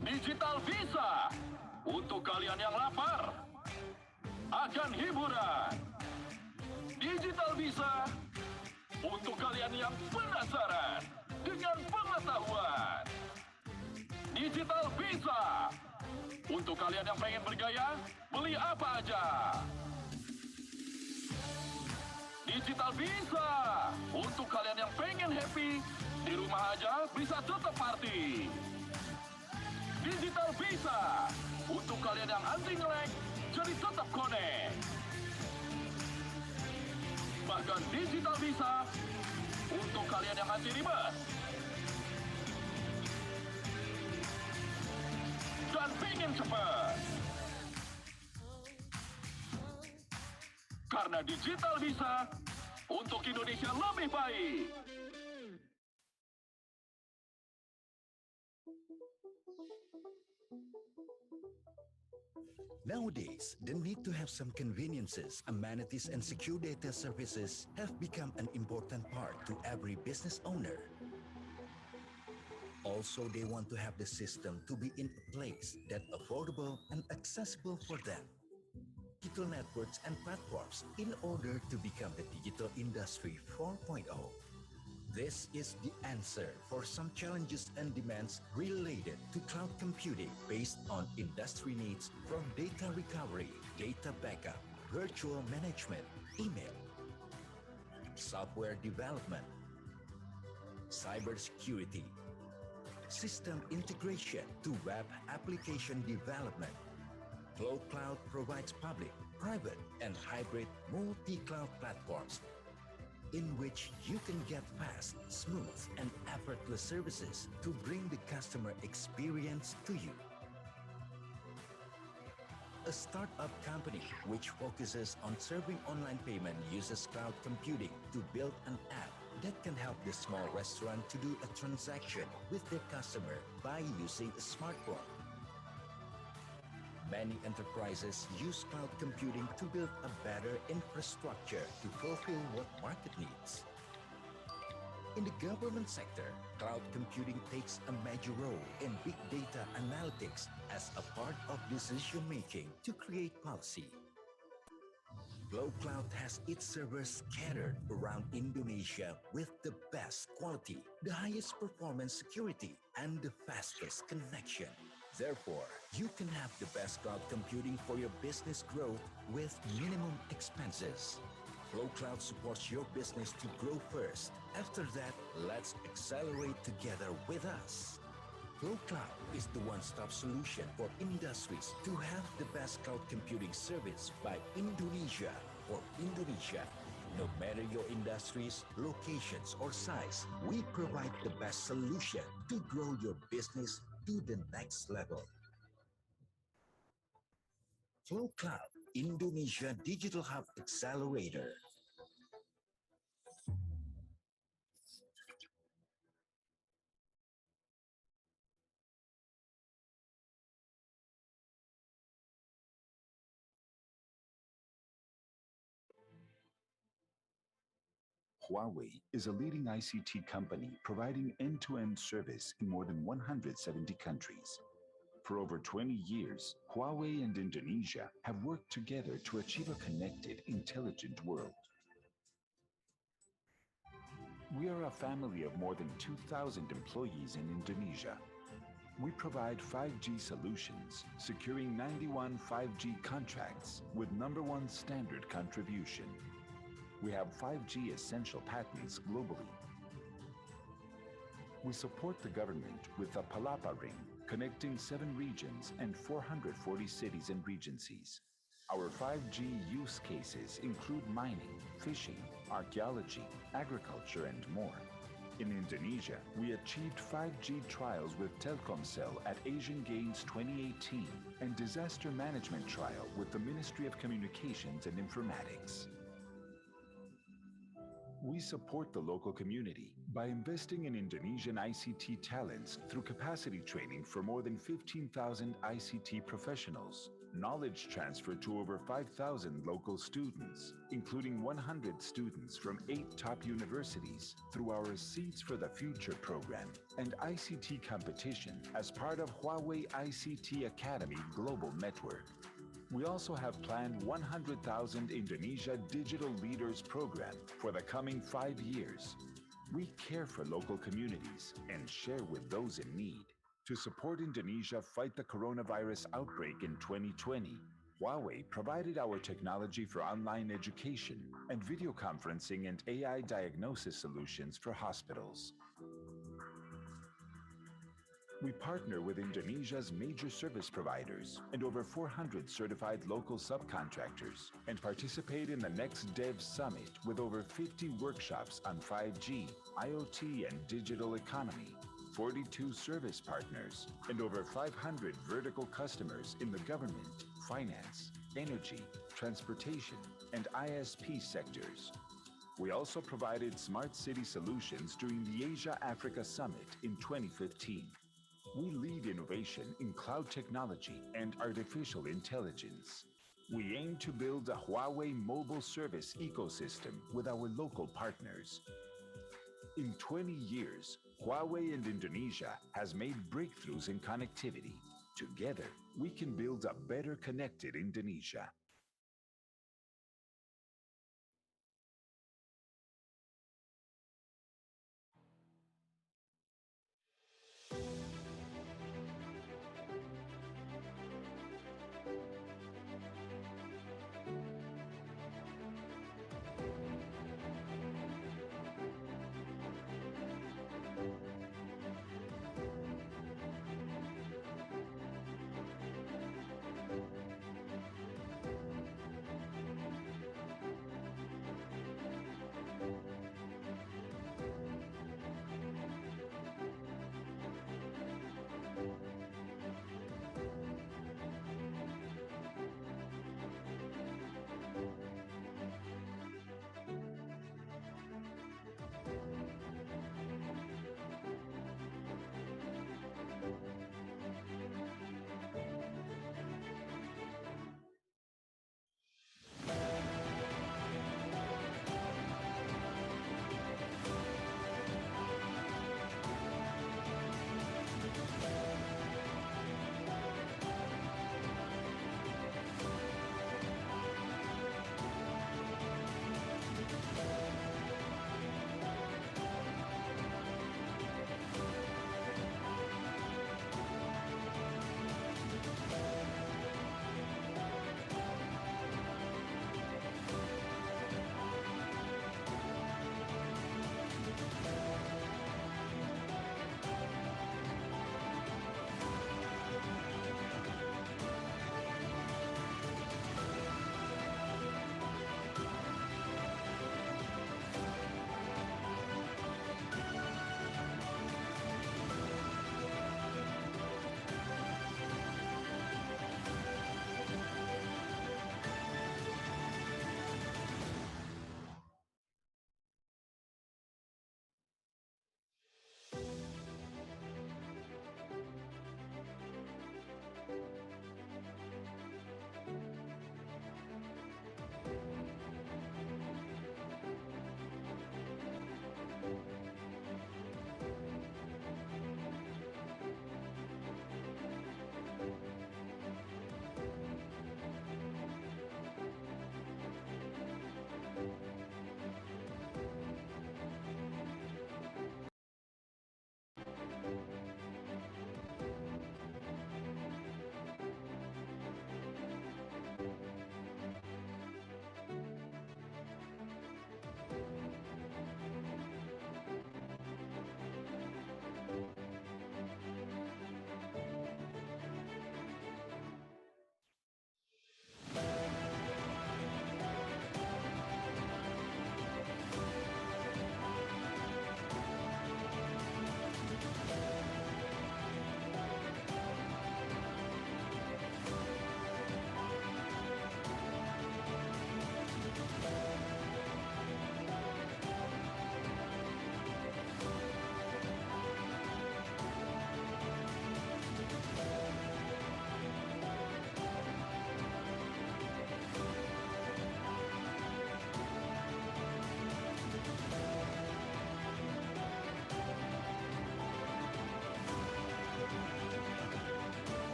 Digital Visa untuk kalian yang lapar akan hiburan. Digital Visa untuk kalian yang penasaran dengan pengetahuan. Digital Visa untuk kalian yang pengen bergaya, beli apa aja. Digital Visa untuk kalian yang pengen happy, di rumah aja bisa tetap party. Digital Visa untuk kalian yang anti nge-lag, jadi tetap connect. Bahkan Digital Visa untuk kalian yang anti ribet dan pingin cepat. Karena Digital Visa untuk Indonesia lebih baik. Nowadays, the need to have some conveniences, amenities, and secure data services have become an important part to every business owner. Also, they want to have the system to be in a place that affordable and accessible for them. Digital networks and platforms in order to become the digital industry 4.0. This is the answer for some challenges and demands related to cloud computing based on industry needs from data recovery, data backup, virtual management, email, software development, cybersecurity, system integration to web application development. Flow Cloud provides public, private, and hybrid multi-cloud platforms in which you can get fast, smooth, and effortless services to bring the customer experience to you. A startup company which focuses on serving online payment uses cloud computing to build an app that can help the small restaurant to do a transaction with their customer by using a smartphone. Many enterprises use cloud computing to build a better infrastructure to fulfill what market needs. In the government sector, cloud computing takes a major role in big data analytics as a part of decision-making to create policy. Flow Cloud has its servers scattered around Indonesia with the best quality, the highest performance security, and the fastest connection. Therefore, you can have the best cloud computing for your business growth with minimum expenses. Flow Cloud supports your business to grow first. After that, let's accelerate together with us. Flow Cloud is the one-stop solution for industries to have the best cloud computing service by Indonesia for Indonesia. No matter your industries, locations, or size, we provide the best solution to grow your business to the next level. Flow Cloud, Indonesia Digital Hub Accelerator. Huawei is a leading ICT company providing end-to-end service in more than 170 countries. For over 20 years, Huawei and Indonesia have worked together to achieve a connected, intelligent world. We are a family of more than 2,000 employees in Indonesia. We provide 5G solutions, securing 91 5G contracts with #1 standard contribution. We have 5G essential patents globally. We support the government with the Palapa Ring, connecting 7 regions and 440 cities and regencies. Our 5G use cases include mining, fishing, archaeology, agriculture, and more. In Indonesia, we achieved 5G trials with Telkomsel at Asian Games 2018 and disaster management trial with the Ministry of Communications and Informatics. We support the local community by investing in Indonesian ICT talents through capacity training for more than 15,000 ICT professionals. knowledge transfer to over 5,000 local students, including 100 students from 8 top universities through our Seeds for the Future program and ICT competition as part of Huawei ICT Academy Global Network. We also have planned 100,000 Indonesia Digital Leaders program for the coming 5 years. We care for local communities and share with those in need. To support Indonesia fight the coronavirus outbreak in 2020, Huawei provided our technology for online education and video conferencing and AI diagnosis solutions for hospitals. We partner with Indonesia's major service providers and over 400 certified local subcontractors and participate in the Next Dev Summit with over 50 workshops on 5G, IoT, and digital economy, 42 service partners, and over 500 vertical customers in the government, finance, energy, transportation, and ISP sectors. We also provided smart city solutions during the Asia-Africa Summit in 2015. We lead innovation in cloud technology and artificial intelligence. We aim to build a Huawei mobile service ecosystem with our local partners. In 20 years, Huawei and Indonesia has made breakthroughs in connectivity. Together, we can build a better connected Indonesia.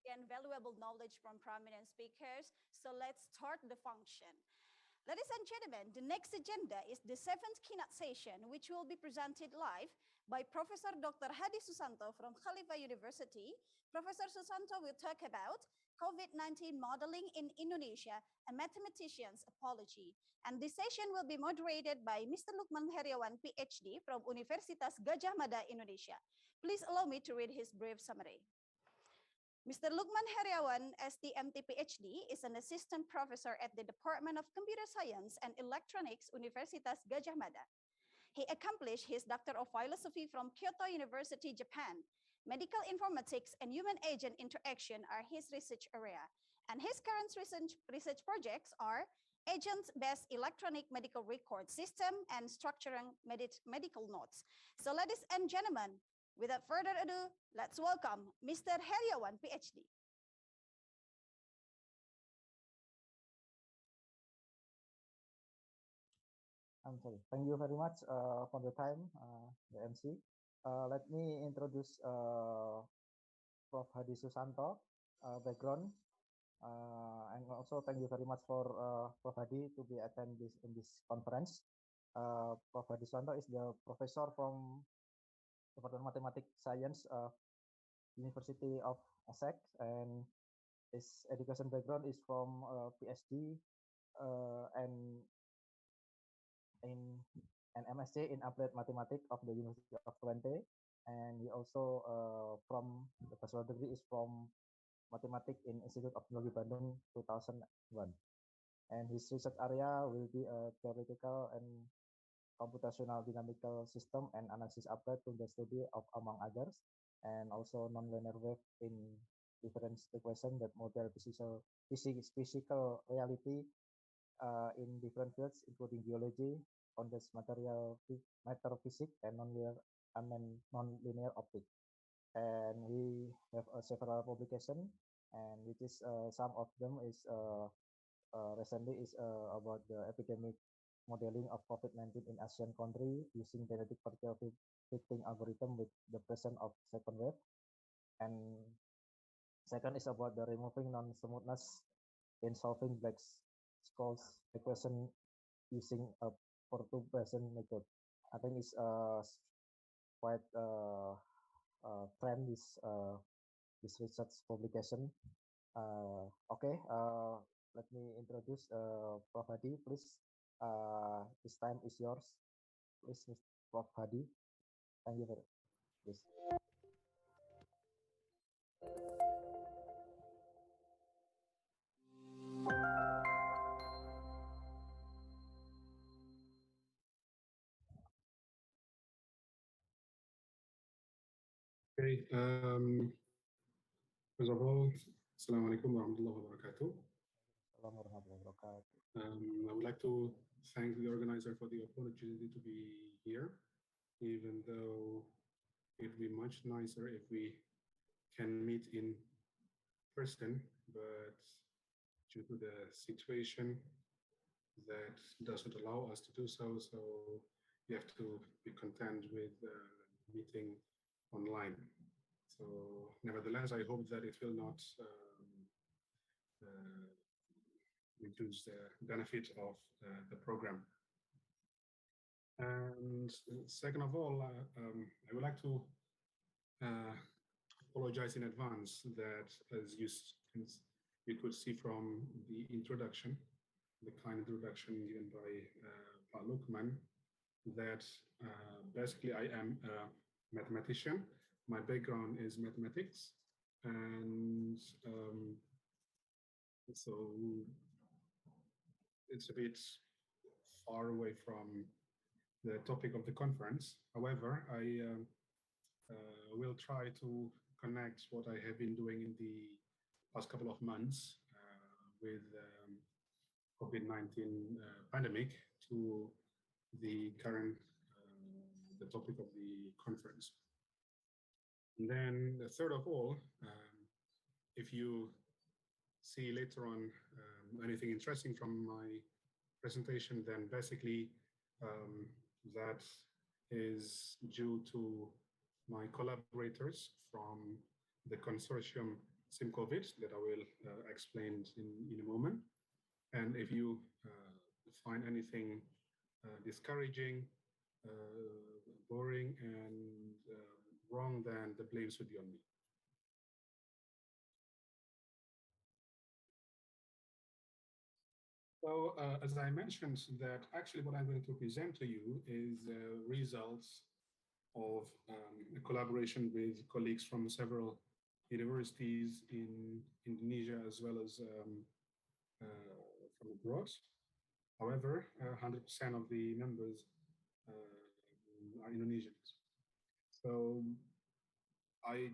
and valuable knowledge from prominent speakers. So let's start the function. Ladies and gentlemen, the next agenda is the 7th keynote session, which will be presented live by Professor Dr. Hadi Susanto from Khalifa University. Professor Susanto will talk about COVID-19 modeling in Indonesia, a mathematician's apology. And this session will be moderated by Mr. Lukman Heriawan, PhD from Universitas Gadjah Mada, Indonesia. Please allow me to read his brief summary. Mr. Lukman Heriawan, STMT PhD, is an assistant professor at the Department of Computer Science and Electronics, Universitas Gadjah Mada. He accomplished his Doctor of Philosophy from Kyoto University, Japan. Medical informatics and human-agent interaction are his research area, and his current research projects are agent-based electronic medical record system and structuring medical notes. So ladies and gentlemen, without further ado, let's welcome Mr. Heriawan, PhD. I'm sorry. Thank you very much for the time, the MC. Let me introduce Prof. Hadi Susanto background, and also thank you very much for Prof. Hadi to be attend in this conference. Prof. Hadi Susanto is the professor from Department of Mathematics Science of University of ICoICT, and his education background is from PhD and in an MSc in Applied Mathematics of the University of Twente, and he also from the bachelor degree is from Mathematics in Institute of Teknologi Bandung 2001, and his research area will be theoretical and computational dynamical system and analysis applied to the study of, among others, and also nonlinear wave in different equations that model physical reality in different fields, including biology, condensed matter physics, and nonlinear optics. And we have several publications, and which is some of them is recently is about the epidemic modeling of COVID-19 in Asian country using genetic particle fitting algorithm with the presence of second wave. And second is about the removing non-smoothness in solving Black Scholes equation using a perturbation method. I think it's quite trend this research publication. Okay, let me introduce Prof. Hadi, please. This time is yours. Please, Mr. Prof. Hadi. Thank you very much. Okay. First of all, Assalamualaikum warahmatullahi wabarakatuh. I would like to thank the organizer for the opportunity to be here, even though it would be much nicer if we can meet in person, but due to the situation that doesn't allow us to do so, so we have to be content with meeting online. So nevertheless, I hope that it will not reduce the benefit of the program. And second of all, I would like to apologize in advance that, as you could see from the introduction, the kind introduction given by Pak Lukman, that basically I am a mathematician. My background is mathematics, and so it's a bit far away from the topic of the conference. However, I will try to connect what I have been doing in the past couple of months with COVID-19 pandemic to the current the topic of the conference. And then the third of all, if you see later on anything interesting from my presentation, then basically that is due to my collaborators from the consortium SIM-COVID that I will explain in a moment. And if you find anything discouraging, boring, and wrong, then the blame should be on me. So as I mentioned, that actually what I'm going to present to you is results of a collaboration with colleagues from several universities in Indonesia as well as from abroad. However, 100% of the members are Indonesians. So I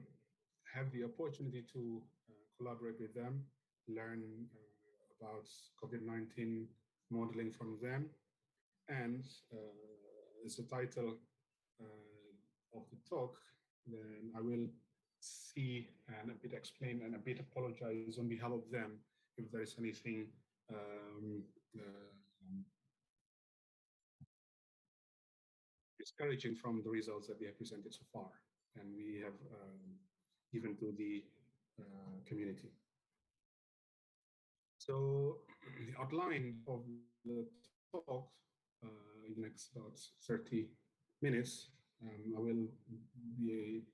have the opportunity to collaborate with them, learn about COVID-19 modeling from them. And as the title of the talk, then I will see and a bit explain and a bit apologize on behalf of them if there is anything discouraging from the results that we have presented so far and we have given to the community. So the outline of the talk in the next about 30 minutes, I will be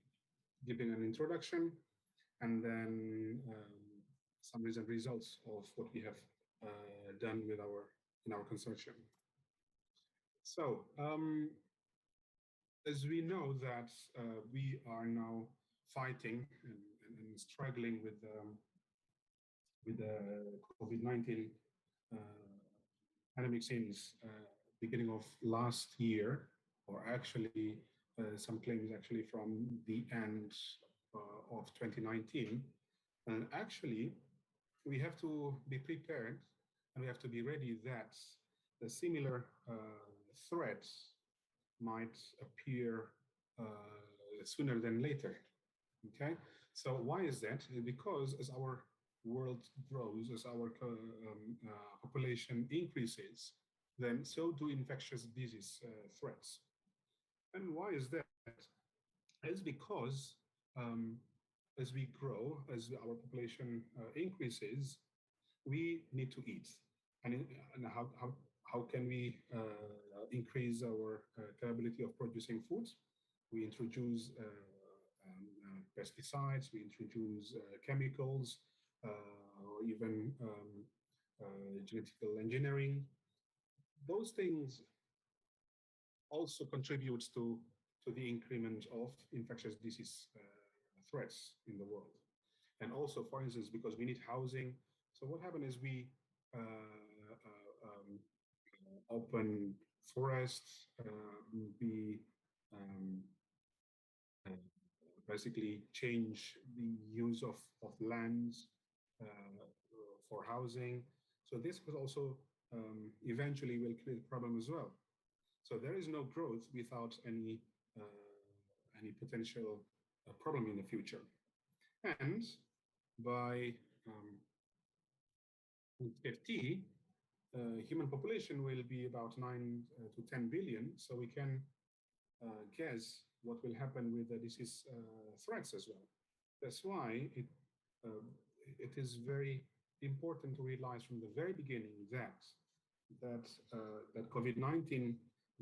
giving an introduction and then some recent results of what we have done with in our consortium. So as we know that we are now fighting and struggling with the COVID-19 pandemic since beginning of last year, or actually some claims actually from the end of 2019. And actually, we have to be prepared and we have to be ready that the similar threats might appear sooner than later. Okay, so why is that? Because as our world grows, as our population increases, then so do infectious disease threats. And why is that? It's because as we grow, as our population increases, we need to eat. And how can we increase our capability of producing food? We introduce pesticides, we introduce chemicals, or even genetical engineering. Those things also contribute to the increment of infectious disease threats in the world. And also, for instance, because we need housing. So what happened is we open forests, we basically change the use of lands for housing. So this was also eventually will create a problem as well. So there is no growth without any potential problem in the future. And by 2050, human population will be about 9 to 10 billion. So we can guess what will happen with the disease threats as well. That's why it is very important to realize from the very beginning that COVID-19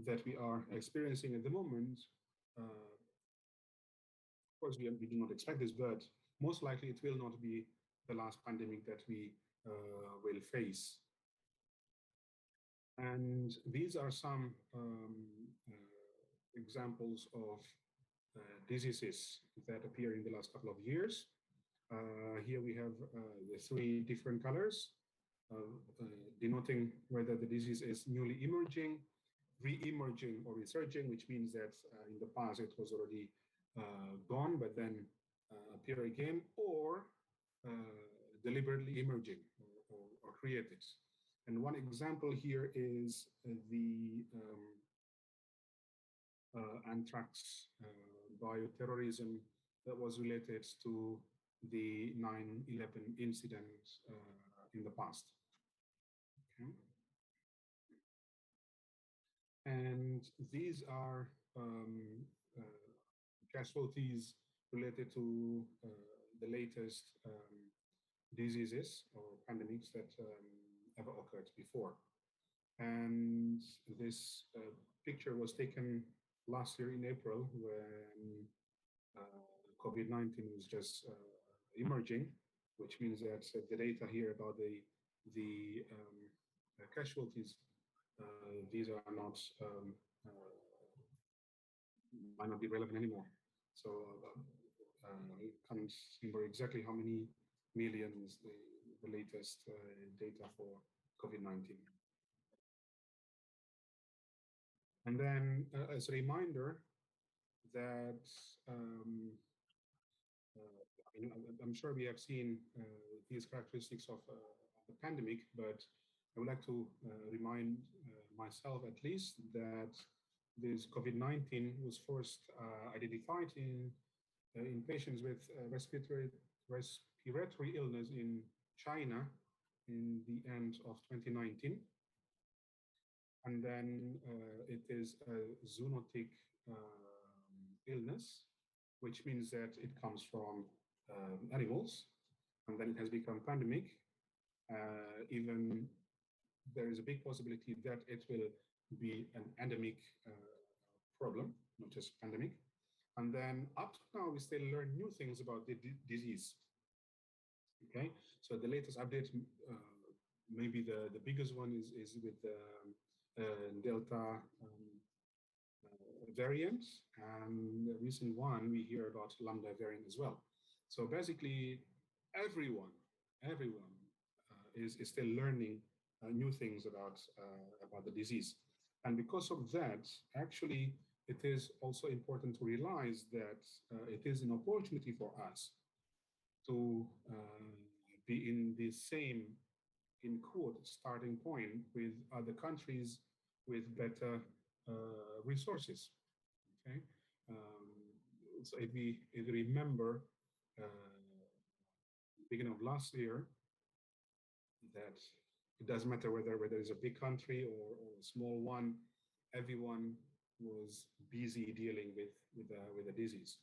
that we are experiencing at the moment, of course, we do not expect this, but most likely it will not be the last pandemic that we will face. And these are some examples of diseases that appear in the last couple of years. Here we have the 3 different colors, denoting whether the disease is newly emerging, re-emerging, or resurging, which means that in the past it was already gone, but then appear again, or deliberately emerging or created. And one example here is the anthrax bioterrorism that was related to the 9/11 incident in the past. Okay. And these are casualties related to the latest diseases or pandemics that ever occurred before. And this picture was taken last year in April when COVID-19 was just emerging, which means that the data here about the casualties, these are not might not be relevant anymore. So I can't remember exactly how many millions the latest data for COVID-19. And then as a reminder that I'm sure we have seen these characteristics of the pandemic, but I would like to remind myself at least that this COVID-19 was first identified in patients with respiratory illness in China in the end of 2019. And then it is a zoonotic illness, which means that it comes from animals, and then it has become pandemic. Even there is a big possibility that it will be an endemic problem, not just pandemic. And then up to now, we still learn new things about the disease. Okay, so the latest update, maybe the biggest one is with Delta variant, and the recent one we hear about Lambda variant as well. So basically, everyone is still learning new things about the disease, and because of that, actually, it is also important to realize that it is an opportunity for us to be in the same, in quote, starting point with other countries with better resources. Okay, so if we remember, beginning of last year, that it doesn't matter whether it's a big country or a small one, everyone was busy dealing with the disease.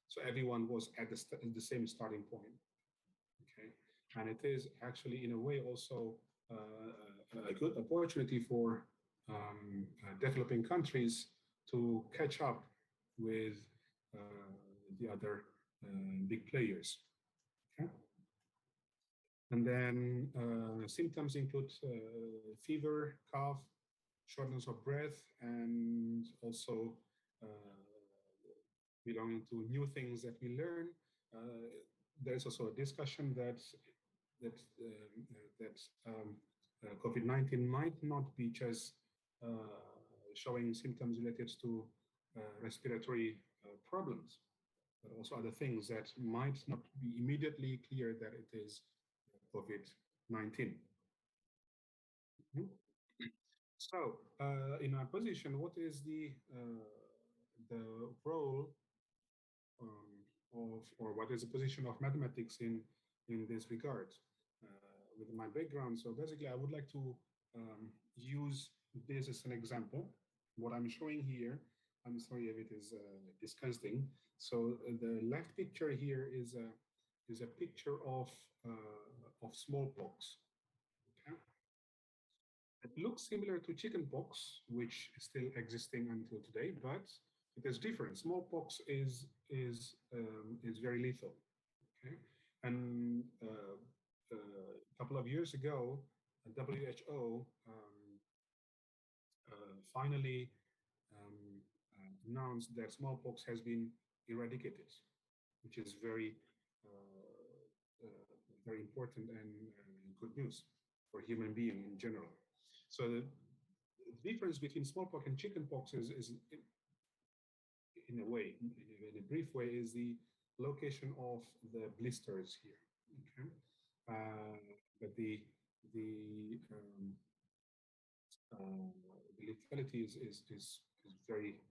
So everyone was at the same starting point. Okay, and it is actually in a way also a good opportunity for developing countries to catch up with the other big players. Okay. And then symptoms include fever, cough, shortness of breath, and also belonging to new things that we learn. There's also a discussion that COVID-19 might not be just showing symptoms related to respiratory problems, but also other things that might not be immediately clear that it is COVID-19. So, in our position, what is the role of, or what is the position of mathematics in this regard? With my background, so basically, I would like to use this as an example. What I'm showing here, I'm sorry if it is disgusting. So the left picture here is a picture of smallpox. Okay. It looks similar to chickenpox, which is still existing until today, but it is different. Smallpox is very lethal. Okay, and a couple of years ago, WHO finally announced that smallpox has been eradicated, which is very very important and good news for human being in general. So the difference between smallpox and chickenpox is in a way, in a brief way, is the location of the blisters here. Okay, but the lethality is very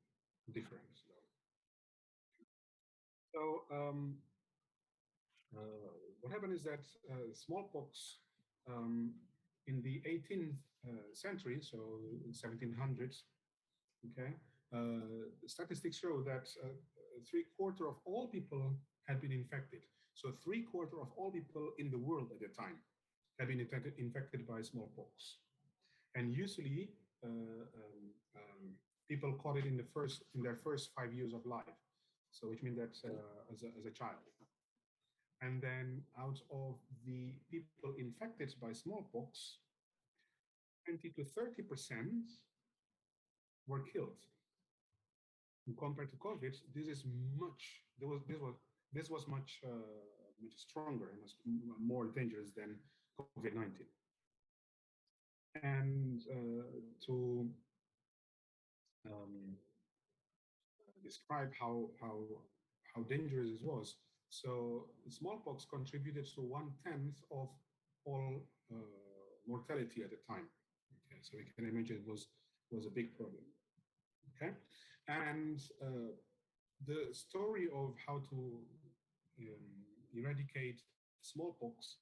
different. So what happened is that smallpox in the 18th century, so 1700s, okay, statistics show that 3/4 of all people had been infected. So 3/4 of all people in the world at the time have been infected by smallpox. And usually, people caught it in their first 5 years of life. So which means that as a child. And then out of the people infected by smallpox, 20 to 30% were killed. And compared to COVID, this is much. This was much much stronger and more dangerous than COVID-19. And to describe how dangerous it was. So smallpox contributed to 1/10 of all mortality at the time. Okay, so we can imagine it was a big problem. Okay, and the story of how to eradicate smallpox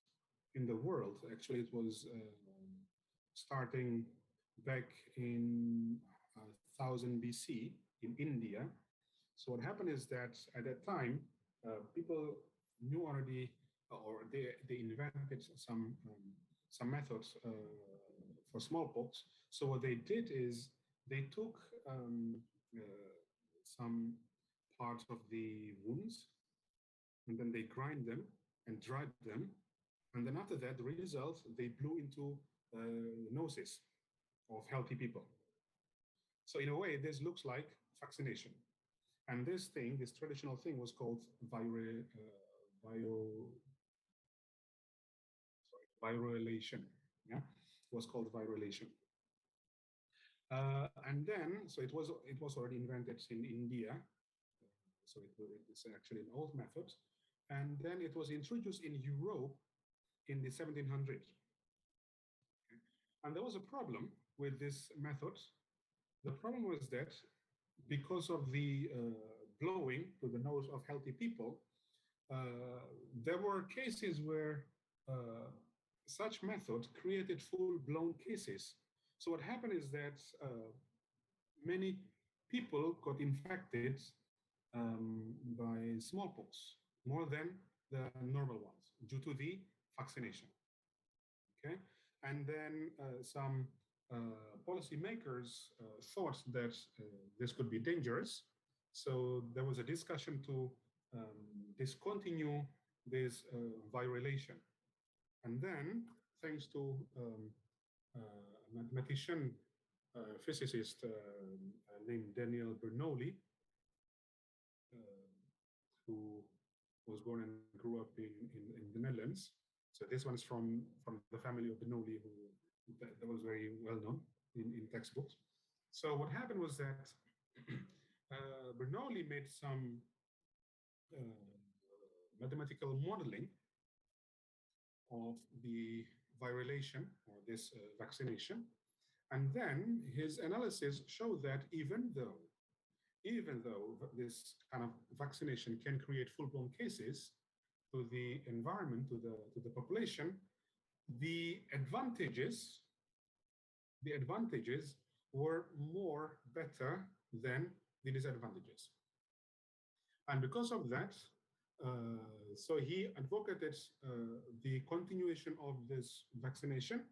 in the world, actually, it was starting back in 1000 BC in India. So what happened is that at that time, people knew already, or they invented some methods for smallpox. So what they did is they took some parts of the wounds, and then they grind them and dried them, and then after that, the result, they blew into noses of healthy people. So in a way, this looks like vaccination. And this traditional thing was called virulation. Yeah, it was called virulation. And then, so it was already invented in India. So it's actually an old method. And then it was introduced in Europe in the 1700s. Okay. And there was a problem with this method. The problem was that because of the blowing to the nose of healthy people, there were cases where such method created full-blown cases. So what happened is that many people got infected by smallpox more than the normal ones due to the vaccination. Okay, and then some policymakers thought that this could be dangerous. So there was a discussion to discontinue this virulation. And then, thanks to a mathematician, physicist named Daniel Bernoulli, who was born and grew up in the Netherlands. So this one's from the family of Bernoulli, that was very well known in textbooks. So what happened was that Bernoulli made some mathematical modeling of the virulation or this vaccination. And then his analysis showed that even though this kind of vaccination can create full-blown cases to the environment, to the population, the advantages were more better than the disadvantages. And because of that, so he advocated the continuation of this vaccination,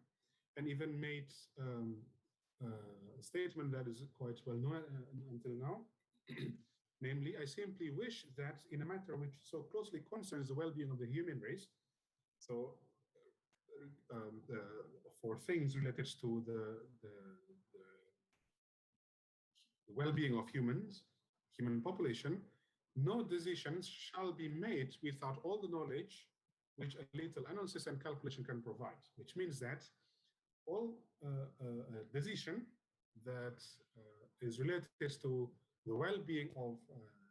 and even made a statement that is quite well known until now. Namely, I simply wish that in a matter which so closely concerns the well-being of the human race, so for things related to the well-being of human population, no decisions shall be made without all the knowledge which a little analysis and calculation can provide, which means that all decision that is related to the well-being of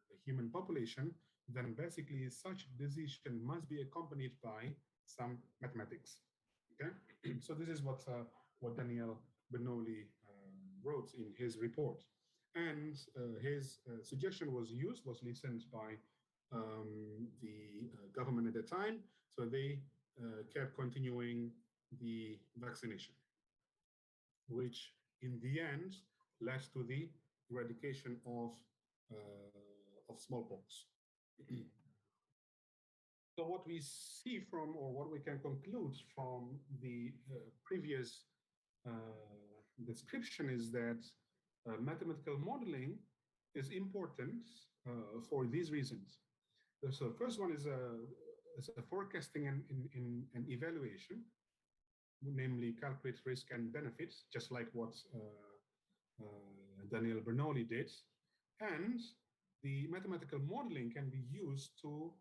the human population, then basically such decision must be accompanied by some mathematics. Okay, so this is what Daniel Bernoulli wrote in his report, and his suggestion was listened by the government at the time. So they kept continuing the vaccination, which in the end led to the eradication of smallpox. So what we see from, or what we can conclude from the previous description is that mathematical modeling is important for these reasons. So the first one is a forecasting and evaluation, namely calculate risk and benefits, just like what Daniel Bernoulli did. And the mathematical modeling can be used to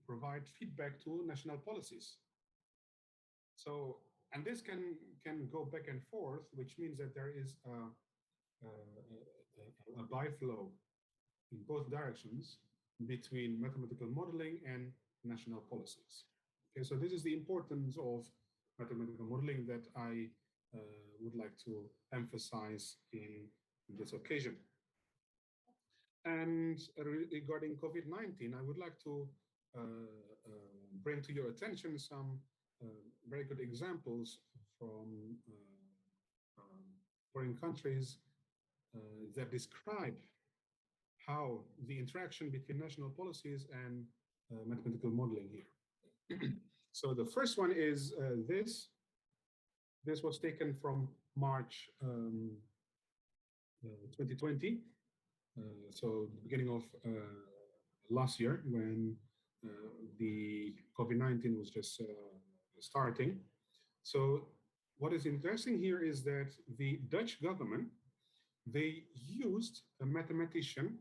provide feedback to national policies. So, and this can go back and forth, which means that there is a biflow in both directions between mathematical modeling and national policies. Okay, so this is the importance of mathematical modeling that I would like to emphasize in this occasion. And regarding COVID-19, I would like to bring to your attention some very good examples from foreign countries that describe how the interaction between national policies and mathematical modeling here. So the first one is this. This was taken from March 2020. So the beginning of last year, when the COVID-19 was just starting. So what is interesting here is that the Dutch government, they used a mathematician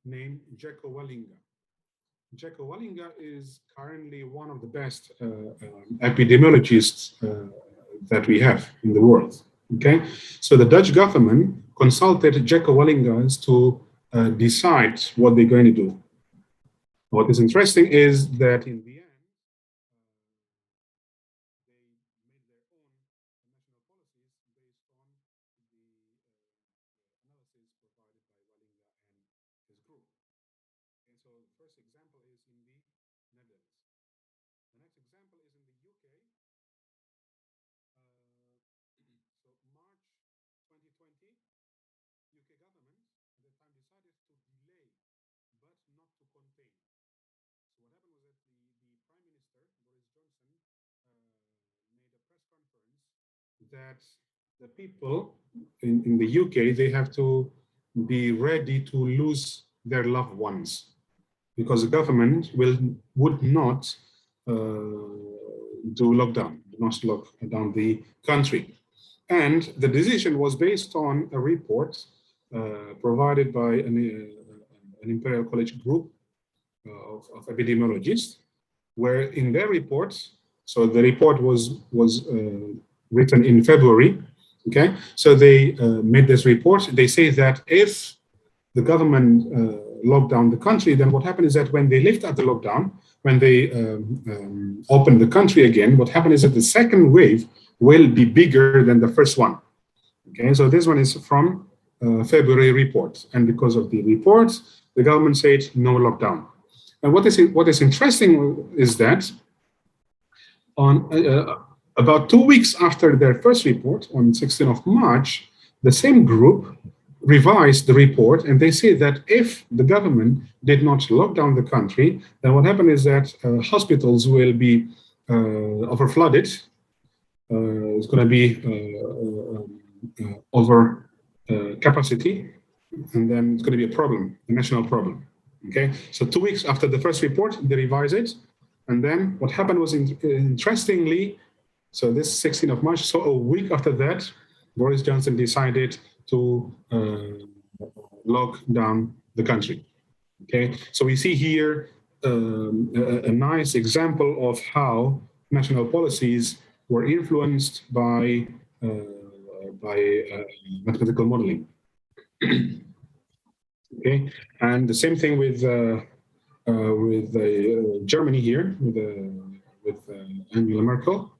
named Jacco Wallinga. Jacco Wallinga is currently one of the best epidemiologists that we have in the world. Okay, so the Dutch government consulted Jacco Wallinga to decide what they're going to do. What is interesting is that in the end, they made their own national policies based on the analysis provided by Wallinga and his group. And so the first example is in the Netherlands. The next example is in the UK. So March 2020, UK government at the time decided to delay, but not to contain. So what happened was that the Prime Minister, Boris Johnson, made a press conference that the people in the UK, they have to be ready to lose their loved ones because the government would not do lockdown, not lock down the country. And the decision was based on a report provided by an Imperial College group of epidemiologists, where in their report, so the report was written in February, okay? So they made this report. They say that if the government locked down the country, then what happened is that when they lift up the lockdown, when they open the country again, what happened is that the second wave will be bigger than the first one. Okay, so this one is from February report. And because of the report, the government said no lockdown. And what is interesting is that on about 2 weeks after their first report, on 16th of March, the same group revised the report, and they say that if the government did not lock down the country, then what happened is that hospitals will be overflooded. It's going to be over capacity, and then it's going to be a problem, a national problem. Okay, so 2 weeks after the first report, they revised it, and then what happened was interestingly, so this 16th of March, so a week after that, Boris Johnson decided to lock down the country. Okay, so we see here a nice example of how national policies were influenced by mathematical modeling. Okay, and the same thing with Germany here with Angela Merkel,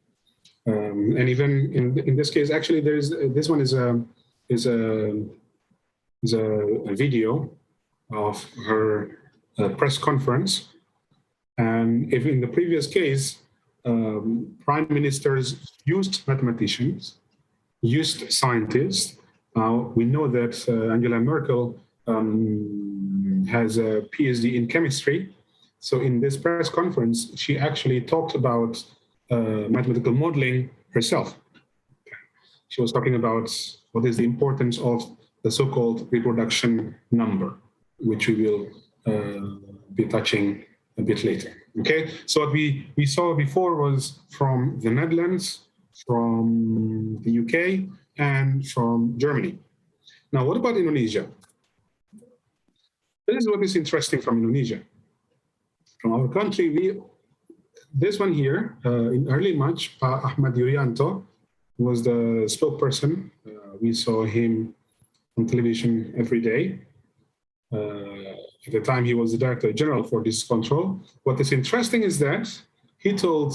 and even in this case, actually, there's this one is a video of her press conference, and if in the previous case, prime ministers used mathematicians, used scientists. Now we know that Angela Merkel has a PhD in chemistry, So in this press conference, she actually talked about mathematical modeling herself. She was talking about what is the importance of the so-called reproduction number, which we will be touching a bit later. Okay, so what we saw before was from the Netherlands, from the UK, and from Germany. Now, what about Indonesia? This is what is interesting from Indonesia. From our country, this one here, in early March, Ahmad Yuryanto was the spokesperson. We saw him on television every day. At the time, he was the Director General for this control. What is interesting is that he told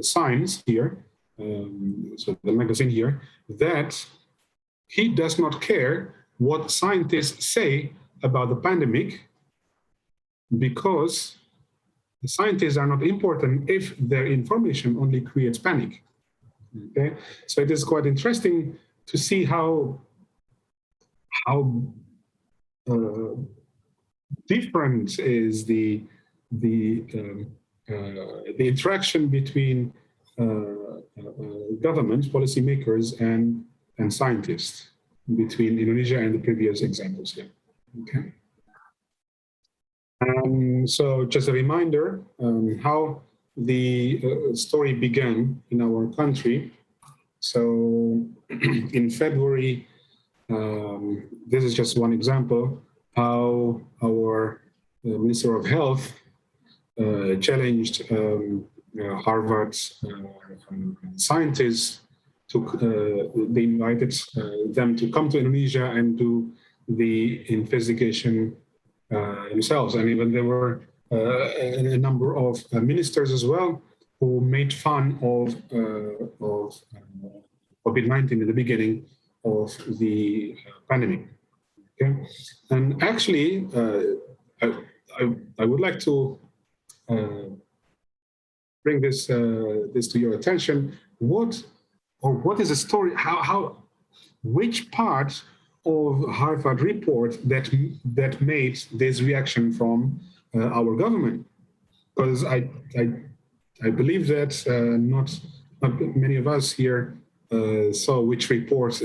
Science here, so the magazine here, that he does not care what scientists say about the pandemic because the scientists are not important if their information only creates panic. Okay, so it is quite interesting to see how different is the interaction between governments, policymakers, and scientists between Indonesia and the previous examples here. Okay. So just a reminder how the story began in our country. So in February, this is just one example, how our Minister of Health challenged Harvard scientists they invited them to come to Indonesia and do the investigation themselves. And even there were a number of ministers as well who made fun of COVID-19 in the beginning of the pandemic. Okay? And actually, I would like to bring this to your attention. What is the story? Which part of Harvard report that made this reaction from our government? Because I believe that not many of us here saw which report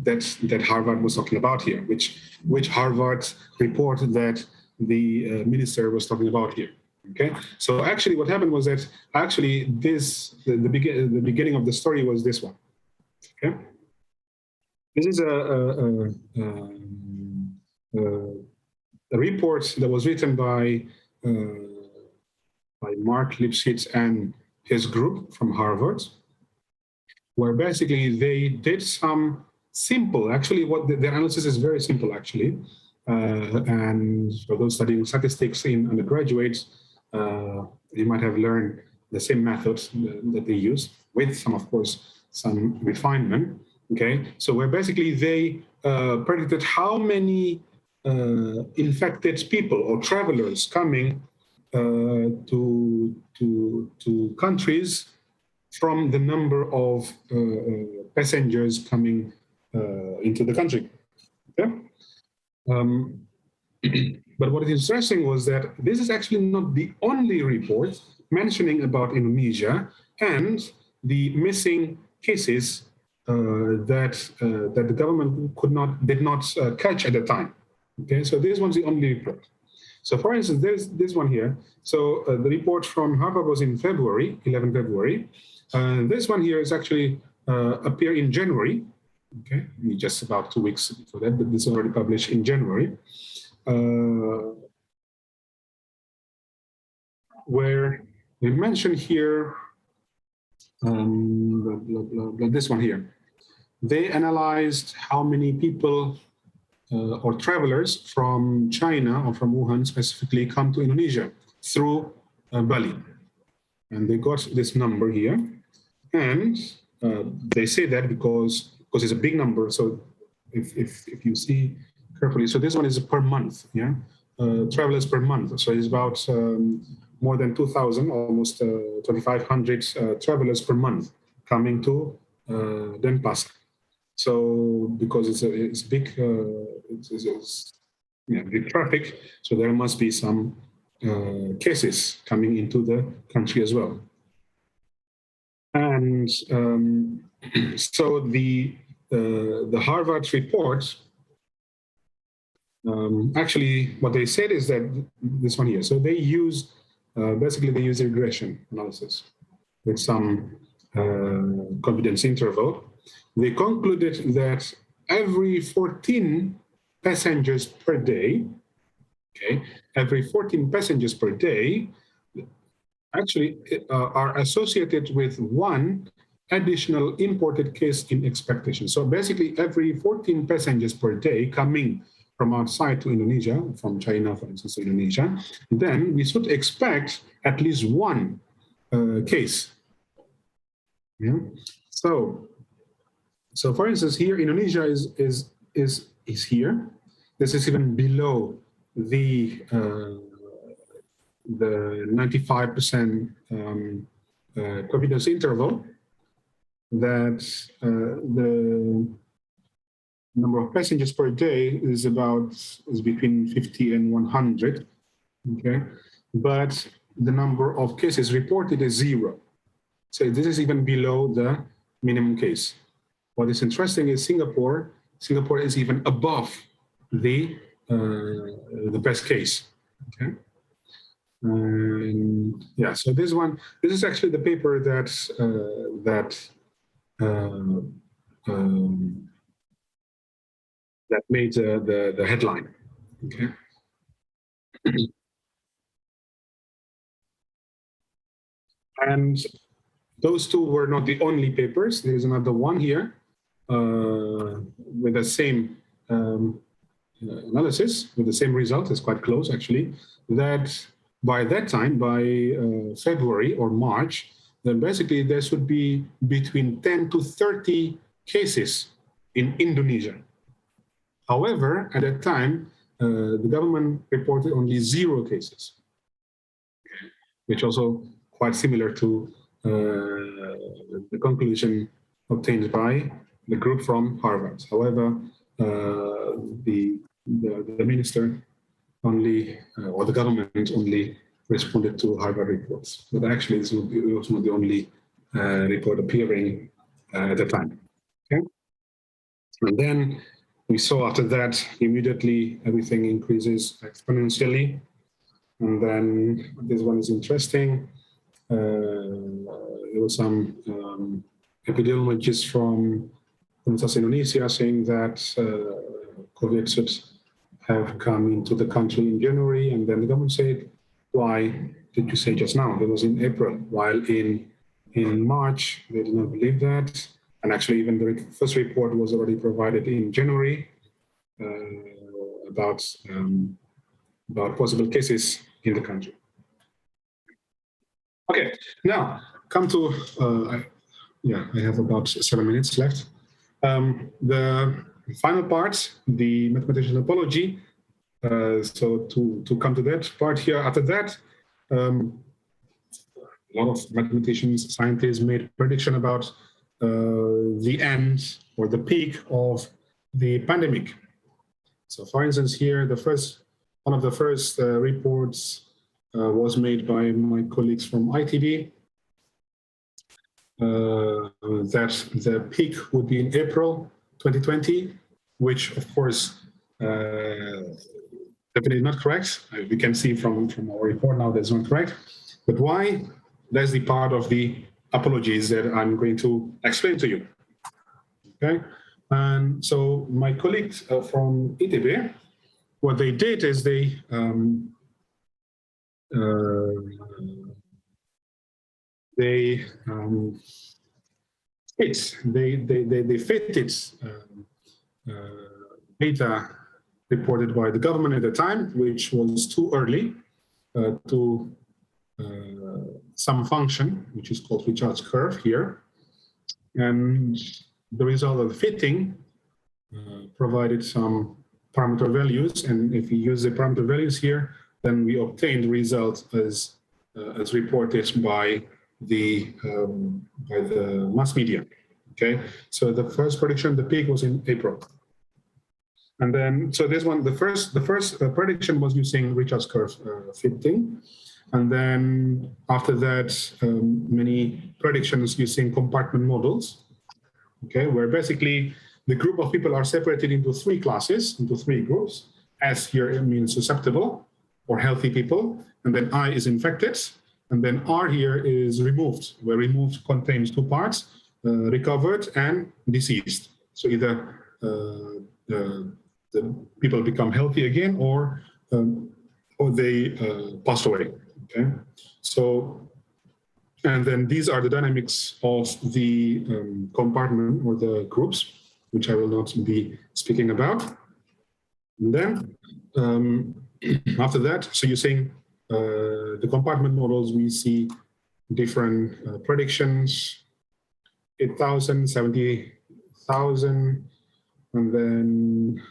that Harvard was talking about here, which Harvard report that the minister was talking about here. Okay, so actually what happened was that actually the beginning of the story was this one. Okay, this is a report that was written by Mark Lipschitz and his group from Harvard, where basically they did some simple, actually what the analysis is very simple actually. And for those studying statistics in undergraduates, you might have learned the same methods that they use with some, of course, some refinement. Okay, so where basically they predicted how many infected people or travelers coming to countries from the number of passengers coming into the country. Okay? But what is interesting was that this is actually not the only report mentioning about Indonesia and the missing cases that the government did not catch at the time. Okay, so this one's the only report. So for instance, there's this one here. So the report from Harvard was in February, 11 February. This one here is actually appear in January. Okay, just about 2 weeks before that, but this is already published in January. Where we mention here, this one here. They analyzed how many people or travelers from China or from Wuhan specifically come to Indonesia through Bali. And they got this number here. And they say that because it's a big number. So if you see carefully, so this one is per month, yeah? Travelers per month. So it's about more than 2,000, almost 2,500 travelers per month coming to Denpasar. So because it's big, it's big traffic, so there must be some cases coming into the country as well. And so the Harvard report, actually what they said is that this one here, so they use, basically they use regression analysis with some confidence interval. They concluded that every 14 passengers per day, okay, every 14 passengers per day actually are associated with one additional imported case in expectation. So basically every 14 passengers per day coming from outside to Indonesia, from China, for instance, to Indonesia, then we should expect at least one case. Yeah. So for instance, here Indonesia is here. This is even below the 95% confidence interval that the number of passengers per day is between 50 and 100. Okay, but the number of cases reported is 0. So this is even below the minimum case. What is interesting is Singapore. Singapore is even above the best case. Okay. Yeah, so this is actually the paper that made the headline. Okay. And those two were not the only papers. There is another one here with the same analysis, with the same result. It's quite close, actually. That by that time, by February or March, then basically there should be between 10 to 30 cases in Indonesia. However, at that time, the government reported only 0 cases, which also quite similar to the conclusion obtained by the group from Harvard. However, the minister only, or the government only responded to Harvard reports. But actually, it was not the only report appearing at the time. Okay? And then we saw after that, immediately everything increases exponentially. And then this one is interesting. There was some epidemiologists from Universitas Indonesia saying that COVID should have come into the country in January, and then the government said, why did you say just now? That was in April, while in March, they did not believe that. And actually, even the first report was already provided in January about possible cases in the country. Okay, now come to, I have about 7 minutes left. The final part, the mathematician apology. So to come to that part here, after that, a lot of mathematicians, scientists made prediction about the end or the peak of the pandemic. So for instance, here, one of the first reports was made by my colleagues from ITB, that the peak would be in April 2020, which of course definitely not correct. We can see from our report now that's not correct. But why? That's the part of the apologies that I'm going to explain to you. Okay, and so my colleagues from ITB, what they did is they fitted data reported by the government at the time, which was too early, to some function, which is called recharge curve here. And the result of the fitting provided some parameter values. And if we use the parameter values here, then we obtain the result as reported by the mass media. Okay, so the first prediction, the peak was in April. And then, so this one, the first prediction was using Richard's curve fitting. And then after that, many predictions using compartment models, okay, where basically the group of people are separated into three classes, into three groups. S here means susceptible or healthy people, and then I is infected, and then R here is removed, where removed contains two parts, recovered and deceased. So either the people become healthy again, or they pass away. Okay, so and then these are the dynamics of the compartment or the groups, which I will not be speaking about. And then after that, so you're saying the compartment models, we see different predictions, 8,000, 70,000, and then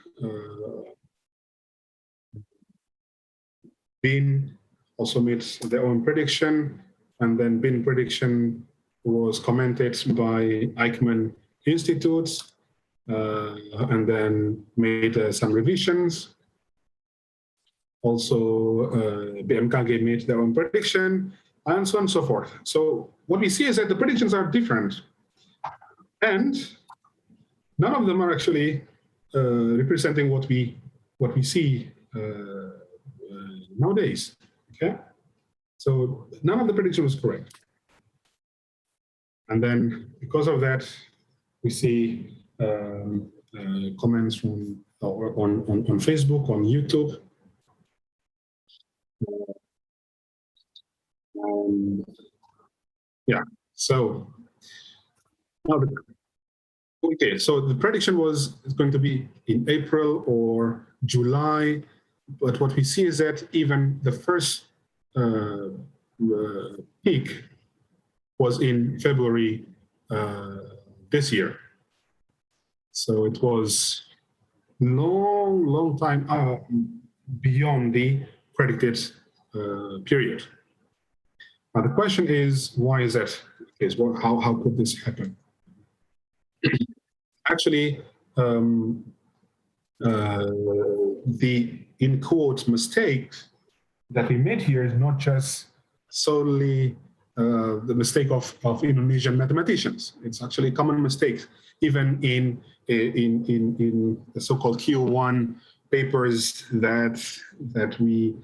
BIN also made their own prediction, and then BIN prediction was commented by ICoICT Institute, and then made some revisions. Also, BMKG made their own prediction, and so on and so forth. So what we see is that the predictions are different, and none of them are actually representing what we see nowadays. Okay, so none of the prediction was correct, and then because of that, we see comments from on Facebook, on YouTube. Yeah, so now okay, so the prediction was going to be in April or July, but what we see is that even the first peak was in February this year. So it was long time beyond the predicted period. Now the question is, why is that? How could this happen? Actually, the in quote mistake that we made here is not just solely the mistake of Indonesian mathematicians. It's actually a common mistake, even in the so-called Q1 papers that we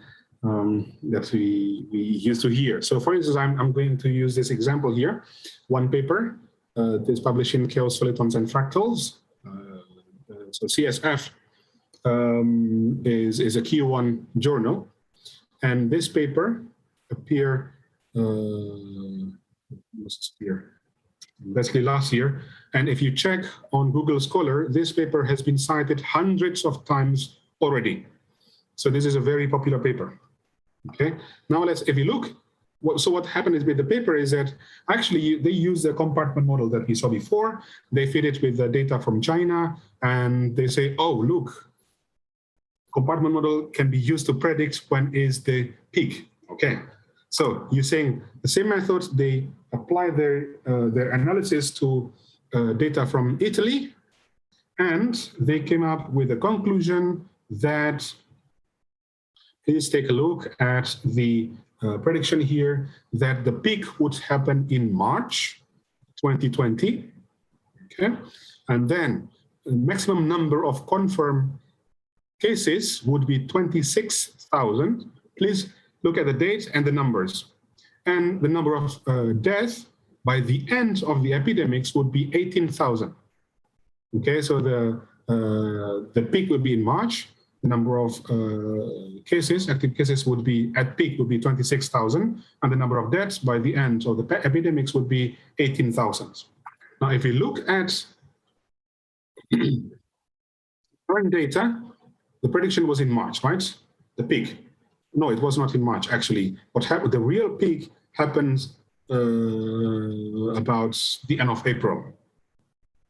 used to hear. So, for instance, I'm going to use this example here. One paper that's published in Chaos, Solitons, and Fractals. So CSF is a Q1 journal, and this paper appeared basically last year. And if you check on Google Scholar, this paper has been cited hundreds of times already. So this is a very popular paper. Okay. Now if you look. So what happened is with the paper is that actually they use the compartment model that we saw before. They feed it with the data from China, and they say, oh, look, compartment model can be used to predict when is the peak. Okay, so you're saying the same method, they apply their analysis to data from Italy, and they came up with a conclusion that, please take a look at the prediction here, that the peak would happen in March 2020, okay? And then the maximum number of confirmed cases would be 26,000. Please look at the date and the numbers. And the number of deaths by the end of the epidemics would be 18,000. Okay, so the peak would be in March. The number of cases, active cases would be, at peak would be 26,000, and the number of deaths by the end of the epidemics would be 18,000. Now, if we look at current data, the prediction was in March, right? The peak. No, it was not in March, actually. What happened, the real peak happened about the end of April.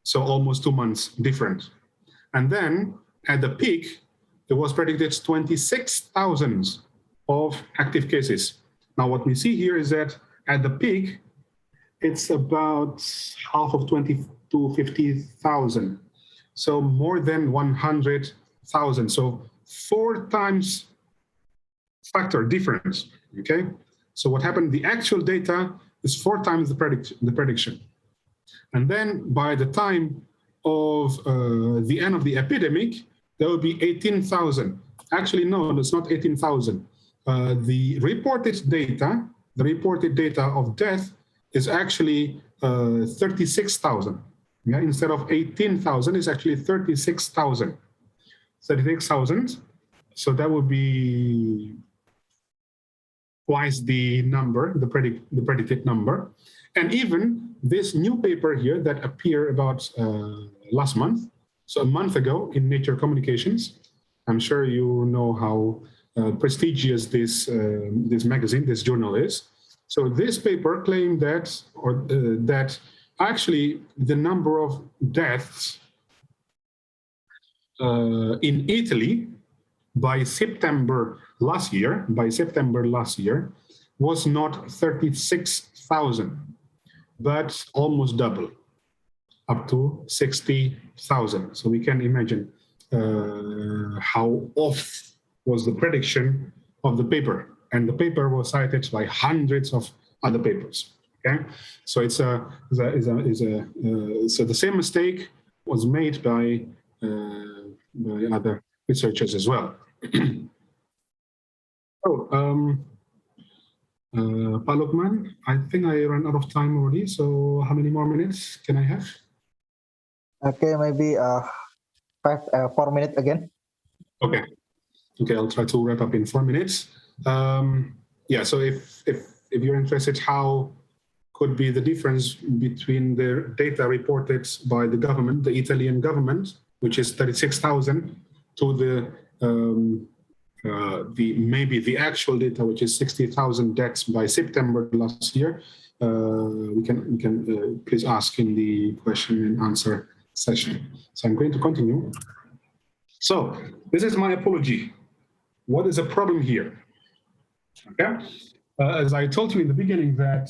So almost 2 months different. And then at the peak, it was predicted 26,000 of active cases. Now, what we see here is that at the peak, it's about half of 20 to 50,000. So more than 100 thousand. So 4 times factor difference. Okay. So what happened? The actual data is 4 times the prediction. And then by the time of the end of the epidemic, there will be 18,000. Actually, no, it's not 18,000. The reported data of death is actually 36,000. Yeah, instead of 18,000, it's actually 36,000. 36,000. So that would be twice the number, the predicted number. And even this new paper here that appeared about last month, so a month ago in Nature Communications, I'm sure you know how prestigious this magazine, this journal is. So this paper claimed that, that actually the number of deaths in Italy by September last year, was not 36,000, but almost double, up to 60,000. So we can imagine how off was the prediction of the paper. And the paper was cited by hundreds of other papers. Okay, so so the same mistake was made by other researchers as well. Pak Lukman, I think I ran out of time already. So how many more minutes can I have? Okay, maybe 4 minutes again. Okay. Okay, I'll try to wrap up in 4 minutes. Yeah, so if you're interested, how could be the difference between the data reported by the government, the Italian government, which is 36,000, to maybe the actual data, which is 60,000 deaths by September last year. We can please ask in the question and answer session. So I'm going to continue. So this is my apology. What is the problem here? Okay, as I told you in the beginning that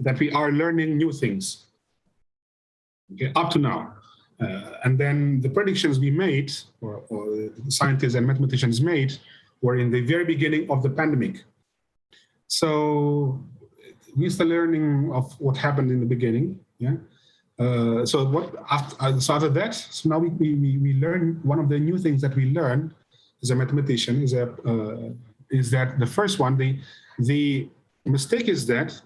that we are learning new things. Okay, up to now. And then the predictions we made, or scientists and mathematicians made, were in the very beginning of the pandemic. So we started learning of what happened in the beginning. Yeah. So after that, so now we learn, one of the new things that we learn as a mathematician is that the first one, the mistake is that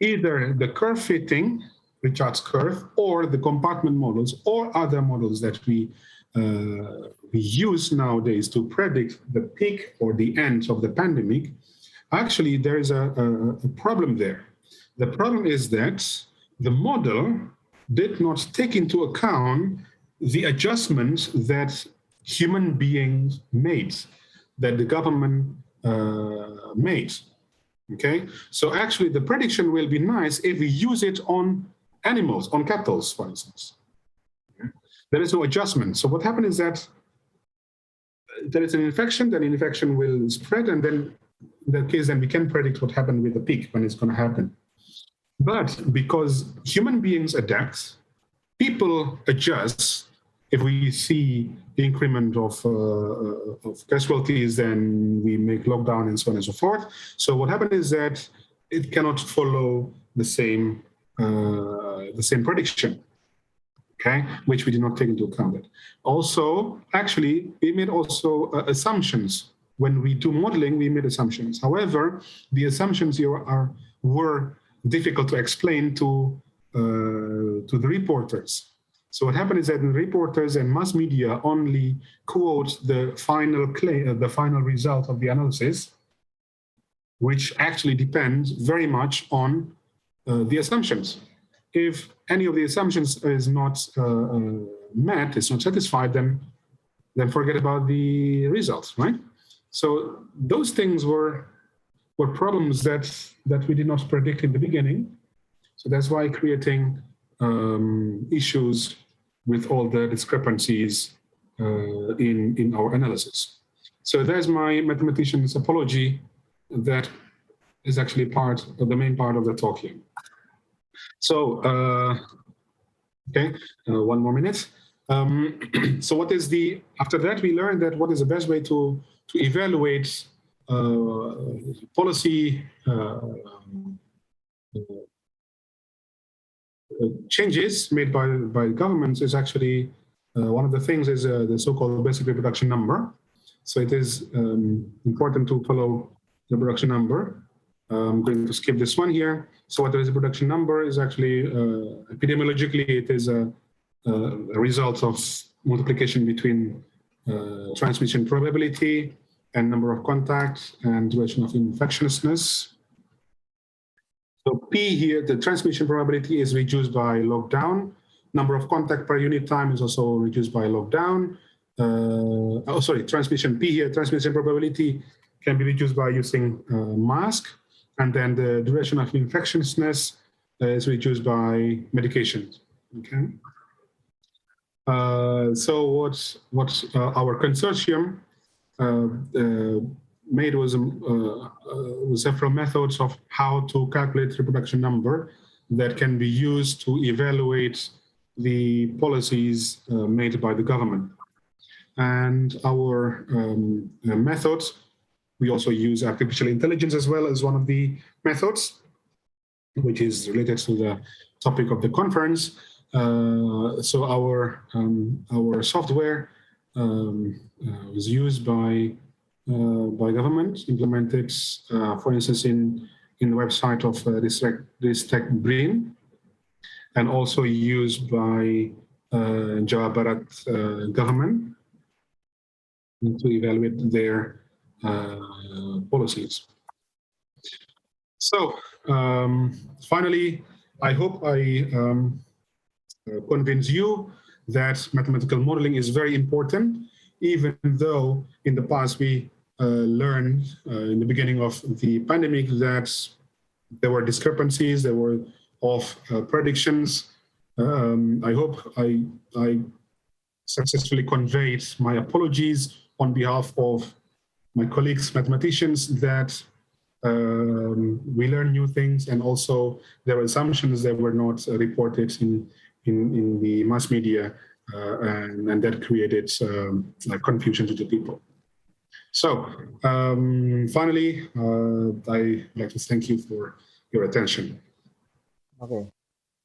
either the curve fitting, Richard's curve, or the compartment models, or other models that we use nowadays to predict the peak or the end of the pandemic, actually there is a problem there. The problem is that the model did not take into account the adjustments that human beings made, that the government made. Okay, so actually the prediction will be nice if we use it on animals, on cattle, for instance. Okay? There is no adjustment. So what happens is that there is an infection, then infection will spread, and then in that case, then we can predict what happened with the peak, when it's going to happen. But because human beings adapt, people adjust. If we see the increment of casualties, then we make lockdown and so on and so forth. So what happened is that it cannot follow the same prediction, okay, which we did not take into account. Also, actually, we made also assumptions. When we do modeling, we made assumptions. However, the assumptions here were difficult to explain to the reporters. So what happened is that the reporters and mass media only quote the final claim, the final result of the analysis, which actually depends very much on the assumptions. If any of the assumptions is not met, is not satisfied, then forget about the results, right? So those things were problems that we did not predict in the beginning. So that's why creating issues with all the discrepancies in our analysis. So there's my mathematician's apology that is actually part of the main part of the talk here. So, okay, 1 more minute. So what is after that, we learned that what is the best way to evaluate policy changes made by governments is actually one of the things is the so-called basic reproduction number. So it is important to follow the reproduction number. I'm going to skip this one here. So what is the reproduction number is actually epidemiologically it is a result of multiplication between transmission probability and number of contacts and duration of infectiousness. So P here, the transmission probability is reduced by log down. Number of contact per unit time is also reduced by log down. Transmission P here, transmission probability can be reduced by using mask. And then the duration of infectiousness is reduced by medications. Okay. So what our consortium made was several methods of how to calculate reproduction number that can be used to evaluate the policies made by the government. And our methods, we also use artificial intelligence as well as one of the methods, which is related to the topic of the conference. So our software was used by government, implemented, for instance, in the website of Ristek Brin, and also used by Jawa Barat government to evaluate their policies. So finally, I hope I convince you that mathematical modeling is very important, even though in the past we learned in the beginning of the pandemic that there were discrepancies, there were off predictions. I hope I successfully conveyed my apologies on behalf of my colleagues, mathematicians, that we learn new things, and also there were assumptions that were not reported in the mass media, and that created like confusion to the people. So finally, I'd like to thank you for your attention. Okay,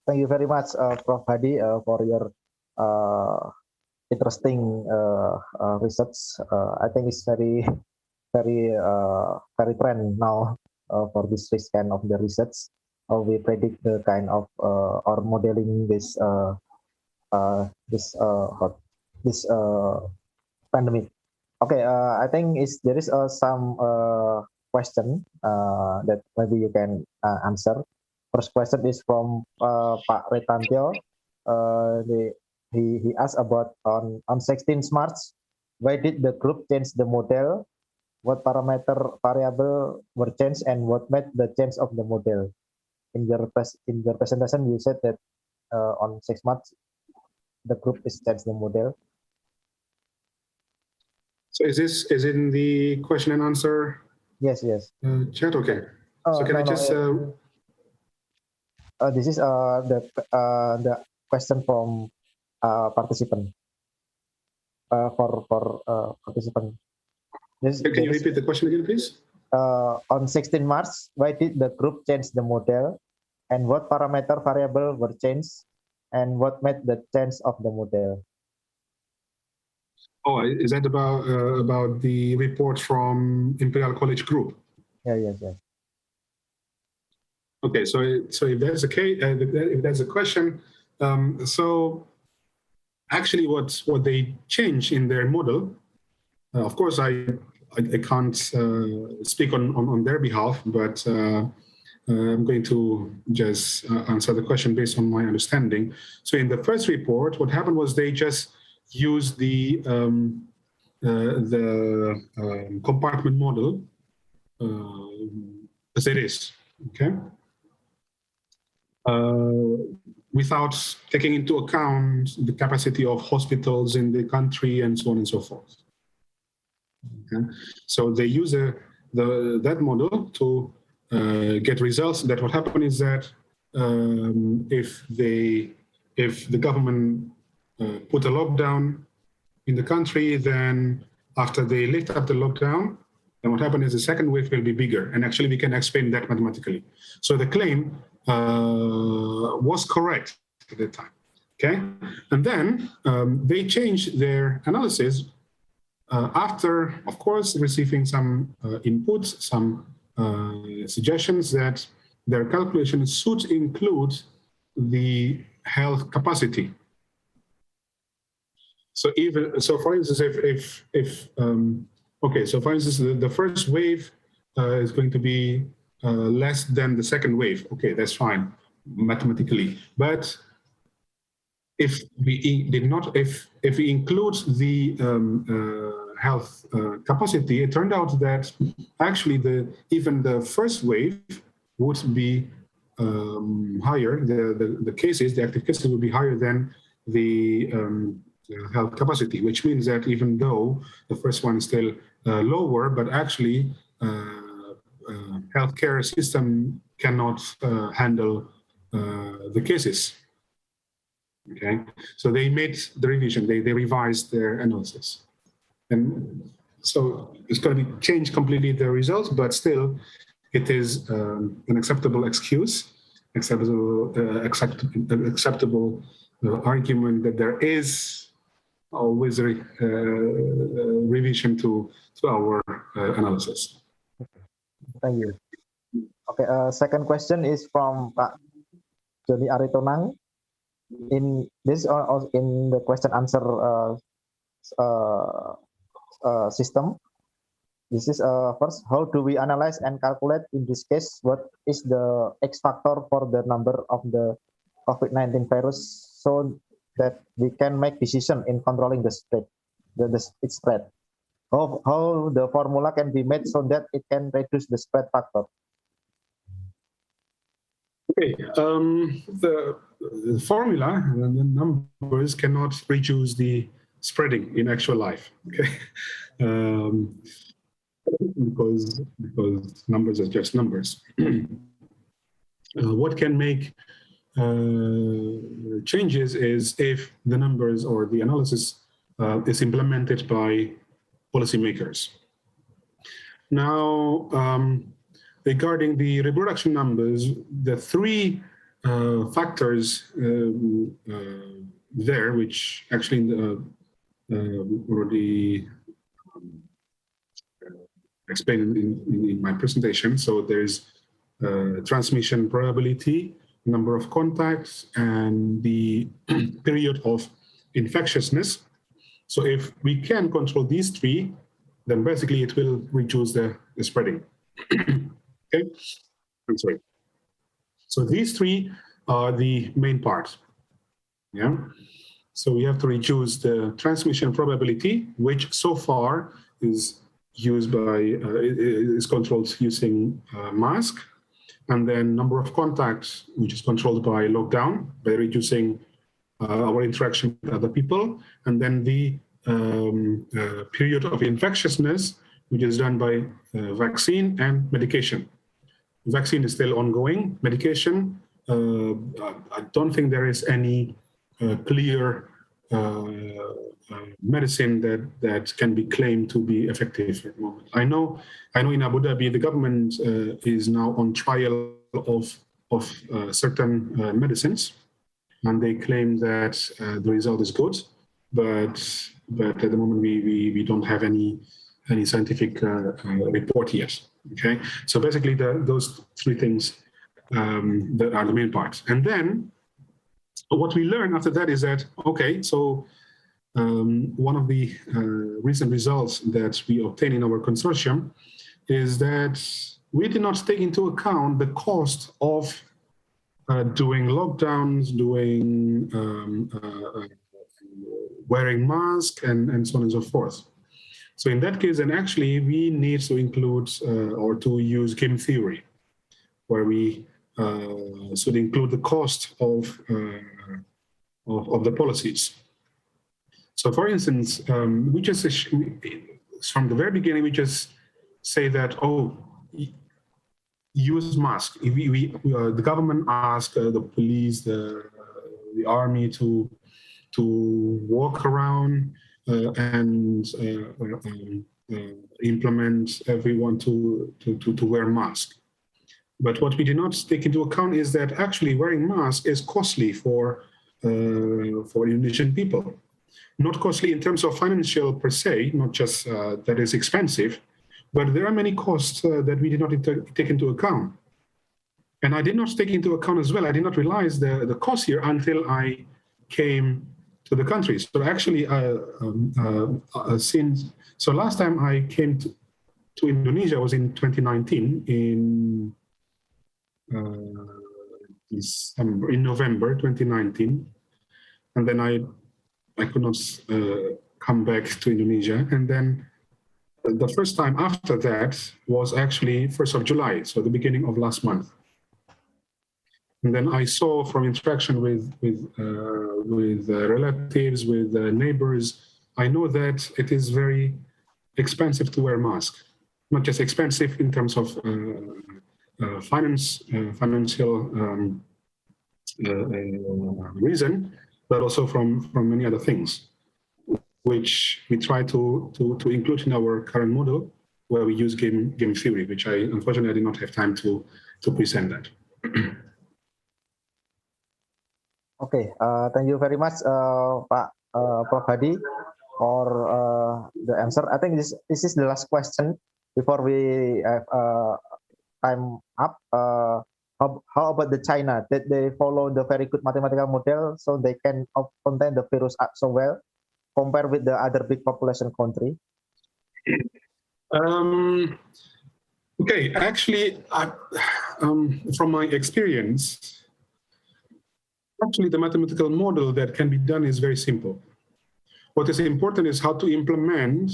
thank you very much, Prof. Hadi, for your interesting research. I think it's very trend now for this kind of the research. We predict the kind of or modeling this pandemic. Okay, I think there is some question that maybe you can answer. First question is from Pak Retantio. He asked about on 16th March, why did the group change the model? What parameter variable were changed and what made the change of the model? In your presentation, you said that on 6 March, the group is changed the model. So is in the question and answer? Yes. Chat, okay. So can I just? This is the question from participant. For participant. Can you repeat the question again, please? On 16 March, why did the group change the model, and what parameter variable were changed, and what made the change of the model? Oh, is that about the report from Imperial College Group? Yeah, yes. Okay, so if that's the case, if that's the question, so actually, what they change in their model, of course, I can't speak on their behalf, but I'm going to just answer the question based on my understanding. So in the first report, what happened was they just used the compartment model as it is, okay? Without taking into account the capacity of hospitals in the country and so on and so forth. Okay? So they use that model to get results. That what happened is that if the government put a lockdown in the country, then after they lift up the lockdown, then what happened is the second wave will be bigger. And actually we can explain that mathematically. So the claim was correct at that time, okay? And then they changed their analysis after, of course, receiving some inputs, some suggestions that their calculations should include the health capacity. So for instance, okay, so for instance, the first wave is going to be less than the second wave. Okay, that's fine mathematically. But if we did not, if we include the health capacity, it turned out that actually even the first wave would be higher. The cases, the active cases, would be higher than the health capacity, which means that even though the first one is still lower, but actually healthcare system cannot handle the cases. Okay, so they made the revision, they revised their analysis. And so it's going to be changed completely the results, but still it is an acceptable excuse, acceptable argument that there is always a revision to our analysis. Thank you. Okay, second question is from Pak Joni Aritonang. In this in the question answer system. This is first, how do we analyze and calculate in this case what is the X factor for the number of the COVID-19 virus so that we can make decision in controlling the spread, its spread. How the formula can be made so that it can reduce the spread factor. Okay, the formula and the numbers cannot reduce the spreading in actual life. Okay, because numbers are just numbers. What can make changes is if the numbers or the analysis is implemented by policymakers. Now, regarding the reproduction numbers, the three factors there, which actually already explained in my presentation. So there's transmission probability, number of contacts, and the period of infectiousness. So if we can control these three, then basically it will reduce the spreading. Okay, I'm sorry. So these three are the main parts. Yeah. So we have to reduce the transmission probability, which so far is used by is controlled using mask, and then number of contacts, which is controlled by lockdown by reducing our interaction with other people, and then the period of infectiousness, which is done by vaccine and medication. Vaccine is still ongoing. Medication, I don't think there is any clear medicine that can be claimed to be effective at the moment. I know in Abu Dhabi, the government is now on trial of certain medicines, and they claim that the result is good, but at the moment we don't have any scientific report yet. Okay, so basically those three things that are the main parts. And then what we learn after that is that, okay, so one of the recent results that we obtained in our consortium is that we did not take into account the cost of doing lockdowns, doing wearing masks, and so on and so forth. So in that case, then actually we need to include or to use game theory, where we should include the cost of the policies. So for instance, we just, from the very beginning, we just say that, oh, use mask. The government asked the police, the army to to walk around and implement everyone to wear masks. But what we did not take into account is that actually wearing masks is costly for Indonesian people. Not costly in terms of financial per se, not just that it's expensive, but there are many costs that we did not take into account. And I did not take into account as well, I did not realize the cost here until I came to the country. So actually, so last time I came to Indonesia was in 2019, in November 2019. And then I could not come back to Indonesia. And then the first time after that was actually 1st of July, so the beginning of last month. And then I saw from interaction with relatives, with neighbors, I know that it is very expensive to wear a mask. Not just expensive in terms of financial reason, but also from many other things, which we try to include in our current model, where we use game theory, which I unfortunately did not have time to present that. Okay, thank you very much, Pak Prof. Hadi, for the answer. I think this is the last question before we have time up. How about the China? That they follow the very good mathematical model, so they can contain the virus so well, compared with the other big population country? Okay, actually, from my experience, actually, the mathematical model that can be done is very simple. What is important is how to implement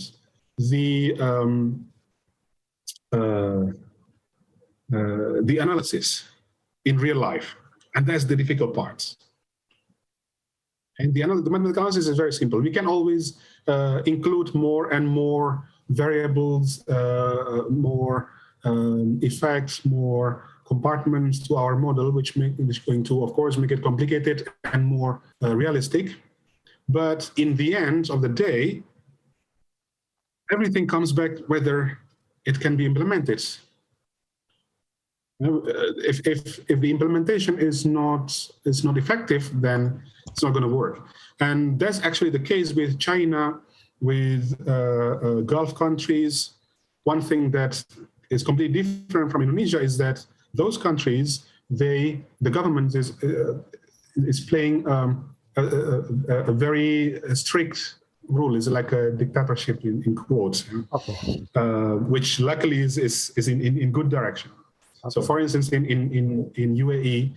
the analysis in real life, and that's the difficult part. And the mathematical analysis is very simple. We can always include more and more variables, more effects, more compartments to our model, which is going to, of course, make it complicated and more realistic. But in the end of the day, everything comes back whether it can be implemented. If the implementation is not effective, then it's not going to work. And that's actually the case with China, with Gulf countries. One thing that is completely different from Indonesia is that those countries, the government is playing a very strict rule. It's like a dictatorship in quotes, okay. Which luckily is in good direction. Okay. So, for instance, in UAE,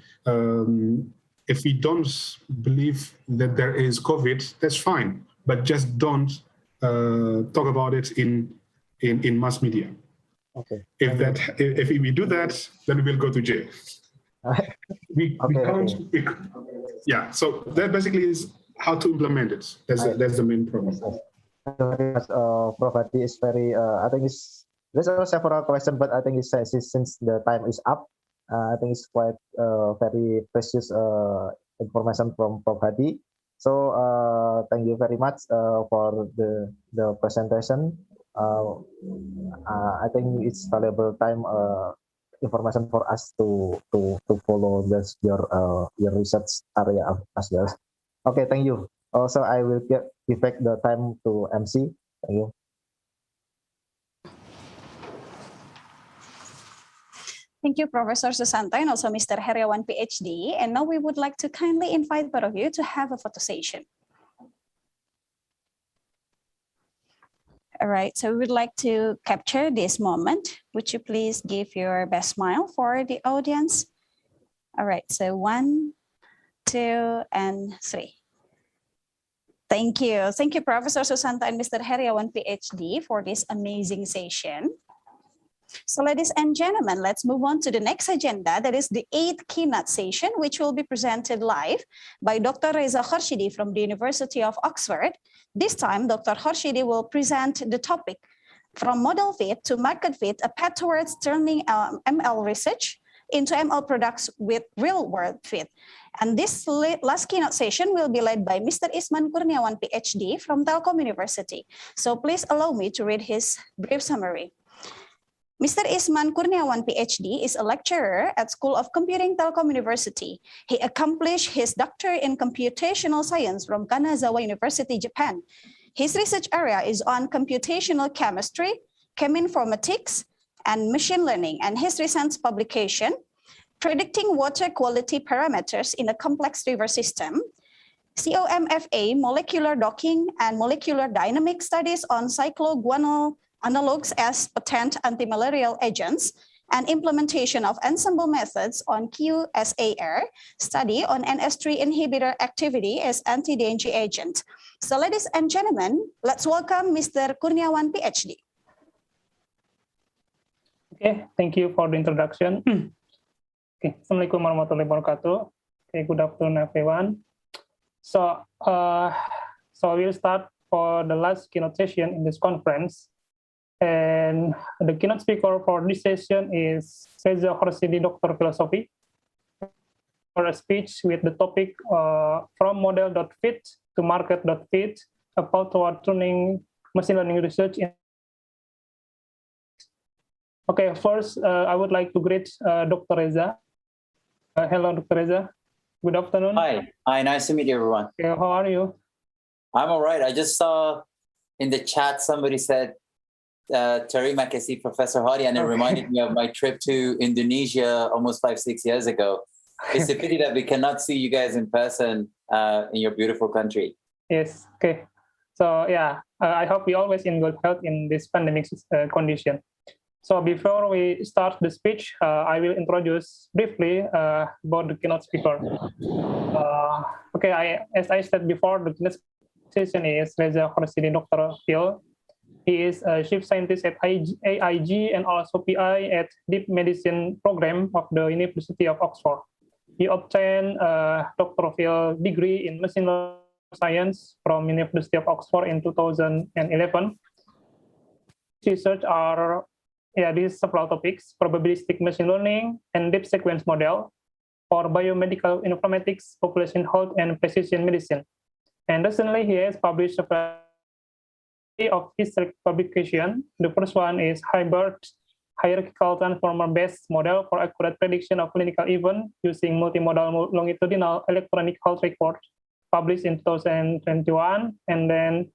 if we don't believe that there is COVID, that's fine, but just don't talk about it in mass media. Okay. If we do that, then we will go to jail. we can't. Okay. Yeah. So that basically is how to implement it. That's the main problem. Prof. Hadi is very. I think there's also several questions, but I think since the time is up, I think it's quite very precious information from Prof. Hadi. So thank you very much for the presentation. I think it's valuable time information for us to follow your research area as well. Okay, thank you. Also, I will give back the time to MC. Thank you. Thank you, Professor Susanto, and also Mr. Heriawan, PhD. And now we would like to kindly invite both of you to have a photo session. All right, so we would like to capture this moment. Would you please give your best smile for the audience? All right, so 1, 2, and 3. Thank you. Thank you, Professor Susanto and Mr. Heriawan, PhD, for this amazing session. So ladies and gentlemen, let's move on to the next agenda. That is the 8th keynote session, which will be presented live by Dr. Reza Khorshidi from the University of Oxford. This time, Dr. Khorshidi will present the topic, From Model Fit to Market Fit, a Path Towards Turning ML Research into ML products with real-world fit. And this last keynote session will be led by Mr. Isman Kurniawan, PhD from Telkom University. So please allow me to read his brief summary. Mr. Isman Kurniawan, PhD, is a lecturer at School of Computing, Telkom University. He accomplished his doctorate in computational science from Kanazawa University, Japan. His research area is on computational chemistry, cheminformatics, and machine learning, and his recent publication, Predicting Water Quality Parameters in a Complex River System, COMFA, Molecular Docking and Molecular Dynamic Studies on Cycloguanol Analogues as Potent Antimalarial Agents, and Implementation of Ensemble Methods on QSAR, Study on NS3 Inhibitor Activity as Anti-DNG Agent. So ladies and gentlemen, let's welcome Mr. Kurniawan, PhD. Okay, thank you for the introduction. Okay, Assalamualaikum warahmatullahi wabarakatuh. Okay, good afternoon, everyone. So we'll start for the last keynote session in this conference. And the keynote speaker for this session is Reza Khorsidi, Doctor of Philosophy, for a speech with the topic from model.fit to market.fit about toward turning machine learning research in. Okay, first I would like to greet Dr. Reza. Hello, Dr. Reza. Good afternoon. Hi, nice to meet you, everyone. Okay, how are you? I'm all right. I just saw in the chat somebody said, Terima kasih, Professor Hadi, and it reminded me of my trip to Indonesia almost 5-6 years ago. It's a pity that we cannot see you guys in person in your beautiful country. Yes, okay. So yeah, I hope we always in good health in this pandemic condition. So before we start the speech, I will introduce briefly about the keynote speaker. Okay, as I said before, the keynote session is Reza Khorsidi, Dr. Phil. He is a chief scientist at AIG and also PI at Deep Medicine program of the University of Oxford. He obtained a Dr. Phil degree in machine learning science from University of Oxford in 2011. Research are these several topics: probabilistic machine learning and deep sequence model for biomedical informatics, population health, and precision medicine. And recently, he has published a of his publication. The first one is Hybrid Hierarchical Transformer-Based Model for Accurate Prediction of Clinical Event using Multimodal Longitudinal Electronic Health Record, published in 2021. And then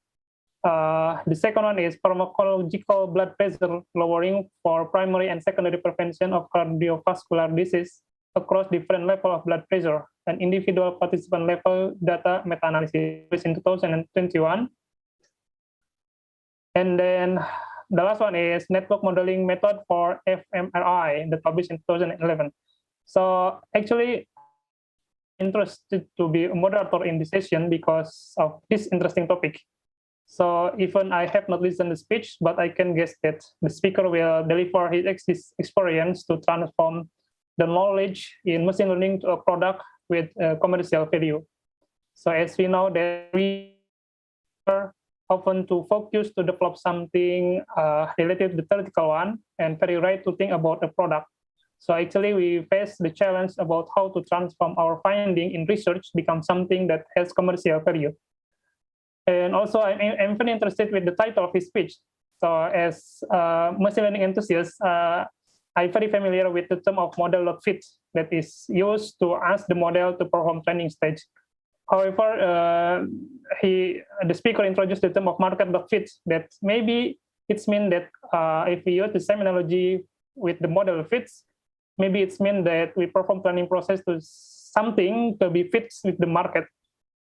the second one is Pharmacological Blood Pressure Lowering for Primary and Secondary Prevention of Cardiovascular Disease across different levels of blood pressure, and individual participant level data meta-analysis, published in 2021. And then the last one is network modeling method for fMRI, that published in 2011. So actually, interested to be a moderator in this session because of this interesting topic. So even I have not listened to the speech, but I can guess that the speaker will deliver his experience to transform the knowledge in machine learning to a product with commercial value. So as we know that we are often to focus to develop something related to the theoretical one and very right to think about a product. So actually we face the challenge about how to transform our finding in research become something that has commercial value. And also I'm very interested with the title of his speech. So as machine learning enthusiast, I'm very familiar with the term of model.fit that is used to ask the model to perform training stage. However, the speaker introduced the term of market.fit, that maybe it's mean that if we use the same analogy with the model fits, maybe it's mean that we perform planning process to something to be fits with the market.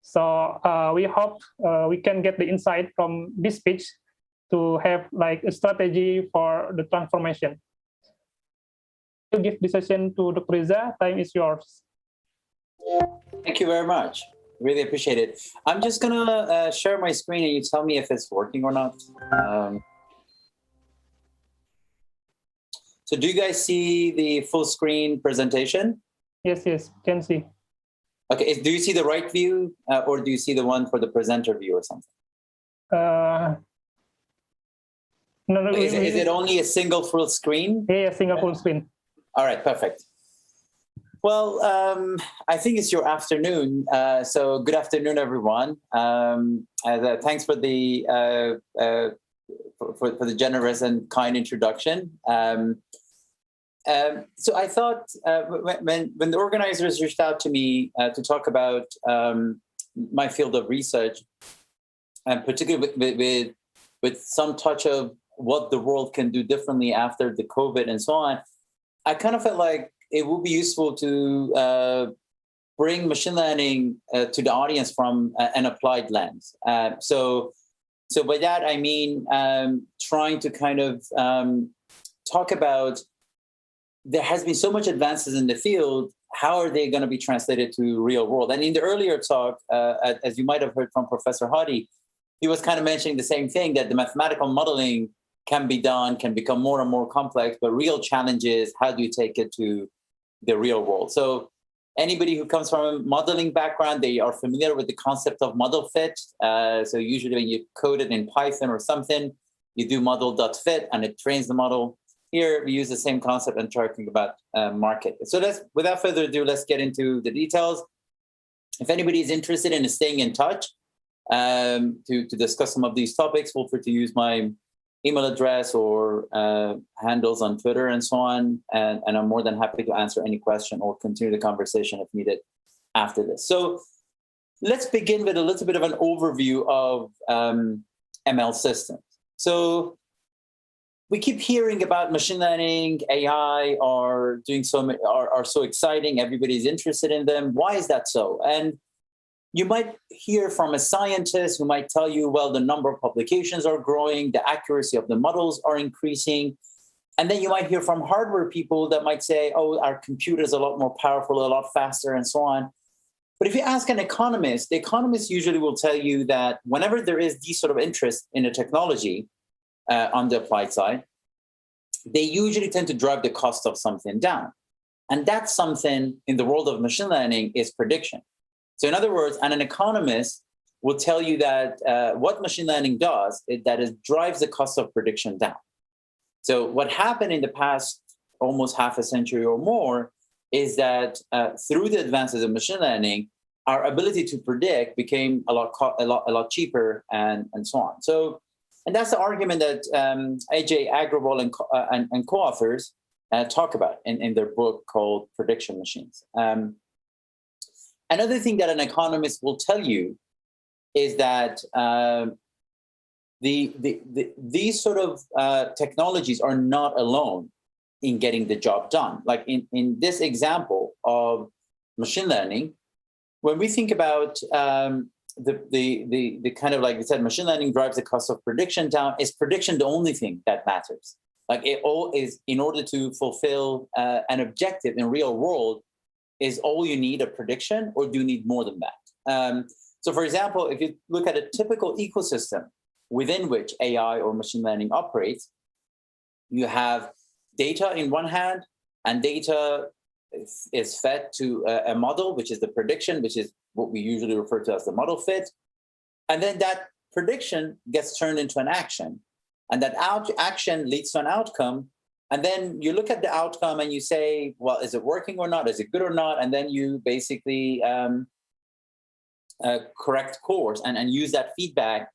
So we hope we can get the insight from this speech to have like a strategy for the transformation. I'll give the session to Dr. Reza. Time is yours. Thank you very much. Really appreciate it. I'm just gonna share my screen and you tell me if it's working or not. So do you guys see the full screen presentation? Yes, can see. Okay, do you see the right view or do you see the one for the presenter view or something? No, is it only a single full screen? Yeah, single full screen. All right, perfect. Well, I think it's your afternoon. So good afternoon, everyone. Thanks for the for the generous and kind introduction. So I thought when the organizers reached out to me to talk about my field of research, and particularly with some touch of what the world can do differently after the COVID and so on, I kind of felt like it would be useful to bring machine learning to the audience from an applied lens. So by that, I mean trying to kind of talk about there has been so much advances in the field. How are they going to be translated to real world? And in the earlier talk, as you might have heard from Professor Hadi, he was kind of mentioning the same thing, that the mathematical modeling can be done, can become more and more complex, but real challenge is how do you take it to the real world? So anybody who comes from a modeling background, they are familiar with the concept of model fit. So usually when you code it in Python or something, you do model.fit and it trains the model. Here we use the same concept and talking about market. So without further ado, let's get into the details. If anybody is interested in staying in touch to discuss some of these topics, feel free to use my email address or handles on Twitter and so on. And I'm more than happy to answer any question or continue the conversation if needed after this. So let's begin with a little bit of an overview of ML systems. So we keep hearing about machine learning, AI are doing are so exciting. Everybody's interested in them. Why is that so? And you might hear from a scientist who might tell you, well, the number of publications are growing, the accuracy of the models are increasing. And then you might hear from hardware people that might say, oh, our computer is a lot more powerful, a lot faster, and so on. But if you ask an economist, the economist usually will tell you that whenever there is this sort of interest in a technology on the applied side, they usually tend to drive the cost of something down. And that's something in the world of machine learning is prediction. So in other words, an economist will tell you that what machine learning does is that it drives the cost of prediction down. So what happened in the past almost half a century or more is that through the advances of machine learning, our ability to predict became a lot cheaper and so on. So, and that's the argument that Ajay Agrawal and co-authors talk about in their book called Prediction Machines. Another thing that an economist will tell you is that these sort of technologies are not alone in getting the job done. Like in this example of machine learning, when we think about the kind of, like we said, machine learning drives the cost of prediction down, is prediction the only thing that matters? Like it all is, in order to fulfill an objective in real world, is all you need a prediction, or do you need more than that? So for example, if you look at a typical ecosystem within which AI or machine learning operates, you have data in one hand, and data is fed to a model, which is the prediction, which is what we usually refer to as the model fit. And then that prediction gets turned into an action, and that action leads to an outcome. And then you look at the outcome and you say, well, is it working or not? Is it good or not? And then you basically correct course and use that feedback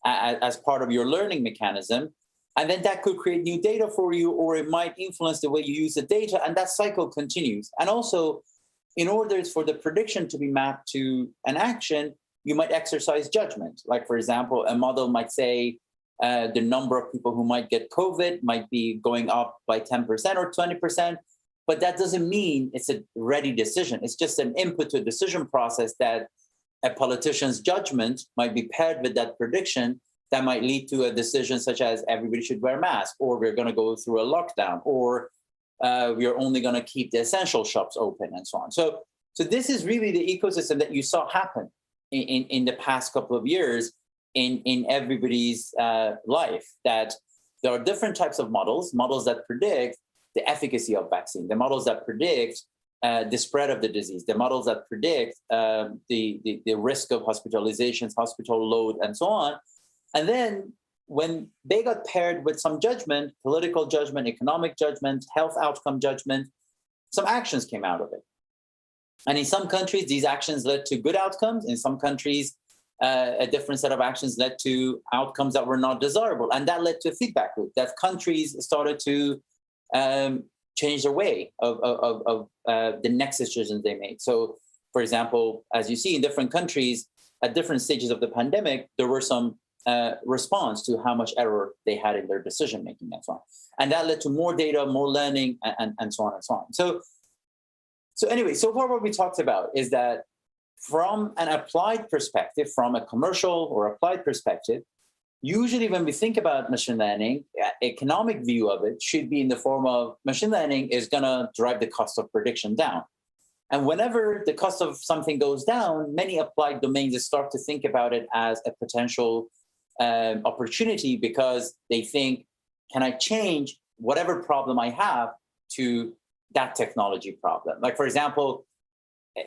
as part of your learning mechanism. And then that could create new data for you, or it might influence the way you use the data, and that cycle continues. And also, in order for the prediction to be mapped to an action, you might exercise judgment. Like, for example, a model might say, the number of people who might get COVID might be going up by 10% or 20%, but that doesn't mean it's a ready decision. It's just an input to a decision process that a politician's judgment might be paired with that prediction that might lead to a decision such as everybody should wear masks, or we're going to go through a lockdown, or we're only going to keep the essential shops open, and so on. So this is really the ecosystem that you saw happen in the past couple of years in everybody's life, that there are different types of models that predict the efficacy of vaccine, the models that predict the spread of the disease, the models that predict the risk of hospitalizations, hospital load, and so on. And then when they got paired with some judgment, political judgment, economic judgment, health outcome judgment, some actions came out of it. And in some countries, these actions led to good outcomes. In some countries, a different set of actions led to outcomes that were not desirable. And that led to a feedback loop that countries started to change their way of the next decisions they made. So, for example, as you see in different countries, at different stages of the pandemic, there were some response to how much error they had in their decision making and so on. And that led to more data, more learning, and so on and so on. So anyway, so far what we talked about is that from an applied perspective, from a commercial or applied perspective, usually when we think about machine learning, economic view of it should be in the form of machine learning is going to drive the cost of prediction down. And whenever the cost of something goes down, many applied domains start to think about it as a potential opportunity because they think, can I change whatever problem I have to that technology problem? Like, for example,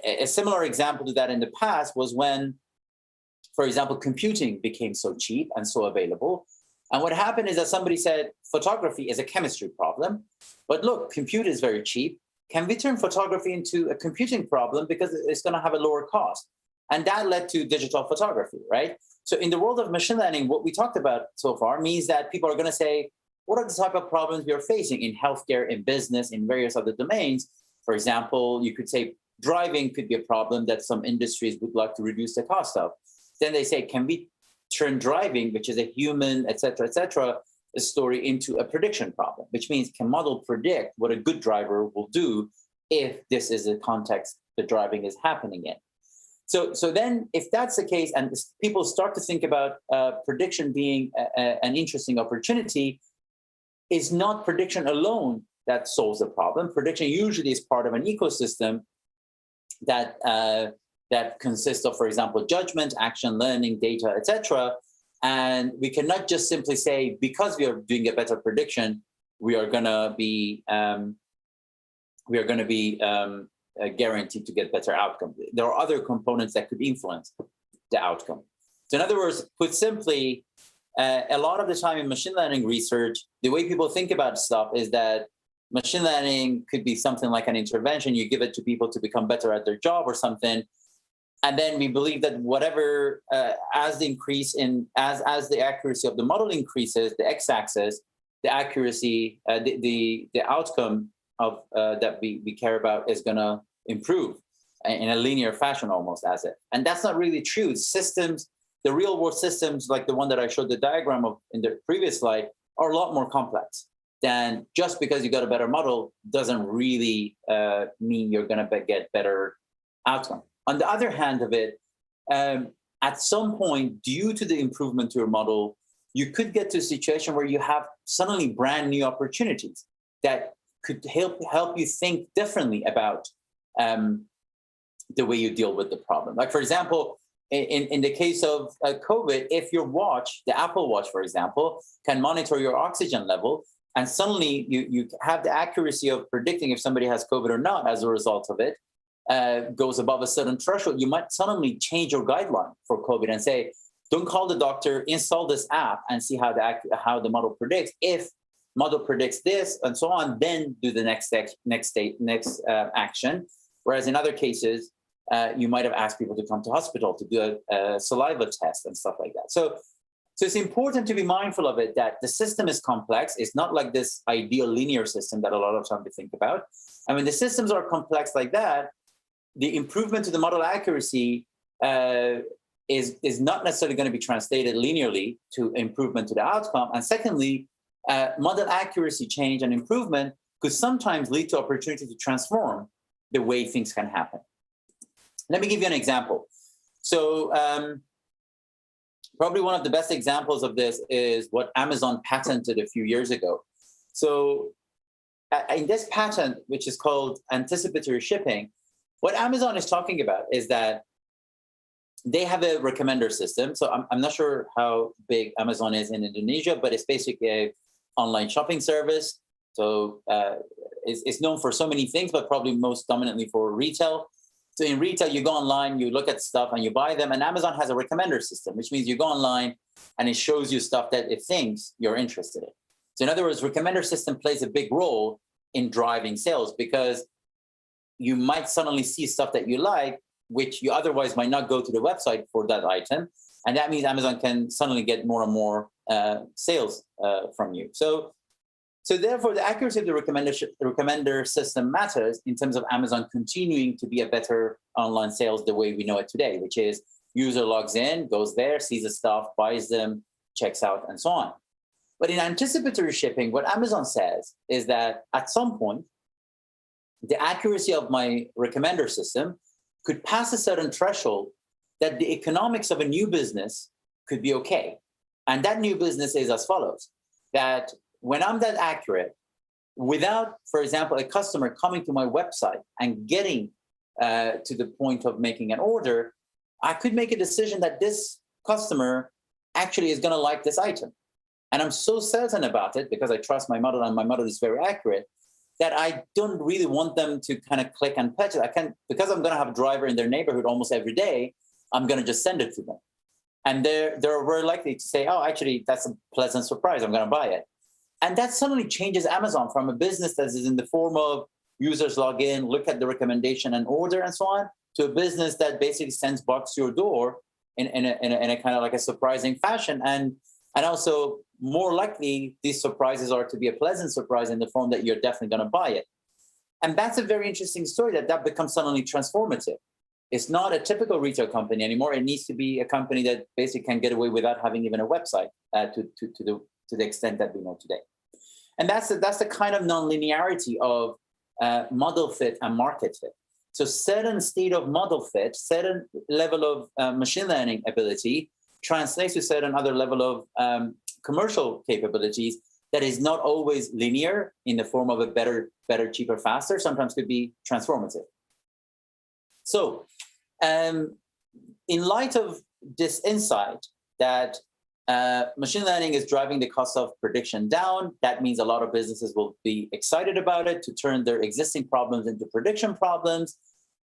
a similar example to that in the past was when, for example, computing became so cheap and so available. And what happened is that somebody said, photography is a chemistry problem, but look, compute is very cheap. Can we turn photography into a computing problem because it's going to have a lower cost? And that led to digital photography, right? So in the world of machine learning, what we talked about so far means that people are going to say, what are the type of problems we are facing in healthcare, in business, in various other domains? For example, you could say driving could be a problem that some industries would like to reduce the cost of. Then they say, can we turn driving, which is a human, et cetera, a story into a prediction problem, which means can model predict what a good driver will do if this is a context the driving is happening in. So then if that's the case and people start to think about prediction being an interesting opportunity, it's not prediction alone that solves the problem. Prediction usually is part of an ecosystem that that consists of, for example, judgment, action, learning, data, etc. And we cannot just simply say, because we are doing a better prediction, we are going to be guaranteed to get better outcome. There are other components that could influence the outcome. So in other words, put simply, a lot of the time in machine learning research, the way people think about stuff is that machine learning could be something like an intervention. You give it to people to become better at their job or something. And then we believe that whatever, as the accuracy of the model increases, the x-axis, the accuracy, the outcome of that we care about is going to improve in a linear fashion almost as if. And that's not really true. Systems, the real world systems, like the one that I showed the diagram of in the previous slide, are a lot more complex than just because you got a better model doesn't really mean you're going to get better outcome. On the other hand of it, at some point, due to the improvement to your model, you could get to a situation where you have suddenly brand new opportunities that could help you think differently about the way you deal with the problem. Like, for example, in the case of COVID, if your watch, the Apple Watch, for example, can monitor your oxygen level, and suddenly you have the accuracy of predicting if somebody has COVID or not as a result of it, goes above a certain threshold, you might suddenly change your guideline for COVID and say, don't call the doctor, install this app and see how the model predicts. If model predicts this and so on, then do the next action. Whereas in other cases, you might have asked people to come to hospital to do a saliva test and stuff like that. So it's important to be mindful of it, that the system is complex. It's not like this ideal linear system that a lot of time we think about. And when the systems are complex like that, the improvement to the model accuracy is not necessarily going to be translated linearly to improvement to the outcome. And secondly, model accuracy change and improvement could sometimes lead to opportunity to transform the way things can happen. Let me give you an example. So probably one of the best examples of this is what Amazon patented a few years ago. So in this patent, which is called anticipatory shipping, what Amazon is talking about is that they have a recommender system. So I'm not sure how big Amazon is in Indonesia, but it's basically an online shopping service. So it's known for so many things, but probably most dominantly for retail. So in retail, you go online, you look at stuff and you buy them. And Amazon has a recommender system, which means you go online and it shows you stuff that it thinks you're interested in. So in other words, recommender system plays a big role in driving sales because you might suddenly see stuff that you like, which you otherwise might not go to the website for that item. And that means Amazon can suddenly get more and more sales from you. So therefore, the accuracy of the recommender system matters in terms of Amazon continuing to be a better online sales the way we know it today, which is user logs in, goes there, sees the stuff, buys them, checks out, and so on. But in anticipatory shipping, what Amazon says is that at some point, the accuracy of my recommender system could pass a certain threshold that the economics of a new business could be okay. And that new business is as follows, that when I'm that accurate, without, for example, a customer coming to my website and getting to the point of making an order, I could make a decision that this customer actually is going to like this item. And I'm so certain about it because I trust my model and my model is very accurate that I don't really want them to kind of click and purchase. Because I'm going to have a driver in their neighborhood almost every day, I'm going to just send it to them. And they're very likely to say, oh, actually, that's a pleasant surprise. I'm going to buy it. And that suddenly changes Amazon from a business that is in the form of users log in, look at the recommendation and order and so on, to a business that basically sends bucks to your door in a kind of like a surprising fashion. And also more likely these surprises are to be a pleasant surprise in the form that you're definitely going to buy it. And that's a very interesting story that becomes suddenly transformative. It's not a typical retail company anymore. It needs to be a company that basically can get away without having even a website to the extent that we know today. And that's the kind of nonlinearity of model fit and market fit. So certain state of model fit, certain level of machine learning ability translates to certain other level of commercial capabilities that is not always linear in the form of a better, cheaper, faster, sometimes could be transformative. So in light of this insight that machine learning is driving the cost of prediction down, that means a lot of businesses will be excited about it to turn their existing problems into prediction problems.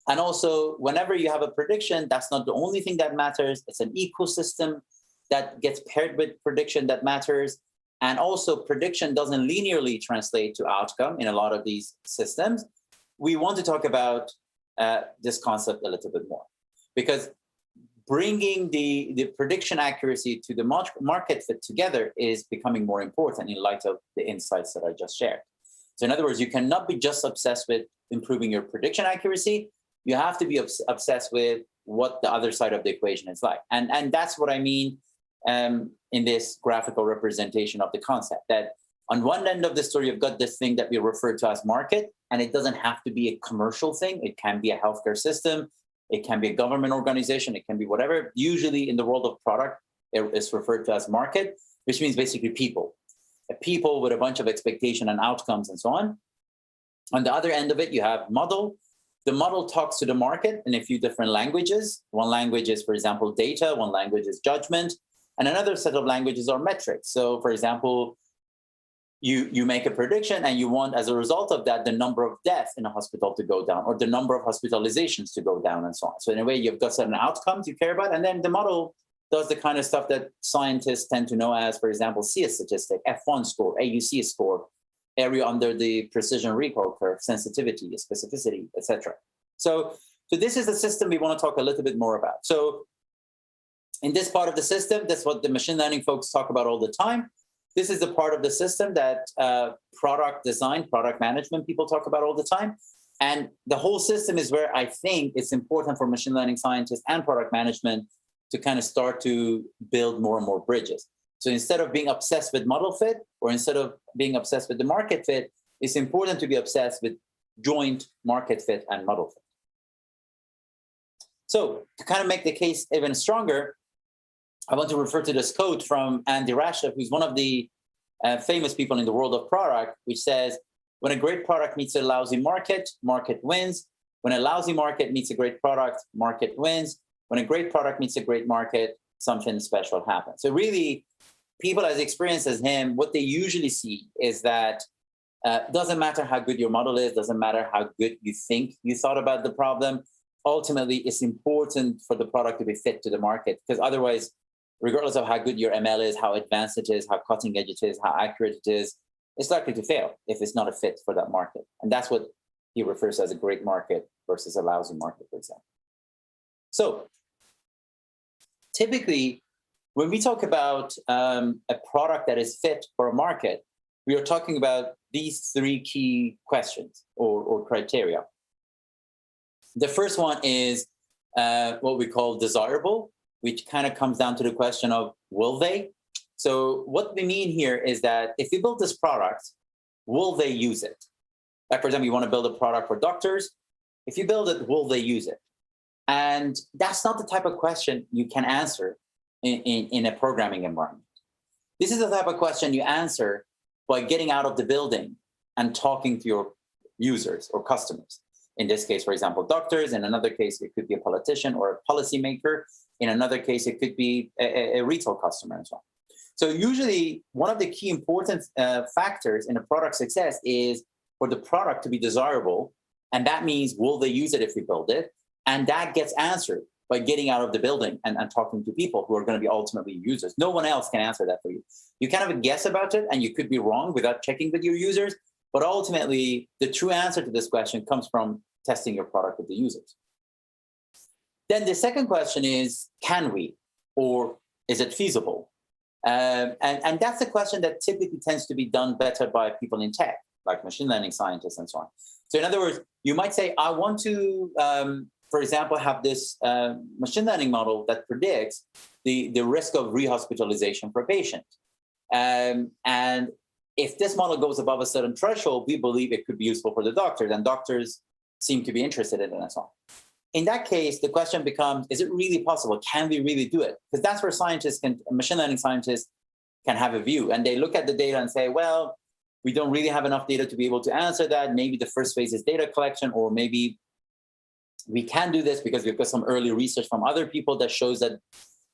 And also, whenever you have a prediction, that's not the only thing that matters. It's an ecosystem that gets paired with prediction that matters. And also, prediction doesn't linearly translate to outcome in a lot of these systems. We want to talk about this concept a little bit more, because bringing the prediction accuracy to the market fit together is becoming more important in light of the insights that I just shared. So in other words, you cannot be just obsessed with improving your prediction accuracy. You have to be obsessed with what the other side of the equation is like. And that's what I mean in this graphical representation of the concept, that on one end of the story, you've got this thing that we refer to as market, and it doesn't have to be a commercial thing. It can be a healthcare system. It can be a government organization. It can be whatever. Usually in the world of product, it is referred to as market, which means basically people. People with a bunch of expectation and outcomes and so on. On the other end of it, you have model. The model talks to the market in a few different languages. One language is, for example, data. One language is judgment. And another set of languages are metrics. So, for example, you make a prediction and you want, as a result of that, the number of deaths in a hospital to go down or the number of hospitalizations to go down and so on. So in a way, you've got certain outcomes you care about. And then the model does the kind of stuff that scientists tend to know as, for example, CS statistic, F1 score, AUC score, area under the precision recall curve, sensitivity, specificity, etc. So this is the system we want to talk a little bit more about. So in this part of the system, that's what the machine learning folks talk about all the time. This is the part of the system that product design, product management people talk about all the time. And the whole system is where I think it's important for machine learning scientists and product management to kind of start to build more and more bridges. So instead of being obsessed with model fit, or instead of being obsessed with the market fit, it's important to be obsessed with joint market fit and model fit. So to kind of make the case even stronger, I want to refer to this quote from Andy Rashlev, who's one of the famous people in the world of product, which says, when a great product meets a lousy market, market wins. When a lousy market meets a great product, market wins. When a great product meets a great market, something special happens. So really, people as experienced as him, what they usually see is that doesn't matter how good your model is, doesn't matter how good you think you thought about the problem. Ultimately, it's important for the product to be fit to the market, because otherwise, regardless of how good your ML is, how advanced it is, how cutting edge it is, how accurate it is, it's likely to fail if it's not a fit for that market. And that's what he refers to as a great market versus a lousy market, for example. So typically, when we talk about a product that is fit for a market, we are talking about these three key questions or criteria. The first one is what we call desirable, which kind of comes down to the question of will they? So what we mean here is that if you build this product, will they use it? Like, for example, you want to build a product for doctors. If you build it, will they use it? And that's not the type of question you can answer in a programming environment. This is the type of question you answer by getting out of the building and talking to your users or customers. In this case, for example, doctors. In another case, it could be a politician or a policymaker. In another case, it could be a retail customer and so on. So usually one of the key important factors in a product success is for the product to be desirable. And that means, will they use it if we build it? And that gets answered by getting out of the building and talking to people who are going to be ultimately users. No one else can answer that for you. You kind of guess about it and you could be wrong without checking with your users. But ultimately, the true answer to this question comes from testing your product with the users. Then the second question is, can we, or is it feasible? And that's a question that typically tends to be done better by people in tech, like machine learning scientists and so on. So in other words, you might say, I want to, for example, have this machine learning model that predicts the risk of rehospitalization for a patient. And if this model goes above a certain threshold, we believe it could be useful for the doctors, and doctors seem to be interested in it and so on. In that case, the question becomes, is it really possible? Can we really do it? Because that's where machine learning scientists can have a view. And they look at the data and say, well, we don't really have enough data to be able to answer that. Maybe the first phase is data collection, or maybe we can do this because we've got some early research from other people that shows that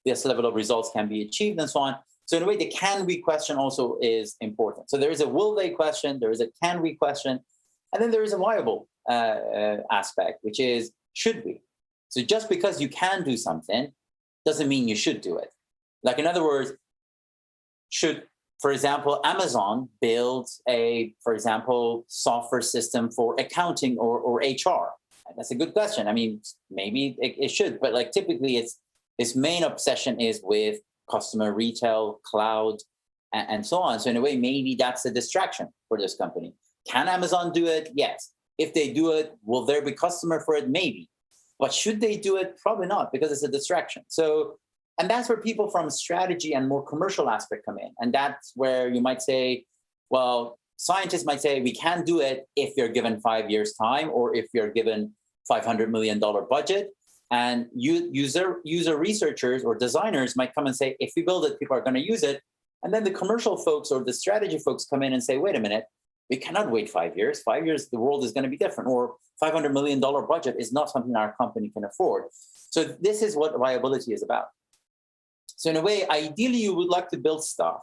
this level of results can be achieved and so on. So in a way, the can we question also is important. So there is a will they question, there is a can we question, and then there is a viable aspect, which is should we? So just because you can do something doesn't mean you should do it. Like, in other words, should, for example, Amazon build for example, software system for accounting or HR? That's a good question. I mean, maybe it should, but like typically its main obsession is with customer retail, cloud, and so on. So in a way, maybe that's a distraction for this company. Can Amazon do it? Yes. If they do it, will there be customer for it? Maybe. But should they do it? Probably not, because it's a distraction. So, and that's where people from strategy and more commercial aspect come in. And that's where you might say, well, scientists might say we can do it if you're given 5 years time, or if you're given $500 million budget. And user researchers or designers might come and say, if we build it, people are going to use it. And then the commercial folks or the strategy folks come in and say, wait a minute, we cannot wait 5 years. 5 years, the world is going to be different, or $500 million budget is not something our company can afford. So this is what viability is about. So in a way, ideally, you would like to build stuff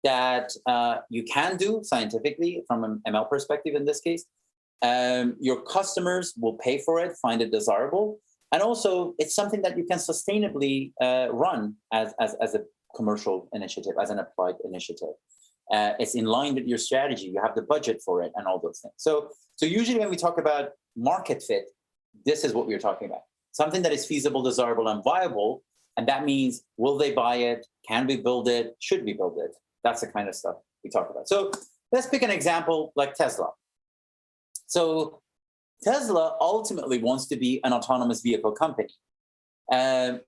that you can do scientifically from an ML perspective in this case. Your customers will pay for it, find it desirable. And also, it's something that you can sustainably run as a commercial initiative, as an applied initiative. It's in line with your strategy. You have the budget for it and all those things. So usually when we talk about market fit, this is what we're talking about. Something that is feasible, desirable, and viable. And that means, will they buy it? Can we build it? Should we build it? That's the kind of stuff we talk about. So let's pick an example like Tesla. So Tesla ultimately wants to be an autonomous vehicle company.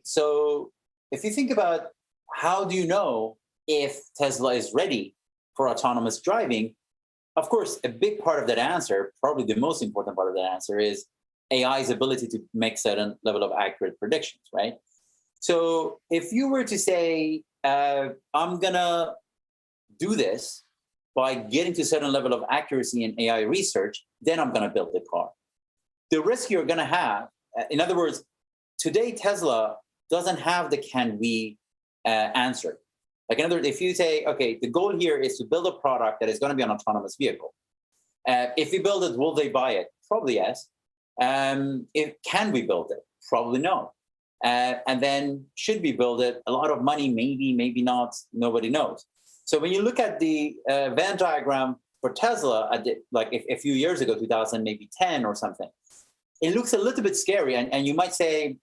So if you think about how do you know if Tesla is ready for autonomous driving, of course, a big part of that answer, probably the most important part of that answer, is AI's ability to make certain level of accurate predictions, right? So if you were to say, I'm gonna do this by getting to a certain level of accuracy in AI research, then I'm gonna build the car. The risk you're gonna have, in other words, today Tesla doesn't have the can we answer. Like, in other words, if you say, okay, the goal here is to build a product that is gonna be an autonomous vehicle. If we build it, will they buy it? Probably yes. Can we build it? Probably no. And then should we build it? A lot of money, maybe, maybe not, nobody knows. So when you look at the Venn diagram for Tesla, like if a few years ago, 2000, maybe 10 or something, it looks a little bit scary. And you might say,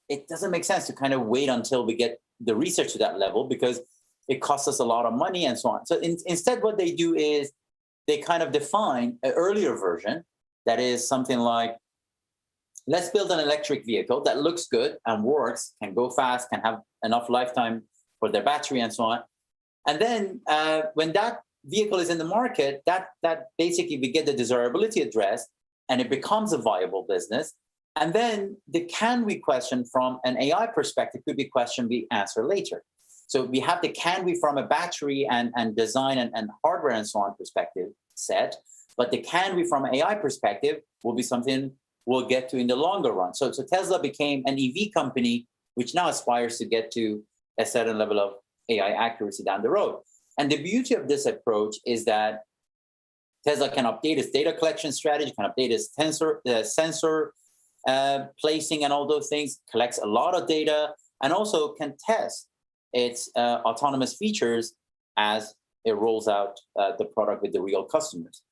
it doesn't make sense to kind of wait until we get the research to that level because it costs us a lot of money and so on. So instead, what they do is they kind of define an earlier version that is something like, let's build an electric vehicle that looks good and works, can go fast, can have enough lifetime for their battery and so on. And then when that vehicle is in the market, that basically we get the desirability addressed and it becomes a viable business. And then the can we question from an AI perspective could be a question we answer later. So we have the can we from a battery and design and hardware and so on perspective set, but the can we from an AI perspective will be something we'll get to in the longer run. So Tesla became an EV company, which now aspires to get to a certain level of AI accuracy down the road. And the beauty of this approach is that Tesla can update its data collection strategy, can update its sensor placing and all those things, collects a lot of data, and also can test its autonomous features as it rolls out the product with the real customers.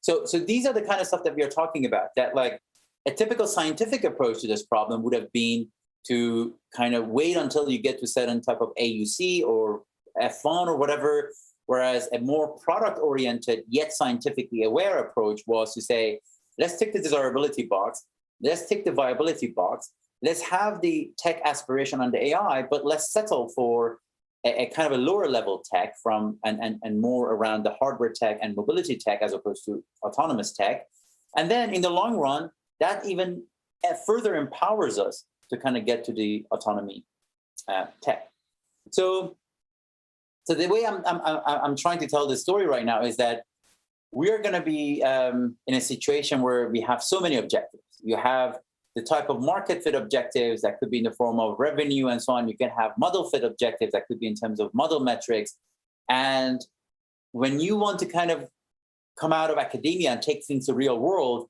So these are the kind of stuff that we are talking about, that like a typical scientific approach to this problem would have been to kind of wait until you get to a certain type of AUC or F1 or whatever, whereas a more product-oriented yet scientifically aware approach was to say, let's tick the desirability box, let's tick the viability box, let's have the tech aspiration on the AI, but let's settle for a kind of a lower level tech from and more around the hardware tech and mobility tech as opposed to autonomous tech. And then in the long run, that even further empowers us to kind of get to the autonomy tech. So the way I'm trying to tell this story right now is that we are going to be in a situation where we have so many objectives. You have the type of market fit objectives that could be in the form of revenue and so on. You can have model fit objectives that could be in terms of model metrics. And when you want to kind of come out of academia and take things to real world,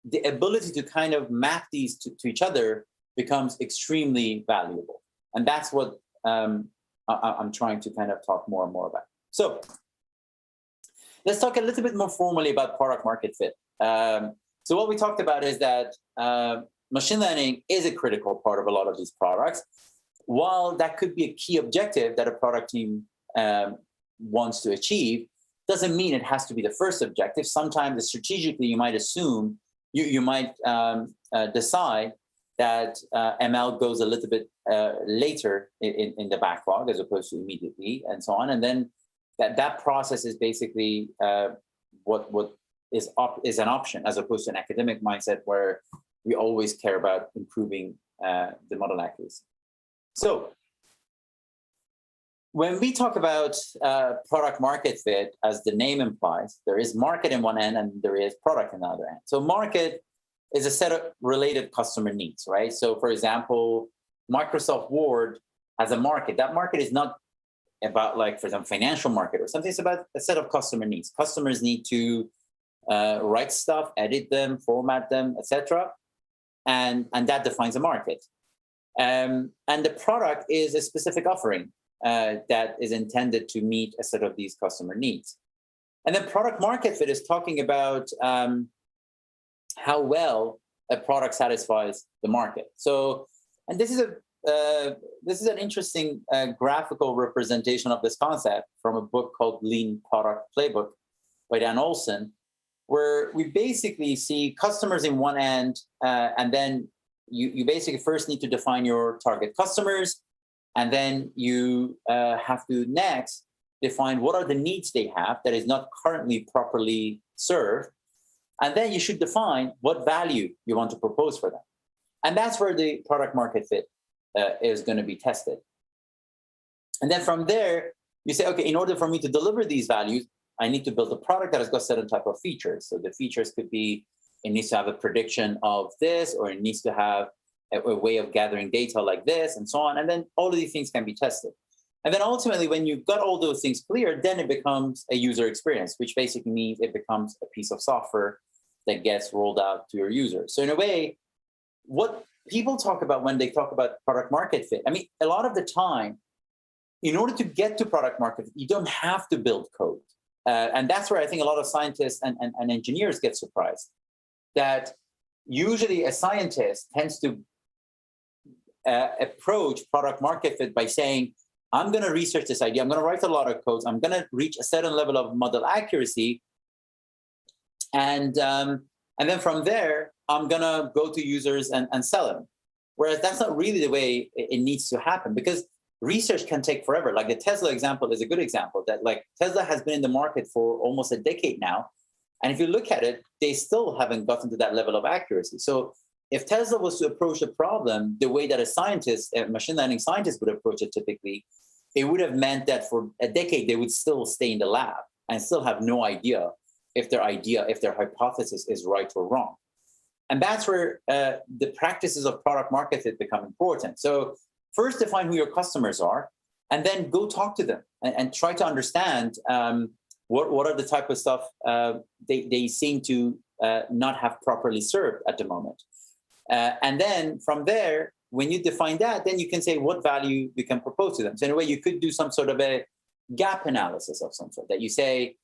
the ability to kind of map these to each other becomes extremely valuable. And that's what I'm trying to kind of talk more and more about. So let's talk a little bit more formally about product market fit. So what we talked about is that machine learning is a critical part of a lot of these products. While that could be a key objective that a product team wants to achieve, doesn't mean it has to be the first objective. Sometimes strategically, you might assume, you might decide that ML goes a little bit later in the backlog as opposed to immediately and so on. And then that process is basically what is an option as opposed to an academic mindset where we always care about improving the model accuracy. So when we talk about product market fit, as the name implies, there is market in one end and there is product in the other end. So market is a set of related customer needs, right? So for example, Microsoft Word has a market. That market is not about, like, for example, financial market or something. It's about a set of customer needs. Customers need to write stuff, edit them, format them, etc. And that defines a market. And the product is a specific offering that is intended to meet a set of these customer needs. And then product market fit is talking about how well a product satisfies the market. So, and this is an interesting graphical representation of this concept from a book called Lean Product Playbook by Dan Olson, where we basically see customers in one end, and then you basically first need to define your target customers, and then you have to next define what are the needs they have that is not currently properly served, and then you should define what value you want to propose for them. And that's where the product market fit is going to be tested. And then from there, you say, okay, in order for me to deliver these values, I need to build a product that has got certain type of features. So the features could be, it needs to have a prediction of this, or it needs to have a way of gathering data like this, and so on. And then all of these things can be tested. And then ultimately, when you've got all those things clear, then it becomes a user experience, which basically means it becomes a piece of software that gets rolled out to your users. So in a way, what people talk about when they talk about product market fit, I mean, a lot of the time, in order to get to product market fit, you don't have to build code. and that's where I think a lot of scientists and engineers get surprised, that usually a scientist tends to approach product market fit by saying, I'm going to research this idea, I'm going to write a lot of codes, I'm going to reach a certain level of model accuracy, and then from there, I'm going to go to users and sell them. Whereas that's not really the way it needs to happen, because research can take forever. Like the Tesla example is a good example, that like Tesla has been in the market for almost a decade now. And if you look at it, they still haven't gotten to that level of accuracy. So if Tesla was to approach the problem the way that a scientist, a machine learning scientist would approach it typically, it would have meant that for a decade, they would still stay in the lab and still have no idea if their hypothesis is right or wrong. And that's where the practices of product market fit become important. So first define who your customers are, and then go talk to them and try to understand what are the type of stuff they seem to not have properly served at the moment. And then from there, when you define that, then you can say what value you can propose to them. So in a way, you could do some sort of a gap analysis of some sort, that you say,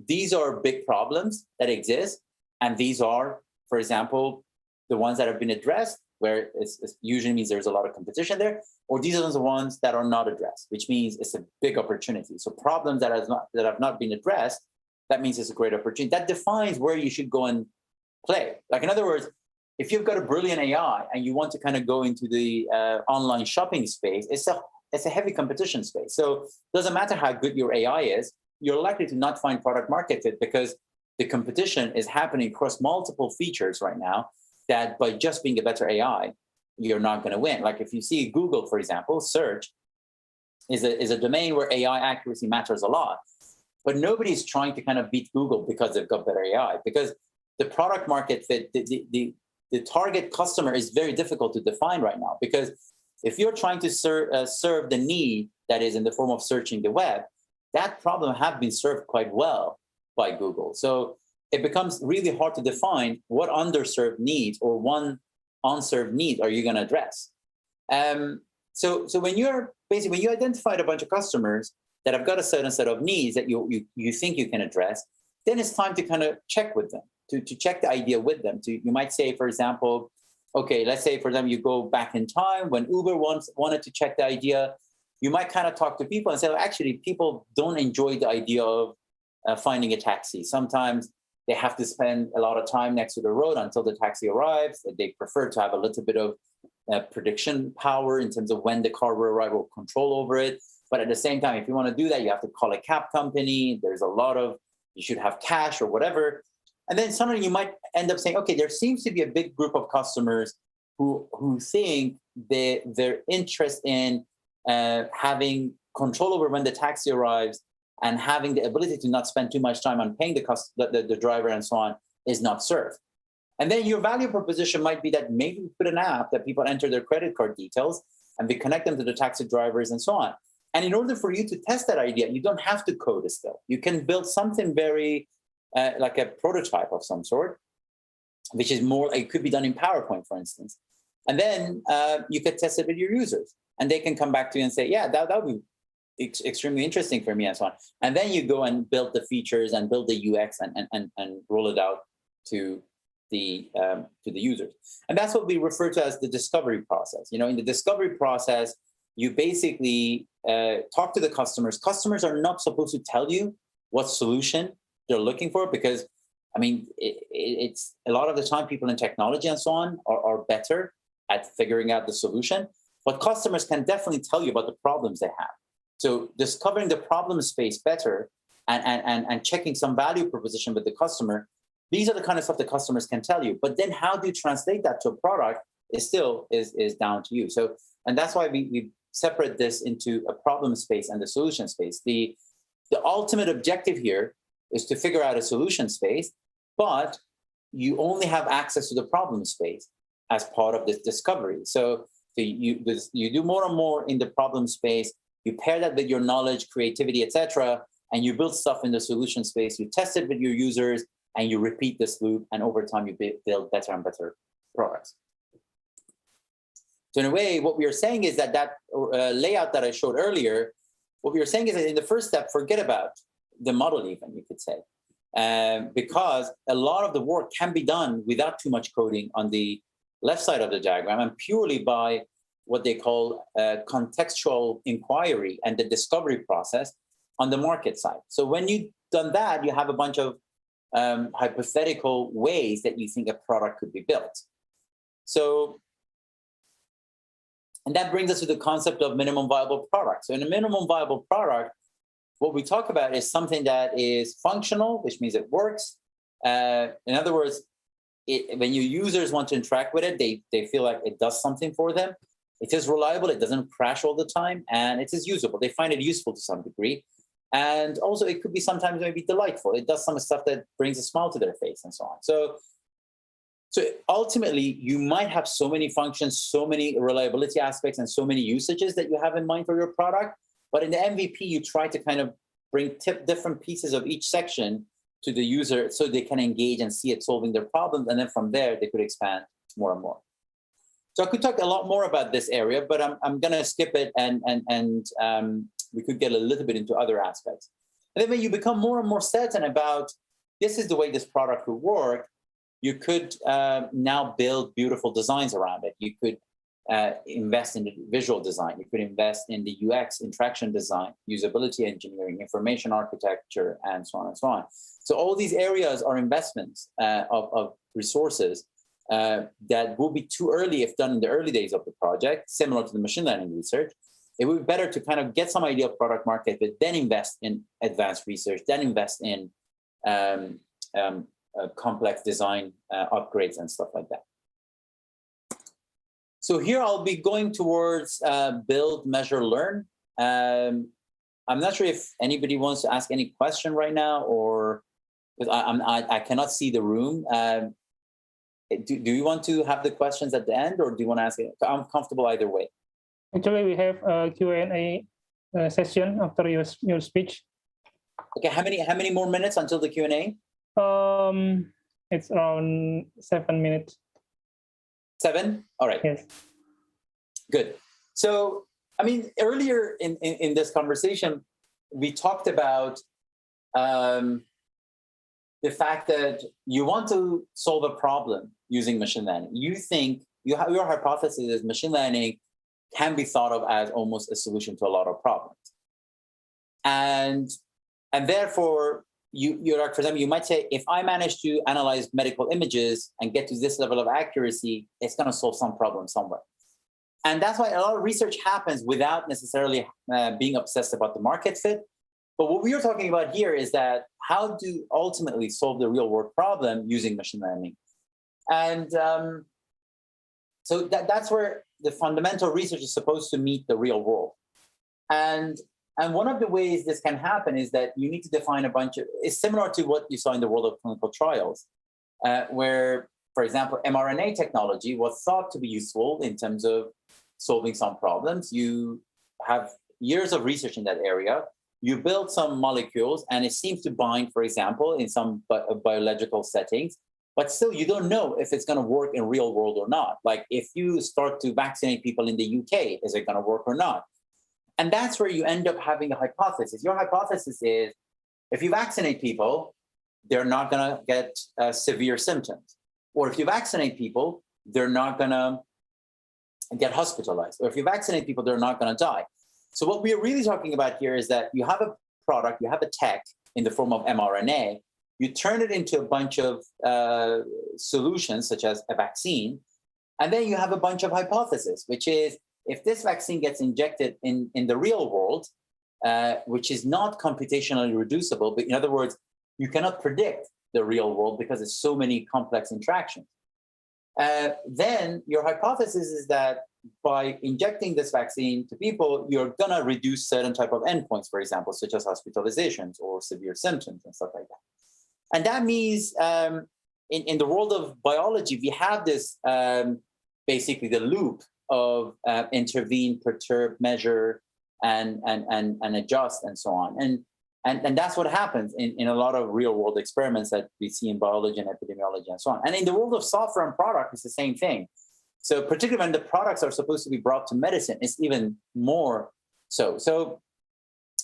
these are big problems that exist, and these are, for example, the ones that have been addressed, where it usually means there's a lot of competition there, or these are the ones that are not addressed, which means it's a big opportunity. So problems that have not been addressed, that means it's a great opportunity. That defines where you should go and play. Like in other words, if you've got a brilliant AI and you want to kind of go into the online shopping space, it's a heavy competition space. So it doesn't matter how good your AI is, you're likely to not find product market fit, because the competition is happening across multiple features right now, that by just being a better AI, you're not going to win. Like if you see Google, for example, search is a domain where AI accuracy matters a lot, but nobody's trying to kind of beat Google because they've got better AI, because the product market fit, the target customer is very difficult to define right now. Because if you're trying to serve the need that is in the form of searching the web, that problem has been served quite well by Google. So it becomes really hard to define what underserved needs or one unserved need are you going to address. So when you identified a bunch of customers that have got a certain set of needs that you think you can address, then it's time to kind of check with them, to check the idea with them. You might say, for example, okay, let's say for them you go back in time when Uber wanted to check the idea. You might kind of talk to people and say, well, actually, people don't enjoy the idea of finding a taxi. Sometimes they have to spend a lot of time next to the road until the taxi arrives. They prefer to have a little bit of prediction power in terms of when the car will arrive or control over it. But at the same time, if you want to do that, you have to call a cab company. There's a lot of, you should have cash or whatever. And then suddenly you might end up saying, okay, there seems to be a big group of customers who think their interest in having control over when the taxi arrives and having the ability to not spend too much time on paying the driver and so on is not served. And then your value proposition might be that maybe we put an app that people enter their credit card details and we connect them to the taxi drivers and so on. And in order for you to test that idea, you don't have to code it still. You can build something very like a prototype of some sort, which is more, it could be done in PowerPoint, for instance. And then you could test it with your users and they can come back to you and say, yeah, that would be extremely interesting for me and so on. And then you go and build the features and build the UX and roll it out to the users. And that's what we refer to as the discovery process. You know, in the discovery process, you basically talk to the customers. Customers are not supposed to tell you what solution they're looking for, because I mean, it's a lot of the time people in technology and so on are better at figuring out the solution, but customers can definitely tell you about the problems they have. So discovering the problem space better and checking some value proposition with the customer, these are the kind of stuff that customers can tell you. But then how do you translate that to a product is still down to you. So, and that's why we separate this into a problem space and the solution space. The ultimate objective here is to figure out a solution space, but you only have access to the problem space as part of this discovery. So you do more and more in the problem space. You pair that with your knowledge, creativity, etc., and you build stuff in the solution space. You test it with your users, and you repeat this loop. And over time, you build better and better products. So in a way, what we are saying is that layout that I showed earlier, what we are saying is that in the first step, forget about the model even, you could say. Because a lot of the work can be done without too much coding on the left side of the diagram and purely by what they call contextual inquiry and the discovery process on the market side. So when you've done that, you have a bunch of hypothetical ways that you think a product could be built. So, and that brings us to the concept of minimum viable product. So in a minimum viable product, what we talk about is something that is functional, which means it works. In other words, when your users want to interact with it, they feel like it does something for them. It is reliable, it doesn't crash all the time, and it is usable. They find it useful to some degree. And also it could be sometimes maybe delightful. It does some stuff that brings a smile to their face and so on. So ultimately, you might have so many functions, so many reliability aspects, and so many usages that you have in mind for your product. But in the MVP, you try to kind of bring different pieces of each section to the user so they can engage and see it solving their problems. And then from there, they could expand more and more. So I could talk a lot more about this area, but I'm going to skip it and we could get a little bit into other aspects. And then when you become more and more certain about this is the way this product will work, you could now build beautiful designs around it. You could invest in the visual design. You could invest in the UX, interaction design, usability engineering, information architecture, and so on and so on. So all these areas are investments of resources that will be too early if done in the early days of the project, similar to the machine learning research. It would be better to kind of get some idea of product market fit, then invest in advanced research, then invest in complex design upgrades and stuff like that. So here I'll be going towards build, measure, learn. I'm not sure if anybody wants to ask any question right now, or because I cannot see the room. Do you want to have the questions at the end, or do you want to ask it? I'm comfortable either way. Actually, we have a Q&A session after your speech. Okay, how many more minutes until the Q&A? It's around 7 minutes. 7? All right. Yes. Good. So, I mean, earlier in this conversation, we talked about the fact that you want to solve a problem using machine learning. You think your hypothesis is machine learning can be thought of as almost a solution to a lot of problems. And therefore, you're like, for example, you might say, if I manage to analyze medical images and get to this level of accuracy, it's going to solve some problem somewhere. And that's why a lot of research happens without necessarily being obsessed about the market fit. But what we are talking about here is that how to ultimately solve the real world problem using machine learning. And so that's where the fundamental research is supposed to meet the real world. And one of the ways this can happen is that you need to define a bunch of, it's similar to what you saw in the world of clinical trials, where, for example, mRNA technology was thought to be useful in terms of solving some problems. You have years of research in that area. You build some molecules and it seems to bind, for example, in some biological settings, but still you don't know if it's going to work in real world or not. Like if you start to vaccinate people in the UK, is it going to work or not? And that's where you end up having a hypothesis. Your hypothesis is, if you vaccinate people, they're not going to get severe symptoms. Or if you vaccinate people, they're not going to get hospitalized. Or if you vaccinate people, they're not going to die. So what we are really talking about here is that you have a product, you have a tech in the form of mRNA, you turn it into a bunch of solutions, such as a vaccine, and then you have a bunch of hypotheses, which is, if this vaccine gets injected in the real world, which is not computationally reducible, but in other words, you cannot predict the real world because there's so many complex interactions. Then your hypothesis is that by injecting this vaccine to people, you're gonna reduce certain type of endpoints, for example, such as hospitalizations or severe symptoms and stuff like that. And that means in the world of biology, we have this basically the loop of intervene, perturb, measure, and adjust, and so on. And that's what happens in a lot of real world experiments that we see in biology and epidemiology and so on. And in the world of software and product, it's the same thing. So particularly when the products are supposed to be brought to medicine, it's even more so. So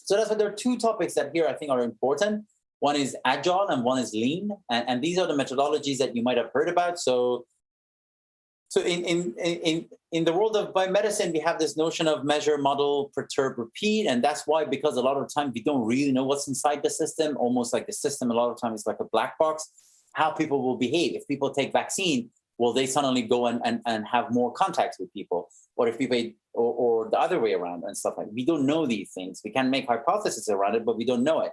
So that's why there are two topics that here I think are important. One is agile and one is lean. And these are the methodologies that you might have heard about. So in the world of biomedicine, we have this notion of measure, model, perturb, repeat. And that's why, because a lot of the time we don't really know what's inside the system, almost like the system a lot of times is like a black box, how people will behave. If people take vaccine, will they suddenly go and have more contacts with people? Or if people, or the other way around and stuff like that. We don't know these things. We can make hypotheses around it, but we don't know it.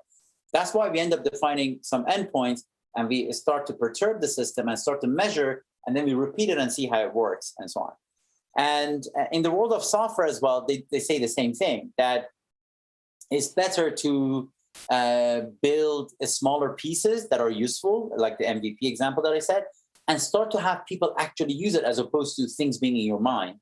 That's why we end up defining some endpoints and we start to perturb the system and start to measure, and then we repeat it and see how it works and so on. And in the world of software as well, they say the same thing, that it's better to build smaller pieces that are useful, like the MVP example that I said, and start to have people actually use it as opposed to things being in your mind.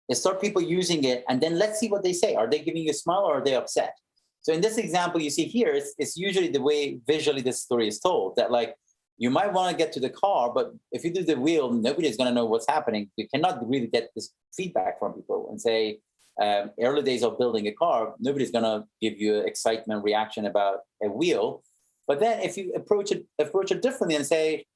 And start people using it, and then let's see what they say. Are they giving you a smile or are they upset? So in this example you see here, it's usually the way visually this story is told, that like, you might want to get to the car, but if you do the wheel, nobody's going to know what's happening. You cannot really get this feedback from people and say, early days of building a car, nobody's going to give you an excitement reaction about a wheel. But then if you approach it differently and say,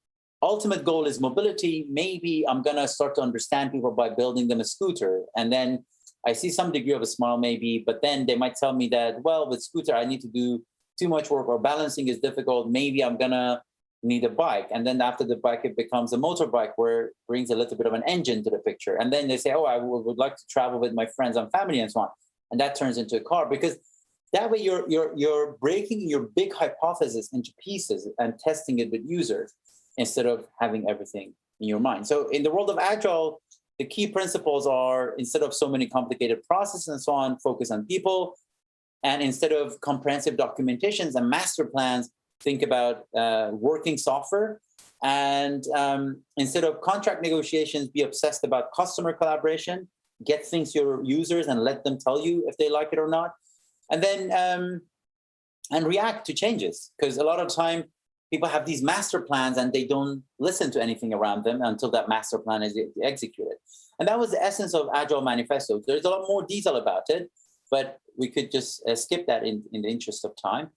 ultimate goal is mobility, maybe I'm going to start to understand people by building them a scooter. And then I see some degree of a smile maybe, but then they might tell me that, well, with scooter, I need to do too much work or balancing is difficult. Maybe I'm going to need a bike. And then after the bike, it becomes a motorbike where it brings a little bit of an engine to the picture. And then they say, oh, I would like to travel with my friends and family and so on. And that turns into a car, because that way you're breaking your big hypothesis into pieces and testing it with users instead of having everything in your mind. So in the world of Agile, the key principles are, instead of so many complicated processes and so on, focus on people. And instead of comprehensive documentations and master plans, think about working software. And instead of contract negotiations, be obsessed about customer collaboration, get things to your users and let them tell you if they like it or not. And then and react to changes, because a lot of time people have these master plans and they don't listen to anything around them until that master plan is executed. And that was the essence of Agile Manifesto. There's a lot more detail about it, but we could just skip that in the interest of time.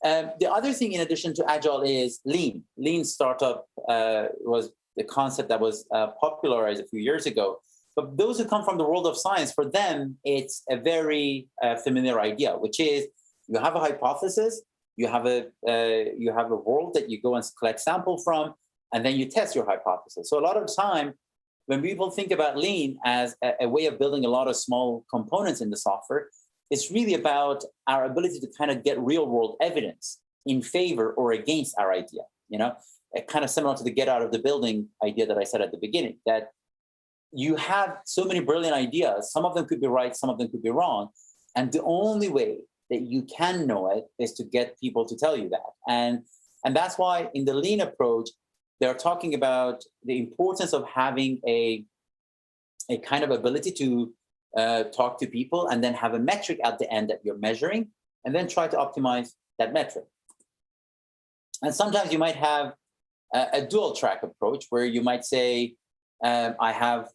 The other thing in addition to Agile is lean. Lean startup was the concept that was popularized a few years ago. But those who come from the world of science, for them, it's a very familiar idea, which is you have a hypothesis, you have a world that you go and collect sample from, and then you test your hypothesis. So a lot of time, when people think about lean as a way of building a lot of small components in the software, it's really about our ability to kind of get real world evidence in favor or against our idea. You know, kind of similar to the get out of the building idea that I said at the beginning, that you have so many brilliant ideas. Some of them could be right, some of them could be wrong. And the only way that you can know it is to get people to tell you that. And that's why in the lean approach, they're talking about the importance of having a kind of ability to talk to people and then have a metric at the end that you're measuring and then try to optimize that metric. And sometimes you might have a dual track approach where you might say, I have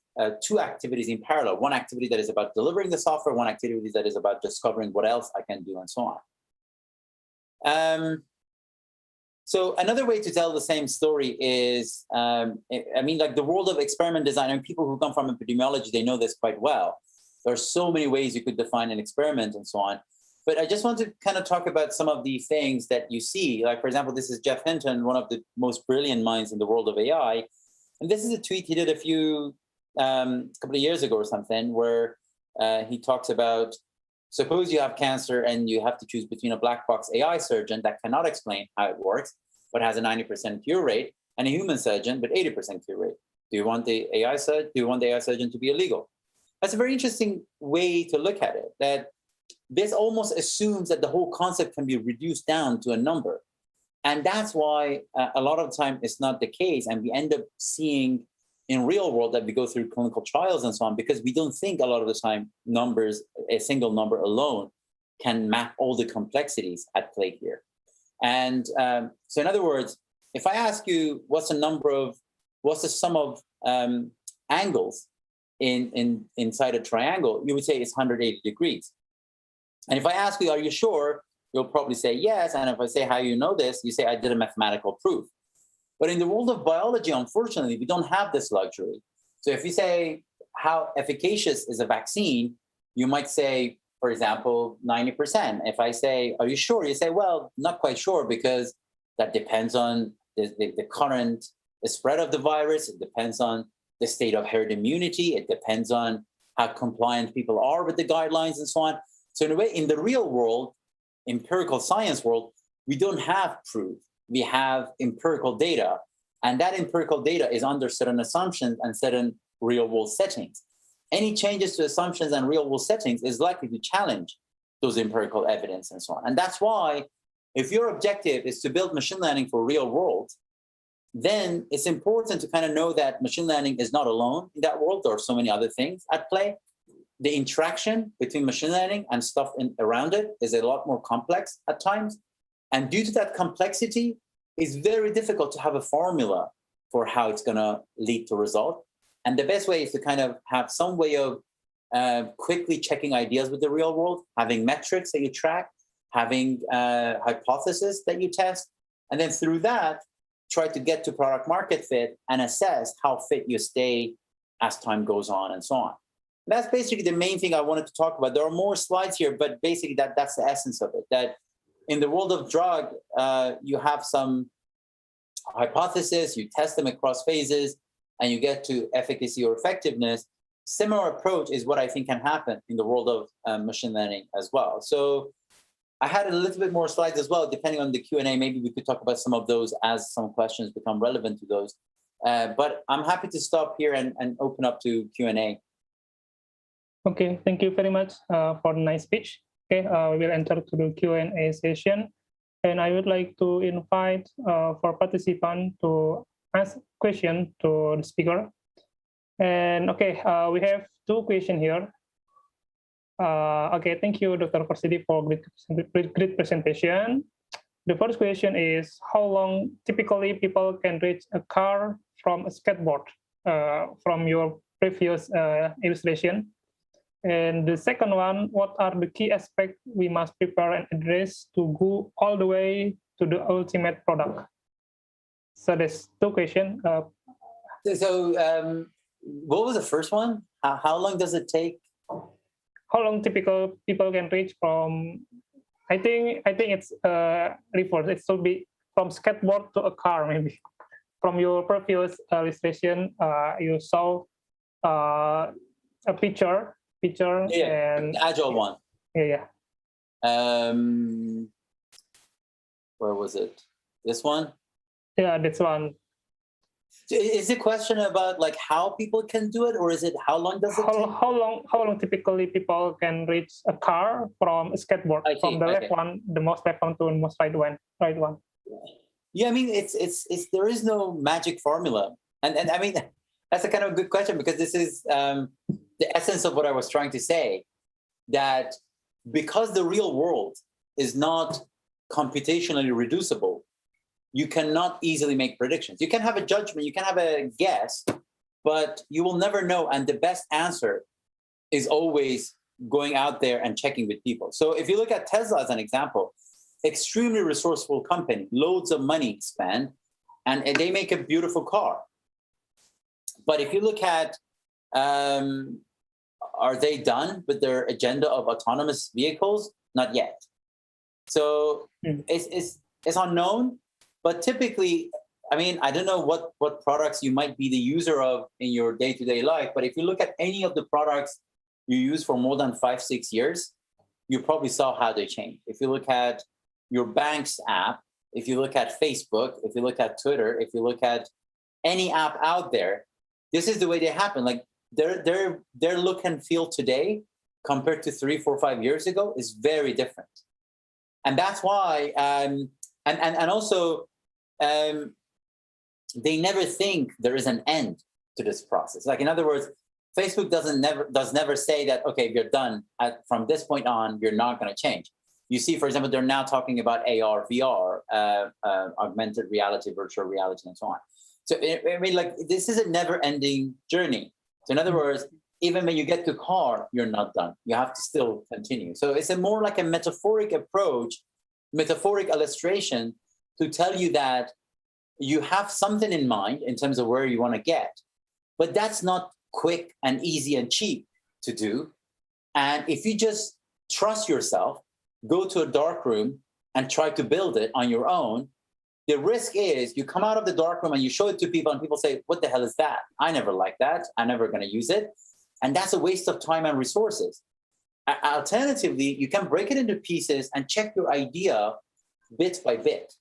two activities in parallel, one activity that is about delivering the software, one activity that is about discovering what else I can do and so on. So another way to tell the same story is, I mean, like the world of experiment design, and people who come from epidemiology, they know this quite well. There are so many ways you could define an experiment and so on. But I just want to kind of talk about some of the things that you see. Like, for example, this is Jeff Hinton, one of the most brilliant minds in the world of AI. And this is a tweet he did a couple of years ago or something, where he talks about, suppose you have cancer and you have to choose between a black box AI surgeon that cannot explain how it works, but has a 90% cure rate, and a human surgeon with 80% cure rate. Do you want the AI surgeon to be illegal? That's a very interesting way to look at it, that this almost assumes that the whole concept can be reduced down to a number. And that's why a lot of the time it's not the case. And we end up seeing in real world that we go through clinical trials and so on, because we don't think a lot of the time numbers, a single number alone can map all the complexities at play here. And so in other words, if I ask you what's the sum of angles inside a triangle, you would say it's 180 degrees. And if I ask you, are you sure? You'll probably say yes. And if I say, how you know this? You say, I did a mathematical proof. But in the world of biology, unfortunately, we don't have this luxury. So if you say, how efficacious is a vaccine? You might say, for example, 90%. If I say, are you sure? You say, well, not quite sure, because that depends on the current spread of the virus. It depends on the state of herd immunity. It depends on how compliant people are with the guidelines and so on. So in a way, in the real world, empirical science world, we don't have proof. We have empirical data. And that empirical data is under certain assumptions and certain real world settings. Any changes to assumptions and real world settings is likely to challenge those empirical evidence and so on. And that's why if your objective is to build machine learning for real world, then it's important to kind of know that machine learning is not alone in that world. There are so many other things at play. The interaction between machine learning and stuff around it is a lot more complex at times. And due to that complexity, it's very difficult to have a formula for how it's going to lead to result. And the best way is to kind of have some way of quickly checking ideas with the real world, having metrics that you track, having hypotheses that you test, and then through that, try to get to product market fit and assess how fit you stay as time goes on and so on. That's basically the main thing I wanted to talk about. There are more slides here, but basically that's the essence of it, that in the world of drug, you have some hypothesis, you test them across phases, and you get to efficacy or effectiveness. Similar approach is what I think can happen in the world of machine learning as well. So I had a little bit more slides as well, depending on the Q&A. Maybe we could talk about some of those as some questions become relevant to those. But I'm happy to stop here and open up to Q&A. Okay, thank you very much for the nice speech. Okay, we will enter to the Q&A session. And I would like to invite for participants to ask questions to the speaker. And okay, we have two questions here. Okay, thank you, Dr. Korsidi, for great presentation. The first question is, how long typically people can reach a car from a skateboard from your previous illustration? And the second one, what are the key aspects we must prepare and address to go all the way to the ultimate product? So there's two questions. So what was the first one? How long does it take? How long typical people can reach from? I think it's reverse. It should be from skateboard to a car, maybe. From your previous illustration, you saw a picture, yeah, and the agile one. Yeah. Where was it? This one? Yeah, this one. Is the question about like how people can do it, or is it how long does it take? How long typically people can reach a car from a skateboard, from the left one, the most left one to the most right one? Yeah, I mean it's there is no magic formula, and I mean that's a kind of a good question, because this is the essence of what I was trying to say, that because the real world is not computationally reducible, you cannot easily make predictions. You can have a judgment, you can have a guess, but you will never know. And the best answer is always going out there and checking with people. So if you look at Tesla as an example, extremely resourceful company, loads of money spent, and they make a beautiful car. But if you look at, are they done with their agenda of autonomous vehicles? Not yet. So it's unknown. But typically, I mean, I don't know what products you might be the user of in your day-to-day life, but if you look at any of the products you use for more than 5-6 years, you probably saw how they change. If you look at your bank's app, if you look at Facebook, if you look at Twitter, if you look at any app out there, this is the way they happen. Like their look and feel today compared to 3, 4, 5 years ago is very different. And that's why, and also, they never think there is an end to this process. Like in other words, Facebook does never say that, okay, you're done. From this point on, you're not going to change. You see, for example, they're now talking about AR, VR, augmented reality, virtual reality, and so on. So I mean, like this is a never-ending journey. So in other words, even when you get to car, you're not done. You have to still continue. So it's a more like a metaphoric approach, metaphoric illustration to tell you that you have something in mind in terms of where you want to get, but that's not quick and easy and cheap to do. And if you just trust yourself, go to a dark room and try to build it on your own, the risk is you come out of the dark room and you show it to people and people say, what the hell is that? I never liked that. I'm never going to use it. And that's a waste of time and resources. Alternatively, you can break it into pieces and check your idea bit by bit.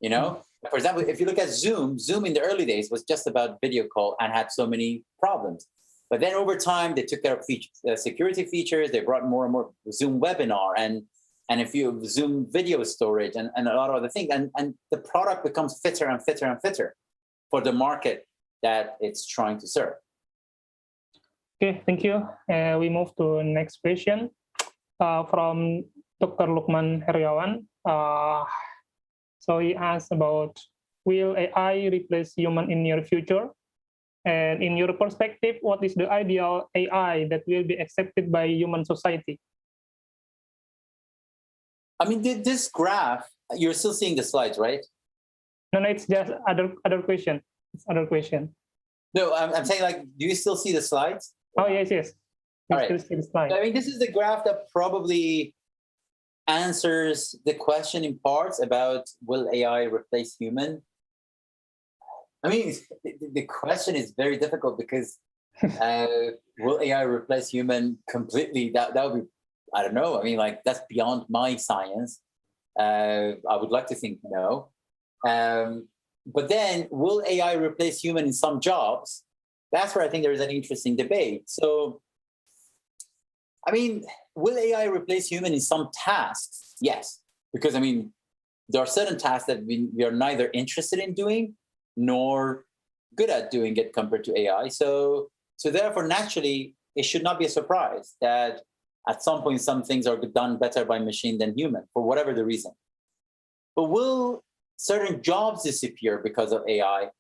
You know, for example, if you look at Zoom, Zoom in the early days was just about video call and had so many problems. But then over time, they took care of security features. They brought more and more Zoom webinar and a few Zoom video storage and a lot of other things. And the product becomes fitter and fitter and fitter for the market that it's trying to serve. Okay, thank you. We move to next question from Dr. Lukman Heriawan. So he asked about, will AI replace human in near future? And in your perspective, what is the ideal AI that will be accepted by human society? I mean, this graph, you're still seeing the slides, right? No, it's just other question. It's other question. No, I'm saying, like, do you still see the slides? Oh, yes. We All right. still see the slide. I mean, this is the graph that probably answers the question in parts about will AI replace human? I mean, the question is very difficult because will AI replace human completely? That would be, I don't know. I mean, like, that's beyond my science. I would like to think no. But then will AI replace human in some jobs? That's where I think there is an interesting debate. So, I mean, will AI replace human in some tasks? Yes, because I mean, there are certain tasks that we are neither interested in doing nor good at doing it compared to AI. So therefore, naturally, it should not be a surprise that at some point, some things are done better by machine than human, for whatever the reason. But will certain jobs disappear because of AI?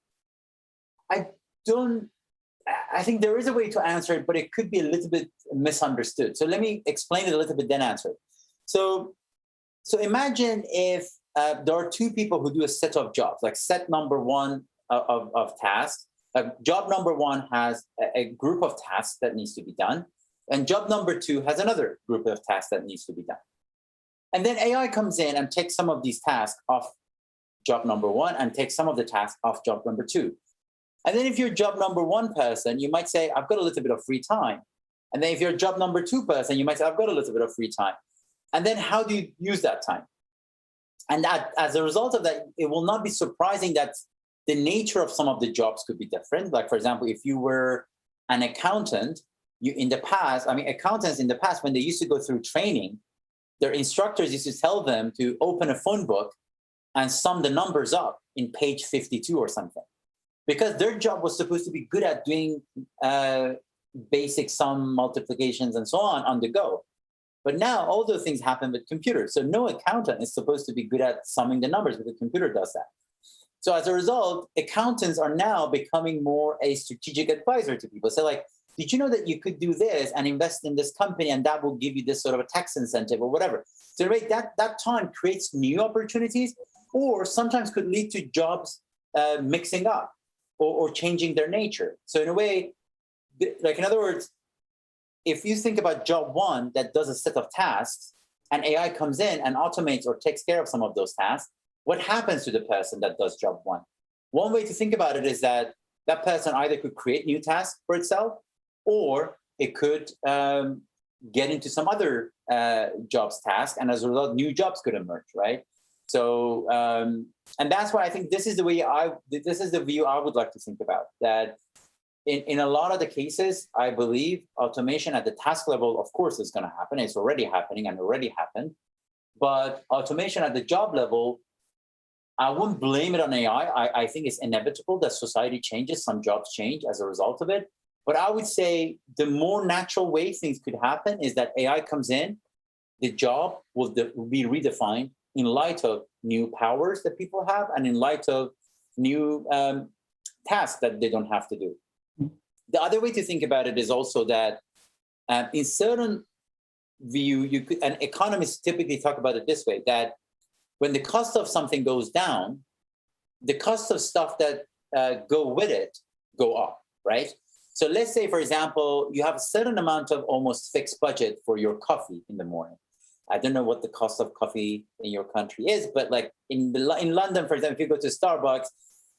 I think there is a way to answer it, but it could be a little bit misunderstood. So let me explain it a little bit, then answer it. So imagine if there are two people who do a set of jobs, like set number one of tasks. Job number one has a group of tasks that needs to be done. And job number two has another group of tasks that needs to be done. And then AI comes in and takes some of these tasks off job number one and takes some of the tasks off job number two. And then if you're job number one person, you might say, I've got a little bit of free time. And then if you're a job number two person, you might say, I've got a little bit of free time. And then how do you use that time? And as a result of that, it will not be surprising that the nature of some of the jobs could be different. Like, for example, if you were an accountant, accountants in the past, when they used to go through training, their instructors used to tell them to open a phone book and sum the numbers up in page 52 or something. Because their job was supposed to be good at doing basic sum multiplications and so on the go. But now all those things happen with computers. So no accountant is supposed to be good at summing the numbers, but the computer does that. So as a result, accountants are now becoming more a strategic advisor to people. So like, did you know that you could do this and invest in this company and that will give you this sort of a tax incentive or whatever? So right, that time creates new opportunities or sometimes could lead to jobs mixing up or changing their nature. So in a way, like in other words, if you think about job one that does a set of tasks and AI comes in and automates or takes care of some of those tasks, what happens to the person that does job one? One way to think about it is that that person either could create new tasks for itself or it could get into some other jobs task, and as a result, new jobs could emerge, right? So, and that's why I think this is the view I would like to think about, that in a lot of the cases, I believe automation at the task level, of course, is going to happen. It's already happening and already happened. But automation at the job level, I wouldn't blame it on AI. I think it's inevitable that society changes, some jobs change as a result of it. But I would say the more natural way things could happen is that AI comes in, the job will be redefined in light of new powers that people have and in light of new tasks that they don't have to do. the other way to think about it is also that in certain view, you could, and economists typically talk about it this way, that when the cost of something goes down, the cost of stuff that go with it go up, right? So let's say, for example, you have a certain amount of almost fixed budget for your coffee in the morning. I don't know what the cost of coffee in your country is, but like in London, for example, if you go to Starbucks,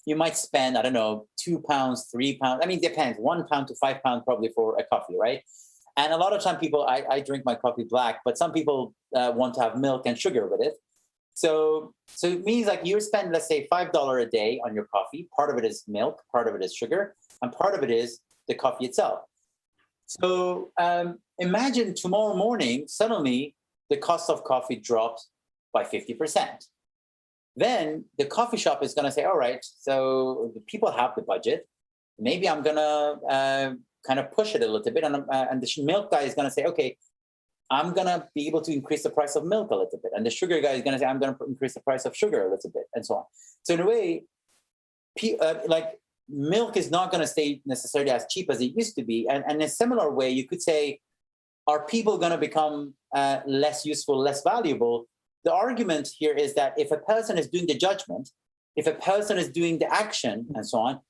you might spend, I don't know, £2, £3. I mean, it depends, £1 to £5 probably for a coffee, right? And a lot of time people, I drink my coffee black, but some people want to have milk and sugar with it. So it means like you spend, let's say, $5 a day on your coffee. Part of it is milk, part of it is sugar, and part of it is the coffee itself. So imagine tomorrow morning, suddenly the cost of coffee drops by 50%. Then the coffee shop is going to say, all right, so the people have the budget. Maybe I'm going to kind of push it a little bit. And the milk guy is going to say, okay, I'm going to be able to increase the price of milk a little bit. And the sugar guy is going to say, I'm going to increase the price of sugar a little bit, and so on. So in a way, like milk is not going to stay necessarily as cheap as it used to be. And in a similar way, you could say, are people going to become less useful, less valuable? The argument here is that if a person is doing the judgment, if a person is doing the action and so on,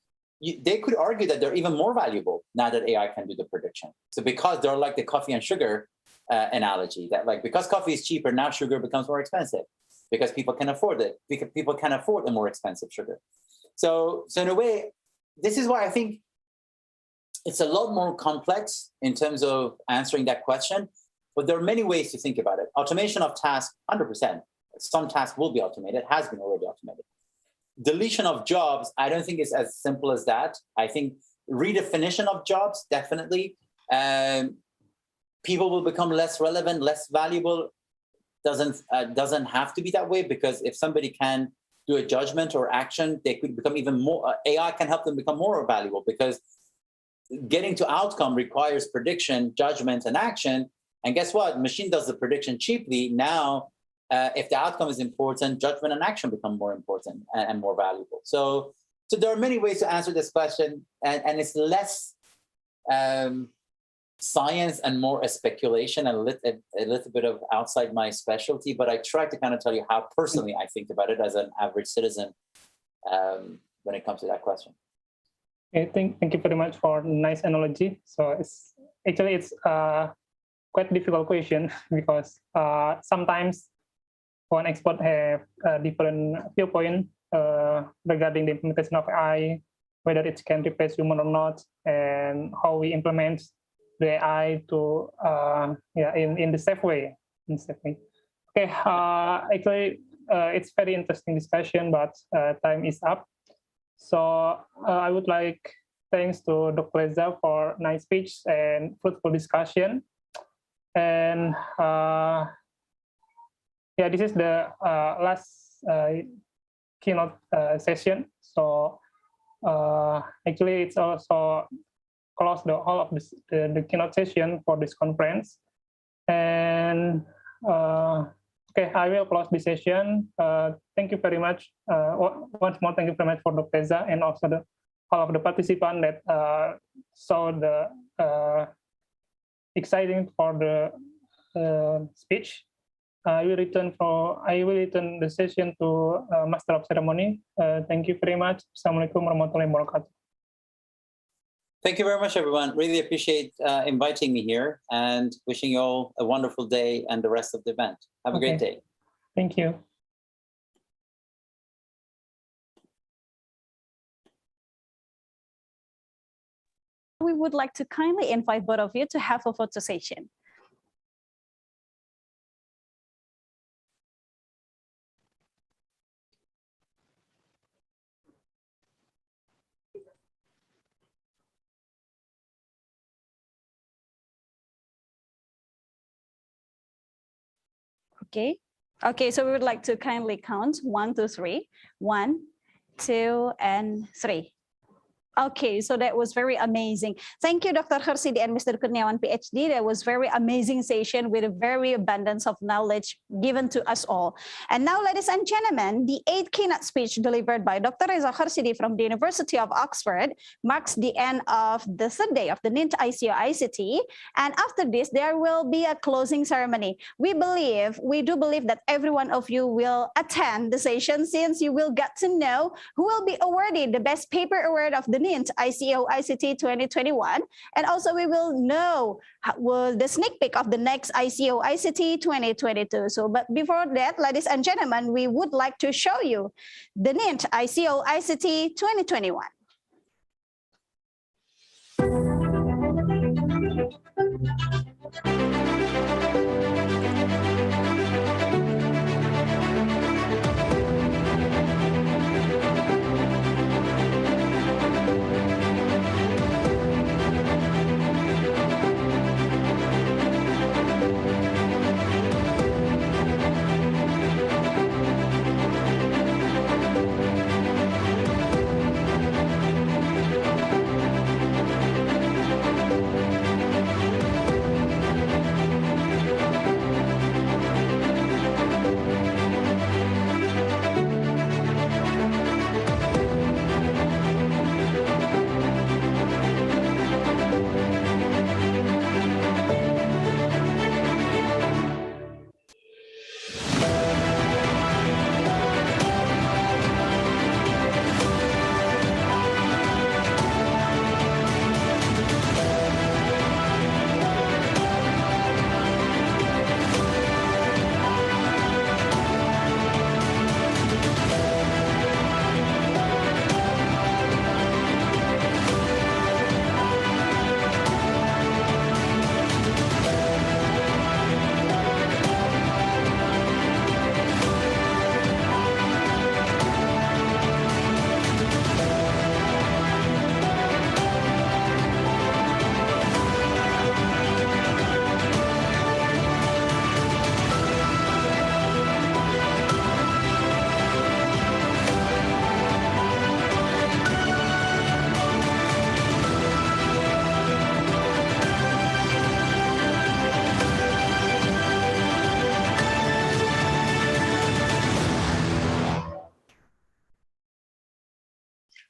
they could argue that they're even more valuable now that AI can do the prediction. So because they're like the coffee and sugar analogy, that like because coffee is cheaper, now sugar becomes more expensive because people can afford it, because people can afford a more expensive sugar. So in a way, this is why I think it's a lot more complex in terms of answering that question, but there are many ways to think about it. Automation of tasks, 100%. Some tasks will be automated, has been already automated. Deletion of jobs, I don't think it's as simple as that. I think redefinition of jobs, definitely. People will become less relevant, less valuable. Doesn't have to be that way, because if somebody can do a judgment or action, they could become even more, AI can help them become more valuable, because getting to outcome requires prediction, judgment, and action. And guess what? Machine does the prediction cheaply. Now, if the outcome is important, judgment and action become more important and more valuable. So there are many ways to answer this question, and it's less science and more a speculation, and a little bit of outside my specialty. But I try to kind of tell you how personally I think about it as an average citizen when it comes to that question. Okay, thank you very much for nice analogy. So it's quite difficult question because sometimes one expert have a different viewpoint regarding the implementation of AI, whether it can replace human or not, and how we implement the AI to in the safe way. Okay, actually it's very interesting discussion, but time is up. So I would like thanks to Dr. Reza for nice speech and fruitful discussion. And this is the last keynote session. So actually, it's also close the whole of the keynote session for this conference. And okay, I will close the session. Thank you very much. Once more, thank you very much for Dr. Reza and also all of the participants that saw the exciting for the speech. I will return the session to Master of Ceremony. Thank you very much. Assalamualaikum warahmatullahi wabarakatuh. Thank you very much, everyone. Really appreciate inviting me here, and wishing you all a wonderful day and the rest of the event. Have a great day. Thank you. We would like to kindly invite both of you to have a photo session. Okay, so we would like to kindly count 1, 2, 3. 1, 2, and 3. Okay, so that was very amazing. Thank you, Dr. Hersidi and Mr. Kurniawan, PhD. That was very amazing session with a very abundance of knowledge given to us all. And now, ladies and gentlemen, the 8th keynote speech delivered by Dr. Reza Hersidi from the University of Oxford marks the end of the third day of the NINT ICoICT. And after this, there will be a closing ceremony. We do believe that every one of you will attend the session, since you will get to know who will be awarded the best paper award of the NINT ICoICT 2021. And also we will know the sneak peek of the next ICoICT 2022. So, but before that, ladies and gentlemen, we would like to show you the NINT ICoICT 2021.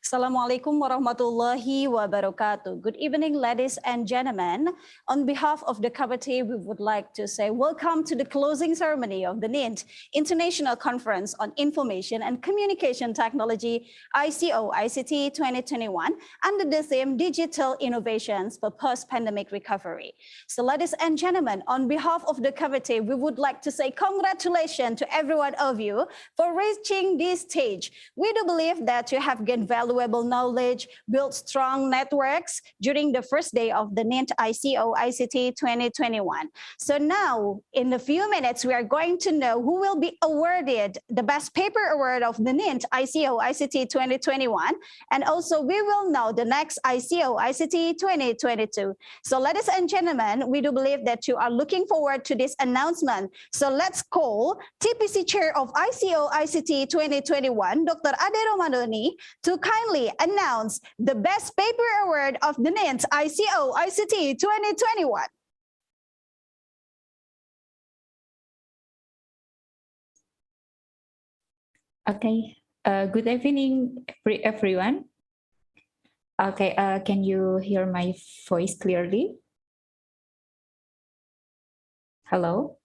Assalamualaikum warahmatullahi wabarakatuh. Good evening, ladies and gentlemen. On behalf of the committee, we would like to say welcome to the closing ceremony of the NINT International Conference on Information and Communication Technology, ICoICT 2021, under the theme Digital Innovations for Post-Pandemic Recovery. So ladies and gentlemen, on behalf of the committee, we would like to say congratulations to every one of you for reaching this stage. We do believe that you have gained valuable knowledge, built strong networks during the first day of the NINT ICoICT 2021. So now, in a few minutes, we are going to know who will be awarded the Best Paper Award of the NINT ICoICT 2021, and also we will know the next ICoICT 2022. So ladies and gentlemen, we do believe that you are looking forward to this announcement. So let's call TPC Chair of ICoICT 2021, Dr. Ade Romadoni, to kindly announce the Best Paper Award of the NINT ICoICT 2021. Okay, good evening, everyone. Okay, can you hear my voice clearly? Hello?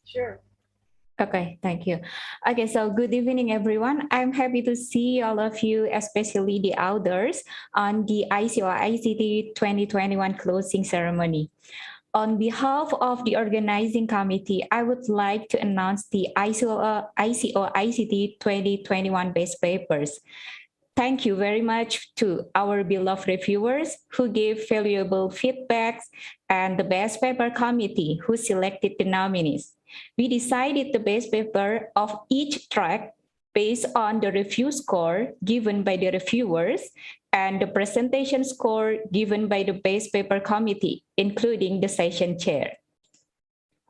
Sure. Okay, thank you. Okay, so good evening, everyone. I'm happy to see all of you, especially the elders, on the ICoICT 2021 closing ceremony. On behalf of the organizing committee, I would like to announce the ICoICT 2021 best papers. Thank you very much to our beloved reviewers who gave valuable feedbacks, and the best paper committee who selected the nominees. We decided the best paper of each track based on the review score given by the reviewers and the presentation score given by the best paper committee, including the session chair.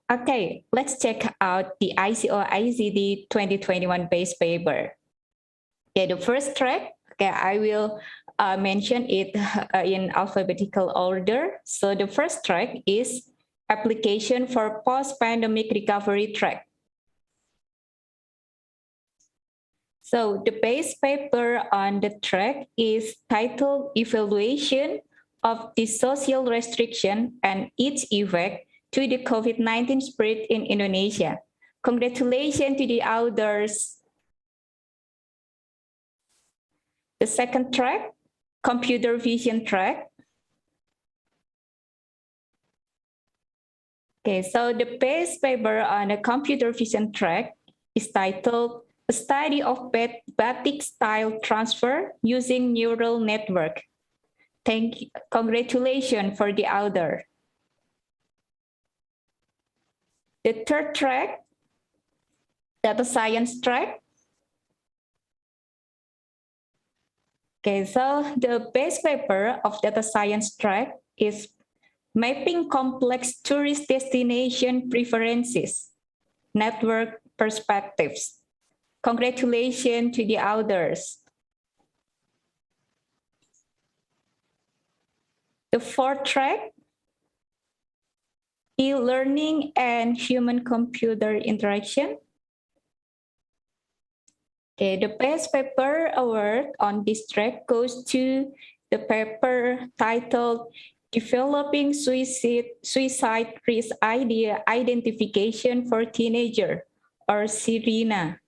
Okay, let's check out the ICoICT 2021 best paper. Okay, the first track, okay, I will mention it in alphabetical order. So the first track is application for post-pandemic recovery track. So the base paper on the track is titled Evaluation of the Social Restriction and its Effect to the COVID-19 Spread in Indonesia. Congratulations to the authors. The second track, computer vision track. Okay, so the base paper on the computer vision track is titled A Study of Batik Style Transfer Using Neural Network. Congratulations for the author. The third track, data science track. Okay, so the base paper of data science track is Mapping Complex Tourist Destination Preferences, Network Perspectives. Congratulations to the authors. The fourth track, e-learning and human-computer interaction. Okay, the best paper award on this track goes to the paper titled Developing Suicide Risk Idea Identification for Teenager, or SIRINA,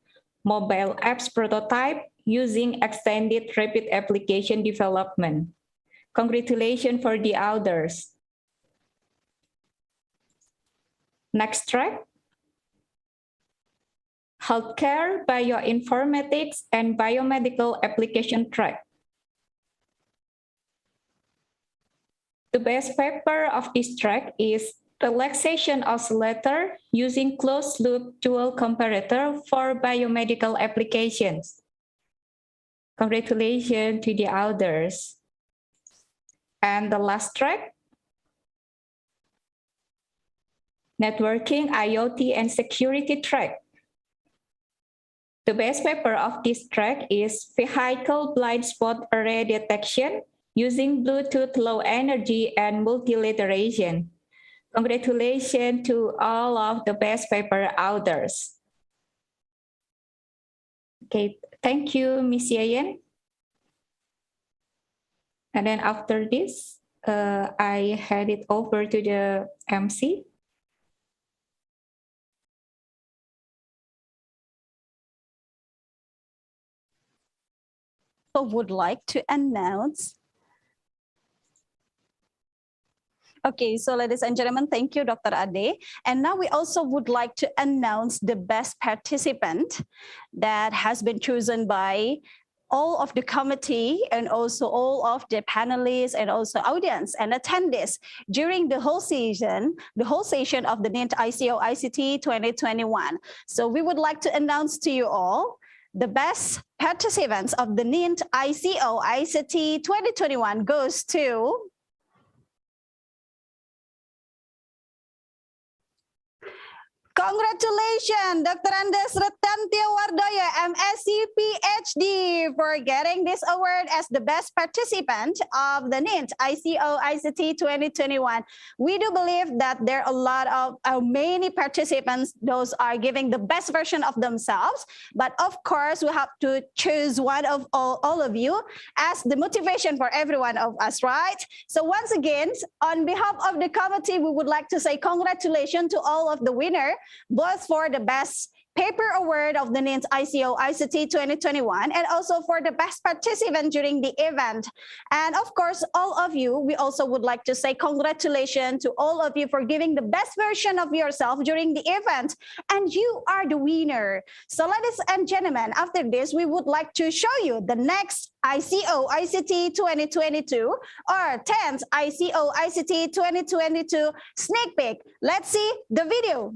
Mobile Apps Prototype Using Extended Rapid Application Development. Congratulations for the authors. Next track, Healthcare, Bioinformatics, and Biomedical Application track. The best paper of this track is Relaxation Oscillator Using Closed-Loop Dual Comparator for Biomedical Applications. Congratulations to the authors. And the last track, Networking, IoT, and Security track. The best paper of this track is Vehicle Blind Spot Array Detection Using Bluetooth Low Energy and Multilateration. Congratulations to all of the best paper authors. Okay, thank you, Ms. Yayan. And then after this, I hand it over to the MC. Would like to announce. Okay, so ladies and gentlemen, thank you, Dr. Ade. And now we also would like to announce the best participant that has been chosen by all of the committee and also all of the panelists and also audience and attendees during the whole session of the NINT ICoICT 2021. So we would like to announce to you all the best participants of the NINT ICoICT 2021 goes to congratulations, Dr. Andes Retantio Wardoyo, MSc PhD, for getting this award as the best participant of the NINT ICoICT 2021. We do believe that there are a lot of many participants, those are giving the best version of themselves. But of course, we have to choose one of all of you as the motivation for every one of us, right? So once again, on behalf of the committee, we would like to say congratulations to all of the winners, both for the best paper award of the NINT ICoICT 2021 and also for the best participant during the event. And of course, all of you, we also would like to say congratulations to all of you for giving the best version of yourself during the event. And you are the winner. So ladies and gentlemen, after this, we would like to show you the next ICoICT 2022 or 10th ICoICT 2022 sneak peek. Let's see the video.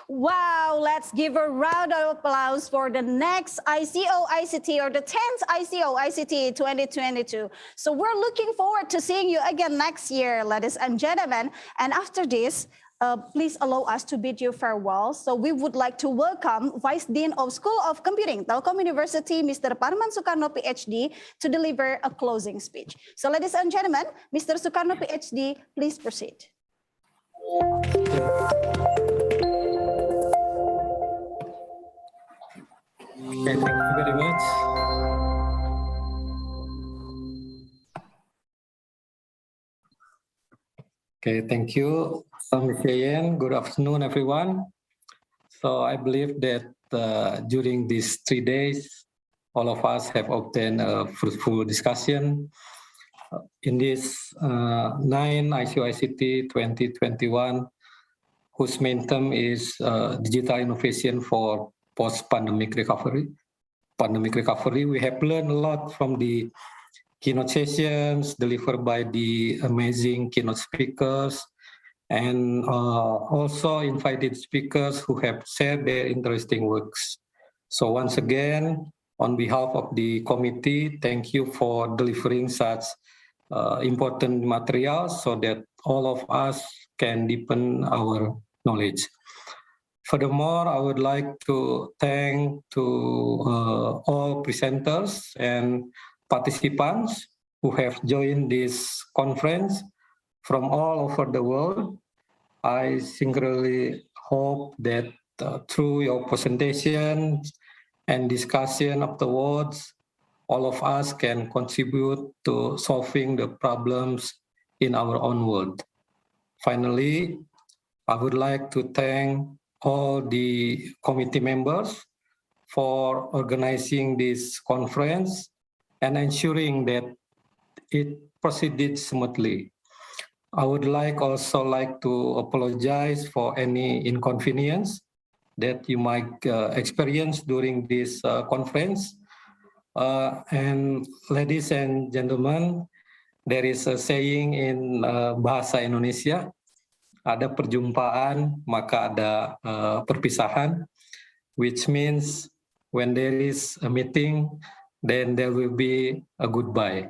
Wow, let's give a round of applause for the next ICoICT or the 10th ICoICT 2022. So we're looking forward to seeing you again next year, ladies and gentlemen. And after this, please allow us to bid you farewell. So we would like to welcome Vice Dean of School of Computing, Telkom University, Mr. Parman Soekarno, PhD, to deliver a closing speech. So ladies and gentlemen, Mr. Soekarno, PhD, please proceed. Okay, thank you very much. Okay, thank you, Ms. Yayan. Good afternoon, everyone. So I believe that during these 3 days, all of us have obtained a fruitful discussion in this 9 ICoICT 2021, whose main theme is digital innovation for post-pandemic recovery. We have learned a lot from the keynote sessions delivered by the amazing keynote speakers, and also invited speakers who have shared their interesting works. So once again, on behalf of the committee, thank you for delivering such important materials so that all of us can deepen our knowledge. Furthermore, I would like to thank to all presenters and participants who have joined this conference from all over the world. I sincerely hope that through your presentations and discussion afterwards, all of us can contribute to solving the problems in our own world. Finally, I would like to thank all the committee members for organizing this conference and ensuring that it proceeded smoothly. I would also like to apologize for any inconvenience that you might experience during this conference. And ladies and gentlemen, there is a saying in bahasa Indonesia, ada perjumpaan maka ada perpisahan, which means when there is a meeting, then there will be a goodbye.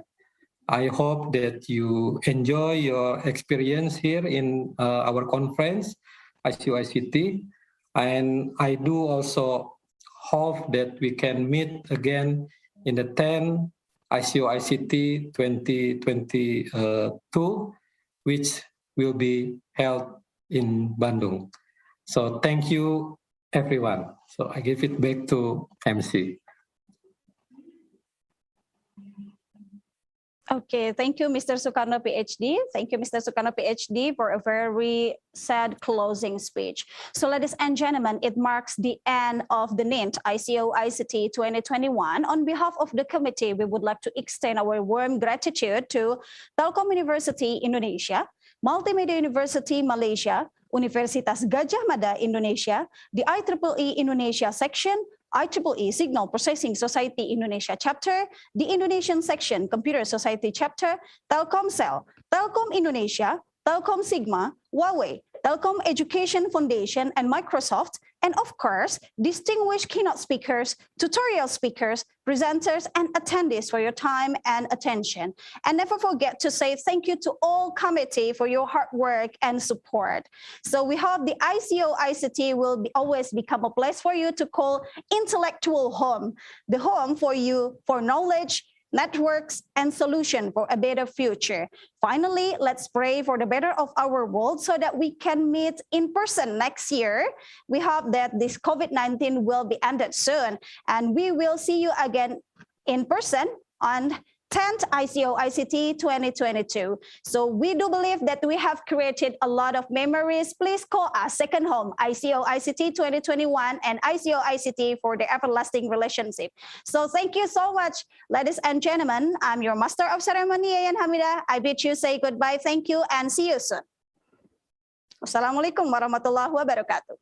I hope that you enjoy your experience here in our conference, ICoICT, and I do also hope that we can meet again in the 10th ICoICT 2022, which will be held in Bandung. So thank you, everyone. So I give it back to MC. Okay, thank you, Mr. Soekarno, PhD. Thank you, Mr. Soekarno, PhD, for a very sad closing speech. So ladies and gentlemen, it marks the end of the 9th ICoICT 2021. On behalf of the committee, we would like to extend our warm gratitude to Telkom University, Indonesia, Multimedia University, Malaysia, Universitas Gadjah Mada, Indonesia, the IEEE Indonesia section, IEEE Signal Processing Society Indonesia chapter, the Indonesian section Computer Society chapter, Telkomsel, Telkom Indonesia, Telkom Sigma, Huawei, Telkom Education Foundation, and Microsoft, and of course, distinguished keynote speakers, tutorial speakers, presenters, and attendees for your time and attention. And never forget to say thank you to all committee for your hard work and support. So we hope the ICoICT will always become a place for you to call intellectual home, the home for you for knowledge, networks, and solution for a better future. Finally, let's pray for the better of our world so that we can meet in person next year. We hope that this COVID-19 will be ended soon, and we will see you again in person on 10th ICoICT 2022. So we do believe that we have created a lot of memories. Please call us second home, ICoICT 2021 and ICoICT for the everlasting relationship. So thank you so much, ladies and gentlemen. I'm your Master of Ceremony, Yayan Hamidah. I bid you say goodbye, thank you, and see you soon. Wassalamualaikum warahmatullahi wabarakatuh.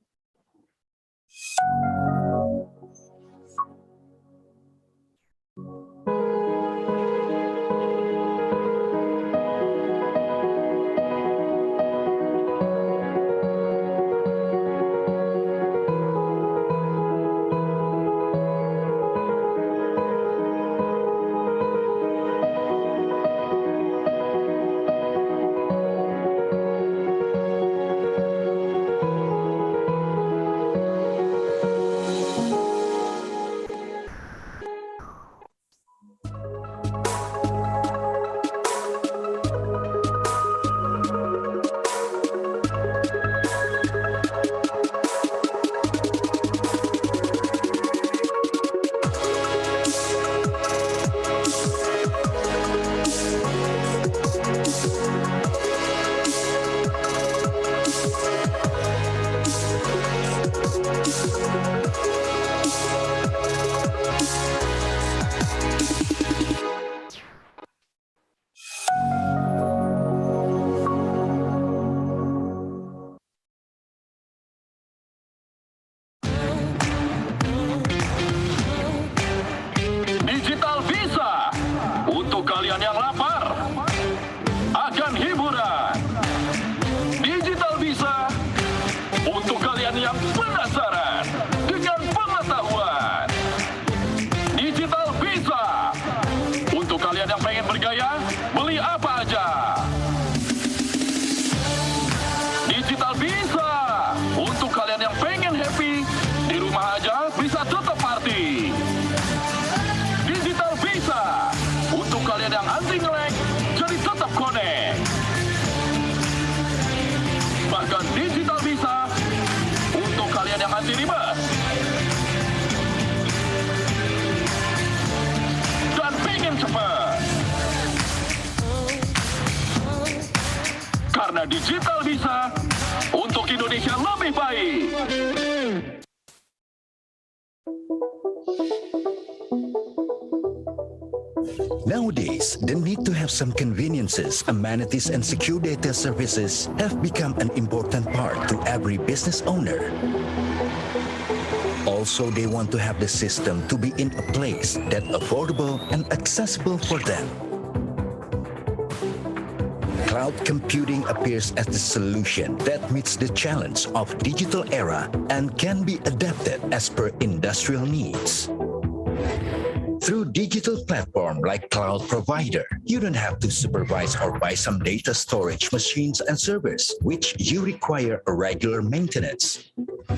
Untuk kalian yang penasaran dengan pengetahuan, digital bisa. Untuk kalian yang pengen bergaya, beli apa aja. Digital bisa. Untuk kalian yang pengen happy, di rumah aja bisa tetap party. Digital bisa. Untuk kalian yang anti nge-lag, jadi tetap connect. Bahkan digital bisa untuk kalian yang anti ribet dan pengen cepat. Karena digital bisa untuk Indonesia lebih baik. Nowadays, the need to have some conveniences, amenities, and secure data services have become an important part to every business owner. Also, they want to have the system to be in a place that's affordable and accessible for them. Cloud computing appears as the solution that meets the challenge of digital era and can be adapted as per industrial needs. Through digital platform like cloud provider, you don't have to supervise or buy some data storage machines and servers, which you require a regular maintenance.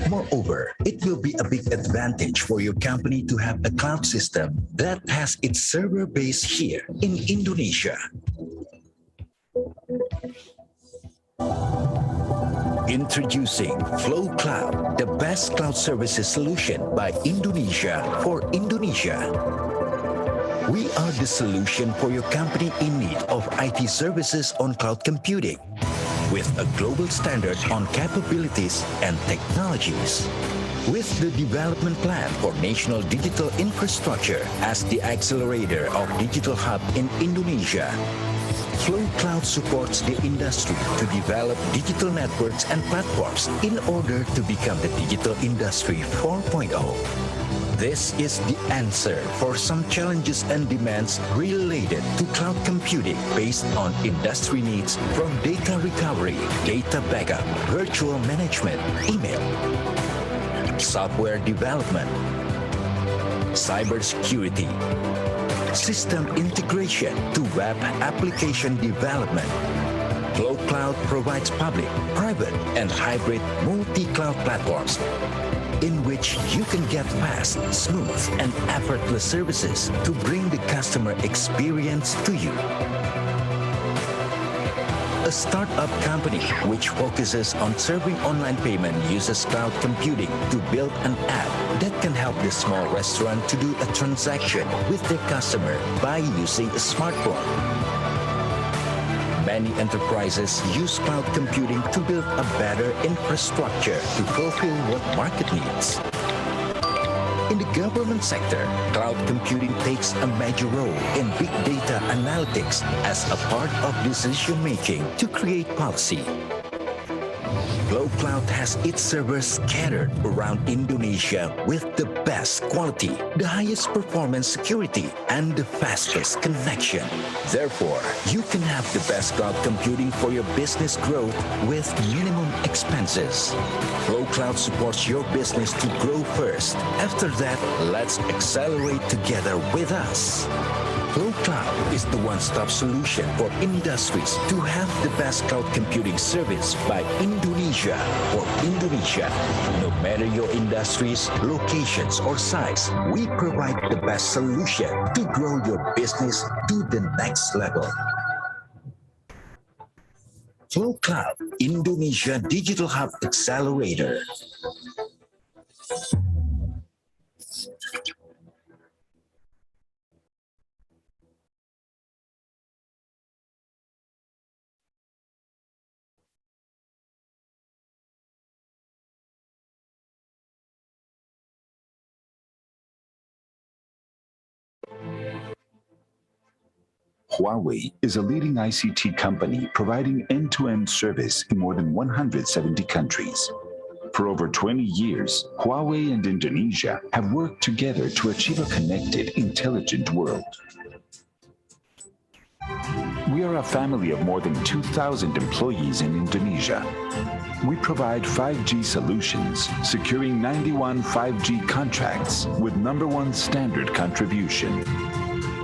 Moreover, it will be a big advantage for your company to have a cloud system that has its server base here in Indonesia. Introducing Flow Cloud, the best cloud services solution by Indonesia for Indonesia. We are the solution for your company in need of IT services on cloud computing, with a global standard on capabilities and technologies. With the development plan for national digital infrastructure as the accelerator of digital hub in Indonesia, Flow Cloud supports the industry to develop digital networks and platforms in order to become the digital industry 4.0. This is the answer for some challenges and demands related to cloud computing based on industry needs from data recovery, data backup, virtual management, email, software development, cybersecurity, system integration to web application development. Flow Cloud provides public, private, and hybrid multi-cloud platforms in which you can get fast, smooth, and effortless services to bring the customer experience to you. A startup company which focuses on serving online payment uses cloud computing to build an app that can help the small restaurant to do a transaction with their customer by using a smartphone. Many enterprises use cloud computing to build a better infrastructure to fulfill what market needs. In the government sector, cloud computing takes a major role in big data analytics as a part of decision-making to create policy. Flow Cloud has its servers scattered around Indonesia with the best quality, the highest performance security, and the fastest connection. Therefore, you can have the best cloud computing for your business growth with minimum expenses. Flow Cloud supports your business to grow first. After that, let's accelerate together with us. Flow Cloud is the one-stop solution for industries to have the best cloud computing service by Indonesia for Indonesia. No matter your industries, locations, or size, we provide the best solution to grow your business to the next level. Flow Cloud, Indonesia Digital Hub Accelerator. Huawei is a leading ICT company providing end-to-end service in more than 170 countries. For over 20 years, Huawei and Indonesia have worked together to achieve a connected, intelligent world. We are a family of more than 2,000 employees in Indonesia. We provide 5G solutions, securing 91 5G contracts with #1 standard contribution.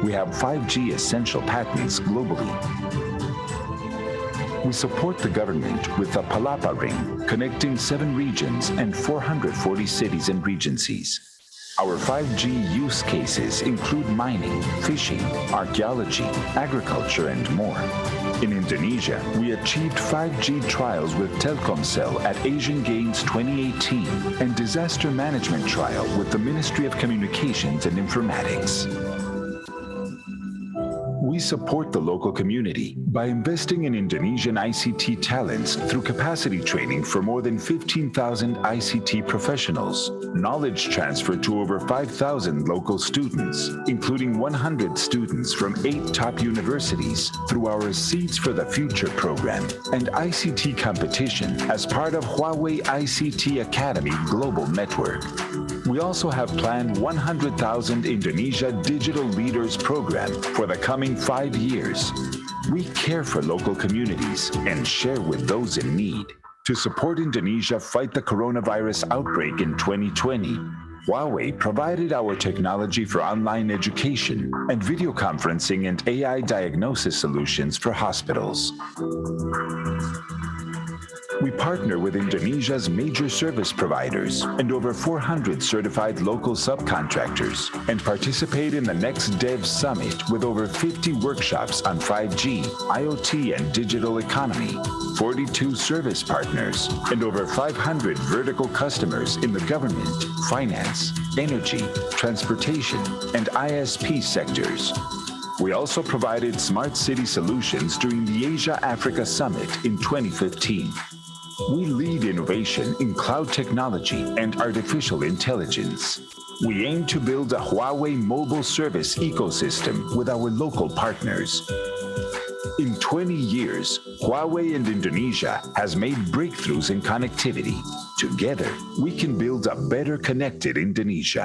We have 5G essential patents globally. We support the government with the Palapa Ring, connecting 7 regions and 440 cities and regencies. Our 5G use cases include mining, fishing, archaeology, agriculture, and more. In Indonesia, we achieved 5G trials with Telkomsel at Asian Games 2018 and disaster management trial with the Ministry of Communications and Informatics. We support the local community by investing in Indonesian ICT talents through capacity training for more than 15,000 ICT professionals, knowledge transfer to over 5,000 local students, including 100 students from 8 top universities through our Seeds for the Future program, and ICT competition as part of Huawei ICT Academy Global Network. We also have planned 100,000 Indonesia Digital Leaders program for the coming 5 years. We care for local communities and share with those in need. To support Indonesia fight the coronavirus outbreak in 2020, Huawei provided our technology for online education and video conferencing and AI diagnosis solutions for hospitals. We partner with Indonesia's major service providers and over 400 certified local subcontractors and participate in the Next Dev Summit with over 50 workshops on 5G, IoT, and digital economy, 42 service partners, and over 500 vertical customers in the government, finance, energy, transportation, and ISP sectors. We also provided smart city solutions during the Asia-Africa Summit in 2015. We lead innovation in cloud technology and artificial intelligence. We aim to build a Huawei mobile service ecosystem with our local partners. In 20 years, Huawei and Indonesia has made breakthroughs in connectivity. Together, we can build a better connected Indonesia.